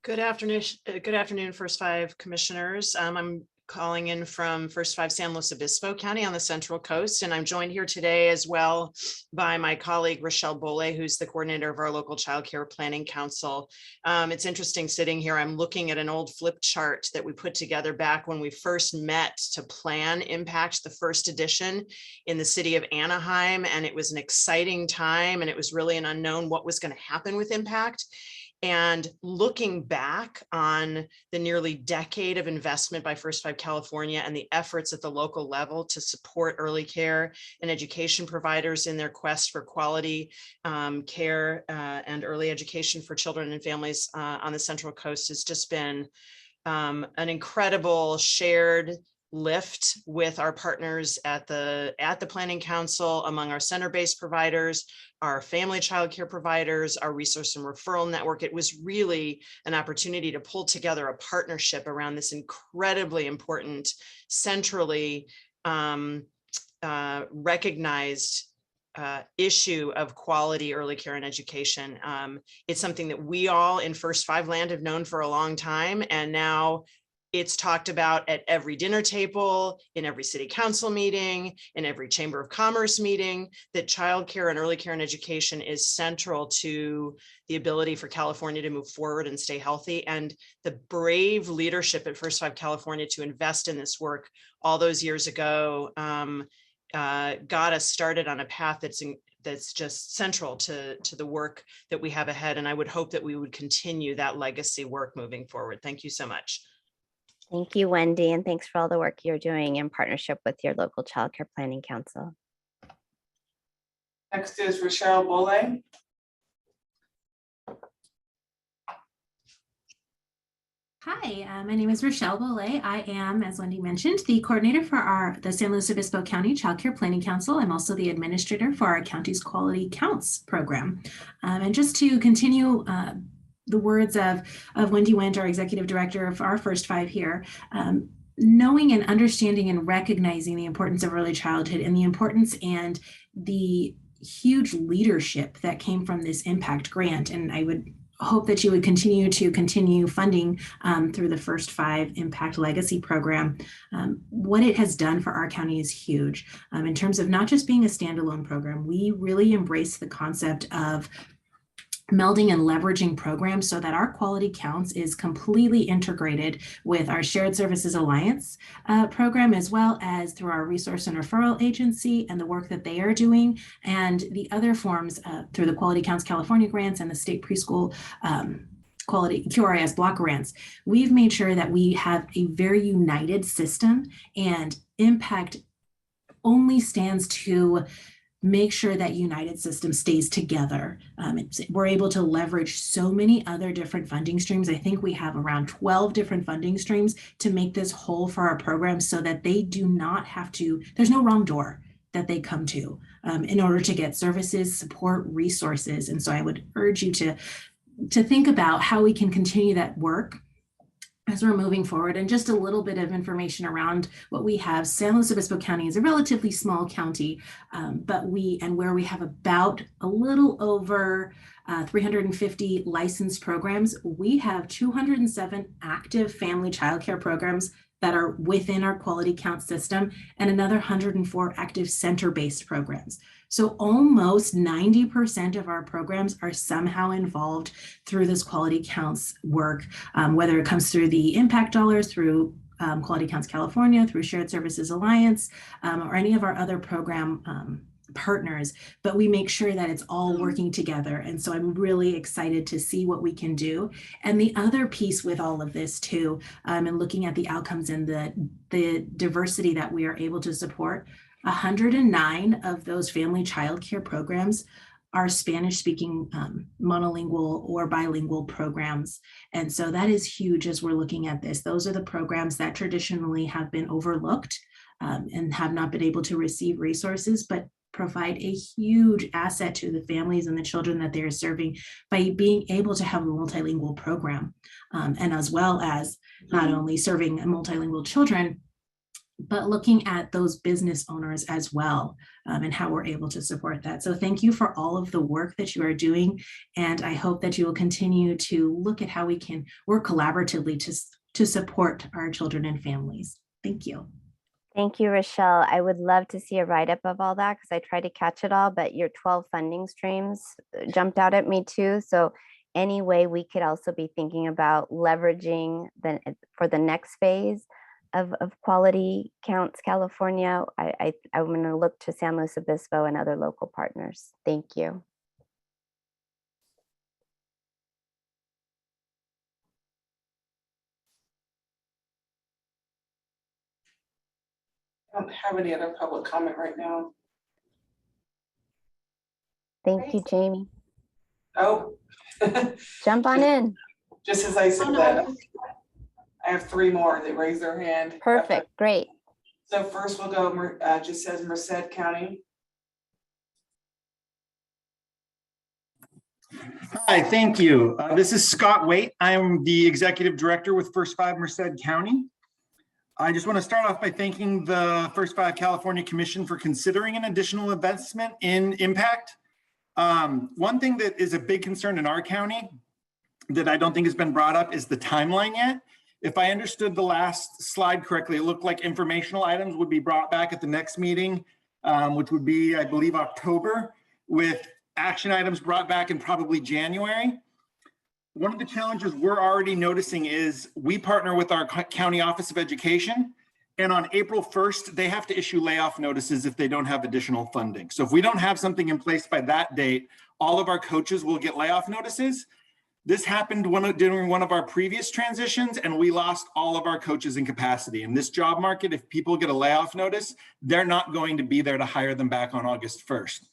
Good afternoon, First Five Commissioners. I'm calling in from First Five San Luis Obispo County on the Central Coast, and I'm joined here today as well by my colleague Rochelle Bole, who's the coordinator of our local child care planning council. It's interesting sitting here, I'm looking at an old flip chart that we put together back when we first met to plan Impact, the first edition in the city of Anaheim, and it was an exciting time, and it was really an unknown what was going to happen with Impact. And looking back on the nearly decade of investment by First Five California and the efforts at the local level to support early care and education providers in their quest for quality care and early education for children and families on the Central Coast has just been an incredible shared lift with our partners at the Planning Council, among our center-based providers, our family child care providers, our resource and referral network. It was really an opportunity to pull together a partnership around this incredibly important, centrally recognized issue of quality early care and education. It's something that we all in First Five Land have known for a long time, and now it's talked about at every dinner table, in every city council meeting, in every chamber of commerce meeting, that childcare and early care and education is central to the ability for California to move forward and stay healthy. And the brave leadership at First Five California to invest in this work all those years ago got us started on a path that's just central to the work that we have ahead. And I would hope that we would continue that legacy work moving forward. Thank you so much. Thank you, Wendy, and thanks for all the work you're doing in partnership with your local Child Care Planning Council. Next is Rochelle Bole. Hi, my name is Rochelle Bole. I am, as Wendy mentioned, the coordinator for the San Luis Obispo County Child Care Planning Council. I'm also the administrator for our county's Quality Counts program. And just to continue the words of Wendy Wendt, our executive director of our First Five here, knowing and understanding and recognizing the importance of early childhood and the importance and the huge leadership that came from this impact grant. And I would hope that you would continue funding through the First Five Impact Legacy Program. What it has done for our county is huge in terms of not just being a standalone program. We really embrace the concept of melding and leveraging programs so that our quality counts is completely integrated with our Shared Services Alliance program, as well as through our resource and referral agency and the work that they are doing, and the other forms through the Quality Counts California grants and the state preschool quality QRIS block grants. We've made sure that we have a very united system, and Impact only stands to make sure that united system stays together. We're able to leverage so many other different funding streams. I think we have around 12 different funding streams to make this whole for our programs, so that they do not have to, there's no wrong door that they come to in order to get services, support, resources. And so I would urge you to think about how we can continue that work as we're moving forward. And just a little bit of information around what we have. San Luis Obispo County is a relatively small county, but where we have about a little over 350 licensed programs. We have 207 active family childcare programs that are within our quality count system, and another 104 active center-based programs. So almost 90% of our programs are somehow involved through this quality counts work, whether it comes through the impact dollars, through Quality Counts California, through Shared Services Alliance, or any of our other program partners, but we make sure that it's all working together. And so I'm really excited to see what we can do. And the other piece with all of this too, and looking at the outcomes and the diversity that we are able to support, 109 of those family childcare programs are Spanish-speaking monolingual or bilingual programs. And so that is huge as we're looking at this. Those are the programs that traditionally have been overlooked and have not been able to receive resources, but provide a huge asset to the families and the children that they are serving by being able to have a multilingual program, and as well as not only serving multilingual children, but looking at those business owners as well, and how we're able to support that. So thank you for all of the work that you are doing. And I hope that you will continue to look at how we can work collaboratively to support our children and families. Thank you. Thank you, Rochelle. I would love to see a write-up of all that, because I tried to catch it all, but your 12 funding streams jumped out at me too. So any way we could also be thinking about leveraging for the next phase of Quality Counts California, I'm going to look to San Luis Obispo and other local partners. Thank you. I don't have any other public comment right now. Thank you, Jamie. Oh. Jump on in. Just as I said that, I have 3 more that raise their hand. Perfect, great. So first we'll go, just says Merced County. Hi, thank you. This is Scott Waite. I'm the Executive Director with First 5 Merced County. I just want to start off by thanking the First 5 California Commission for considering an additional investment in impact. One thing that is a big concern in our county that I don't think has been brought up is the timeline yet. If I understood the last slide correctly, it looked like informational items would be brought back at the next meeting, which would be, I believe, October, with action items brought back in probably January. One of the challenges we're already noticing is we partner with our County Office of Education, and on April 1st, they have to issue layoff notices if they don't have additional funding. So if we don't have something in place by that date, all of our coaches will get layoff notices. This happened during one of our previous transitions, and we lost all of our coaches in capacity. In this job market, if people get a layoff notice, they're not going to be there to hire them back on August 1st.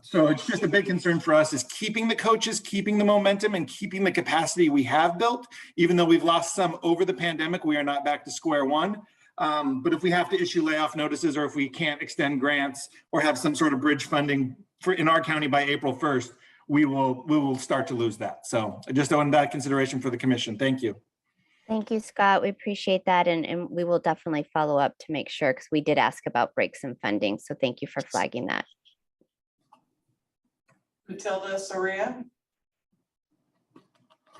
So it's just a big concern for us is keeping the coaches, keeping the momentum, and keeping the capacity we have built. Even though we've lost some over the pandemic, we are not back to square one. But if we have to issue layoff notices, or if we can't extend grants or have some sort of bridge funding in our county by April 1st, we will start to lose that. So I just want that consideration for the commission. Thank you. Thank you, Scott. We appreciate that. And we will definitely follow up to make sure, because we did ask about breaks in funding. So thank you for flagging that. Matilda Soria.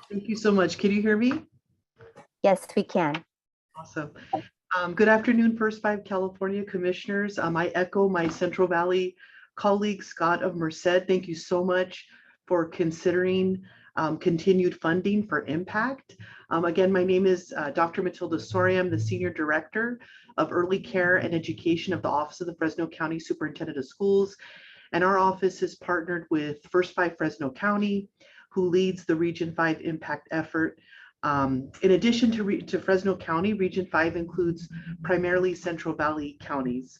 Thank you so much. Can you hear me? Yes, we can. Awesome. Good afternoon, First 5 California Commissioners. I echo my Central Valley colleague, Scott of Merced. Thank you so much for considering continued funding for impact. Again, my name is Dr. Matilda Soria. I'm the Senior Director of Early Care and Education of the Office of the Fresno County Superintendent of Schools. And our office has partnered with First 5 Fresno County, who leads the Region 5 impact effort. In addition to Fresno County, Region 5 includes primarily Central Valley counties.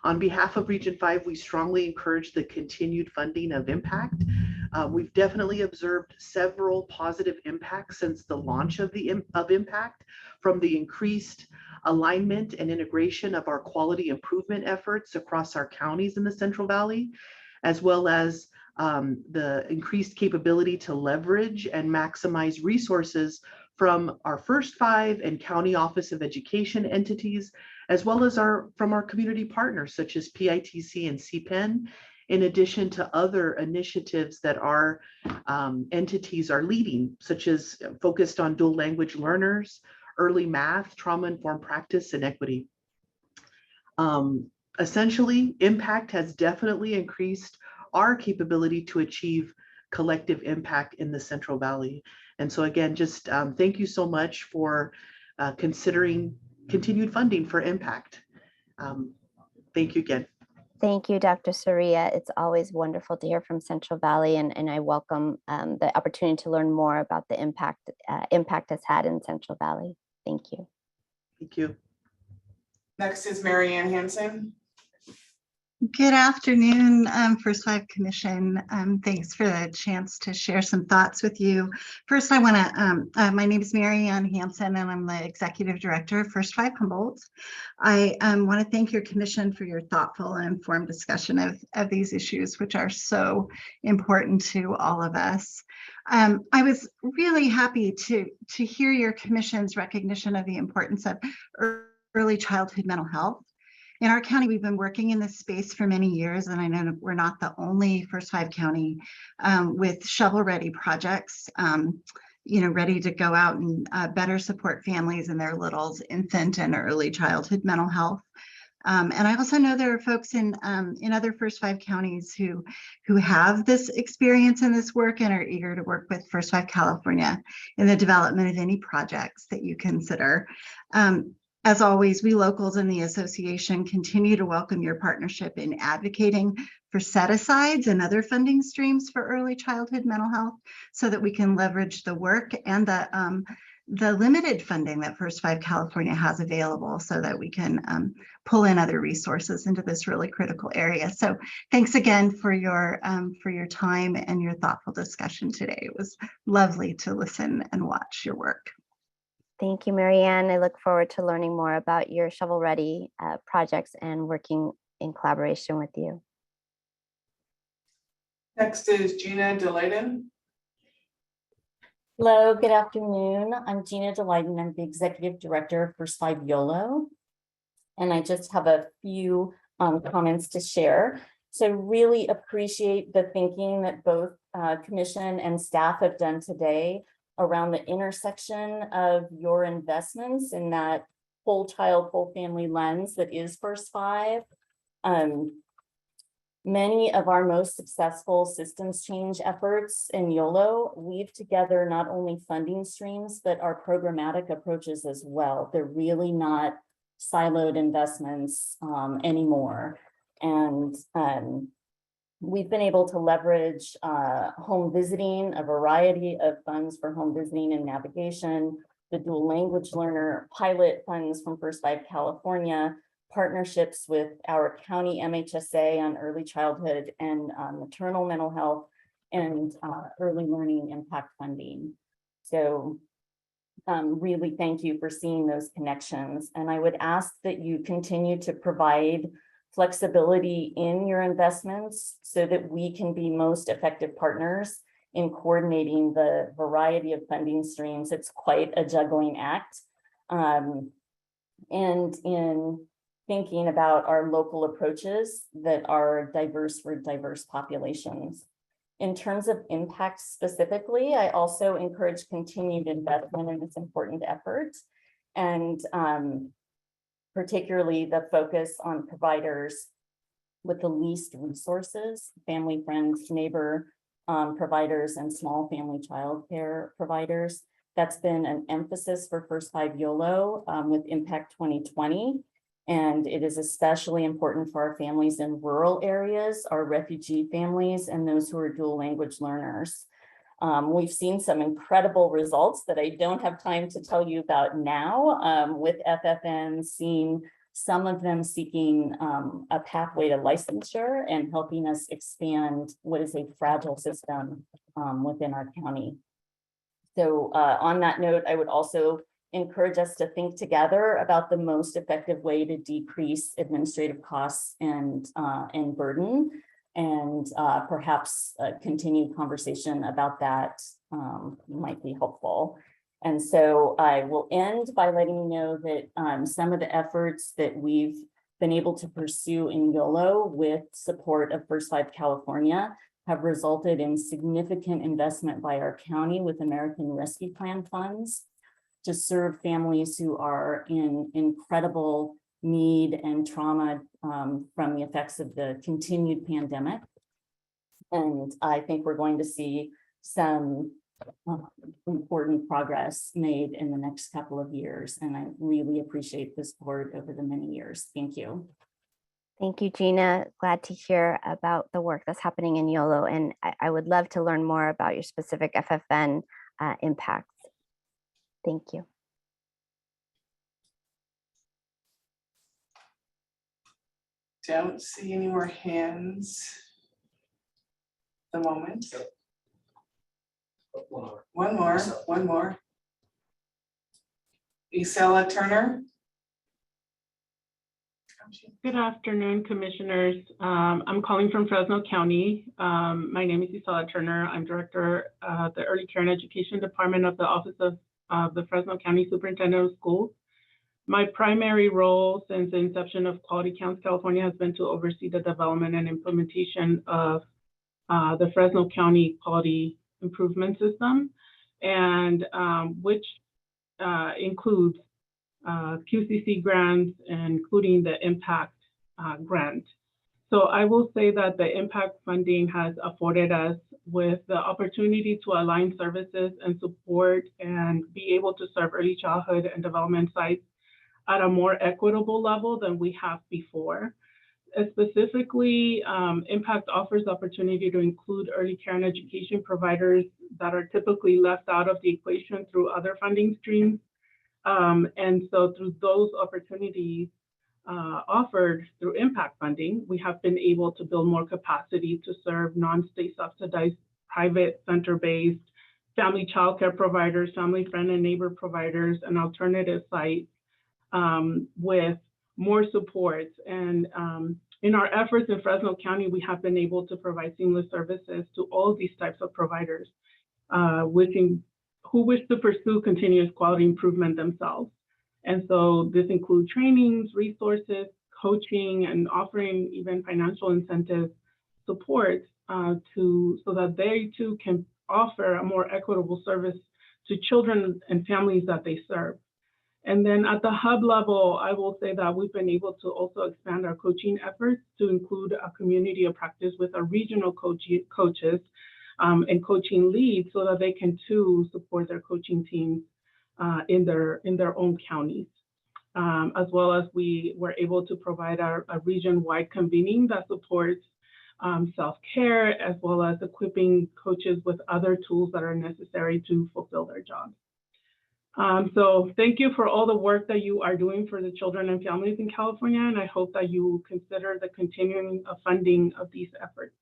On behalf of Region 5, we strongly encourage the continued funding of impact. We've definitely observed several positive impacts since the launch of impact, from the increased alignment and integration of our quality improvement efforts across our counties in the Central Valley, as well as the increased capability to leverage and maximize resources from our First 5 and County Office of Education entities, as well as from our community partners such as PITC and CPEN, in addition to other initiatives that our entities are leading, such as focused on dual language learners, early math, trauma-informed practice, and equity. Essentially, impact has definitely increased our capability to achieve collective impact in the Central Valley. And so again, just thank you so much for considering continued funding for impact. Thank you again. Thank you, Dr. Soria. It's always wonderful to hear from Central Valley, and I welcome the opportunity to learn more about the impact has had in Central Valley. Thank you. Thank you. Next is Mary Ann Hansen. Good afternoon, First 5 Commission. Thanks for the chance to share some thoughts with you. First, I want to, my name is Mary Ann Hansen, and I'm the Executive Director of First 5 Humboldt. I want to thank your Commission for your thoughtful and informed discussion of these issues, which are so important to all of us. I was really happy to hear your Commission's recognition of the importance of early childhood mental health. In our county, we've been working in this space for many years, and I know we're not the only First 5 County with shovel-ready projects, ready to go out and better support families and their littles, infant and early childhood mental health. And I also know there are folks in other First 5 counties who have this experience in this work and are eager to work with First 5 California in the development of any projects that you consider. As always, we locals in the association continue to welcome your partnership in advocating for set-asides and other funding streams for early childhood mental health, so that we can leverage the work and the limited funding that First 5 California has available, so that we can pull in other resources into this really critical area. So thanks again for your time and your thoughtful discussion today. It was lovely to listen and watch your work. Thank you, Mary Ann. I look forward to learning more about your shovel-ready projects and working in collaboration with you. Next is Gina DeLayden. Hello, good afternoon. I'm Gina DeLayden. I'm the Executive Director of First 5 YOLO. And I just have a few comments to share. So really appreciate the thinking that both Commission and staff have done today around the intersection of your investments in that whole child, whole family lens that is First 5. Many of our most successful systems change efforts in YOLO weave together not only funding streams, but our programmatic approaches as well. They're really not siloed investments anymore. And we've been able to leverage home visiting, a variety of funds for home visiting and navigation, the dual language learner pilot funds from First 5 California, partnerships with our county MHSA on early childhood and maternal mental health, and early learning impact funding. So really thank you for seeing those connections. And I would ask that you continue to provide flexibility in your investments so that we can be most effective partners in coordinating the variety of funding streams. It's quite a juggling act. And in thinking about our local approaches that are diverse for diverse populations. In terms of impact specifically, I also encourage continued investment in this important effort, and particularly the focus on providers with the least resources, family, friends, neighbor, providers and small family childcare providers. That's been an emphasis for First Five YOLO with Impact 2020. And it is especially important for our families in rural areas, our refugee families, and those who are dual language learners. We've seen some incredible results that I don't have time to tell you about now with FFN, seeing some of them seeking a pathway to licensure and helping us expand what is a fragile system within our county. So on that note, I would also encourage us to think together about the most effective way to decrease administrative costs and burden, and perhaps a continued conversation about that might be helpful. And so I will end by letting you know that some of the efforts that we've been able to pursue in YOLO with support of First Five California have resulted in significant investment by our county with American Rescue Plan funds to serve families who are in incredible need and trauma from the effects of the continued pandemic. And I think we're going to see some important progress made in the next couple of years. And I really appreciate the support over the many years. Thank you. Thank you, Gina. Glad to hear about the work that's happening in YOLO. And I would love to learn more about your specific FFN impacts. Thank you. Don't see any more hands at the moment. One more. Isela Turner. Good afternoon, commissioners. I'm calling from Fresno County. My name is Isela Turner. I'm director of the Early Care and Education Department of the Office of the Fresno County Superintendent of Schools. My primary role since the inception of Quality Counts California has been to oversee the development and implementation of the Fresno County Quality Improvement System, and which includes QCC grants, including the impact grant. So I will say that the impact funding has afforded us with the opportunity to align services and support and be able to serve early childhood and development sites at a more equitable level than we have before. Specifically, impact offers opportunity to include early care and education providers that are typically left out of the equation through other funding streams. And so through those opportunities offered through impact funding, we have been able to build more capacity to serve non-state subsidized, private center-based family childcare providers, family friend and neighbor providers, and alternative sites with more supports. And in our efforts in Fresno County, we have been able to provide seamless services to all these types of providers, who wish to pursue continuous quality improvement themselves. And so this includes trainings, resources, coaching, and offering even financial incentive support so that they too can offer a more equitable service to children and families that they serve. And then at the hub level, I will say that we've been able to also expand our coaching efforts to include a community of practice with our regional coaches and coaching leads so that they can too support their coaching teams in their own counties. As well as we were able to provide a region-wide convening that supports self-care, as well as equipping coaches with other tools that are necessary to fulfill their jobs. So thank you for all the work that you are doing for the children and families in California, and I hope that you will consider the continuing of funding of these efforts.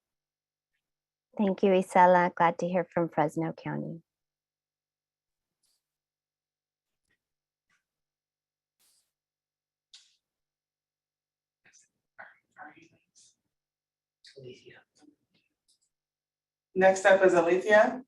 Thank you, Isela. Glad to hear from Fresno County. Next up is Alethea.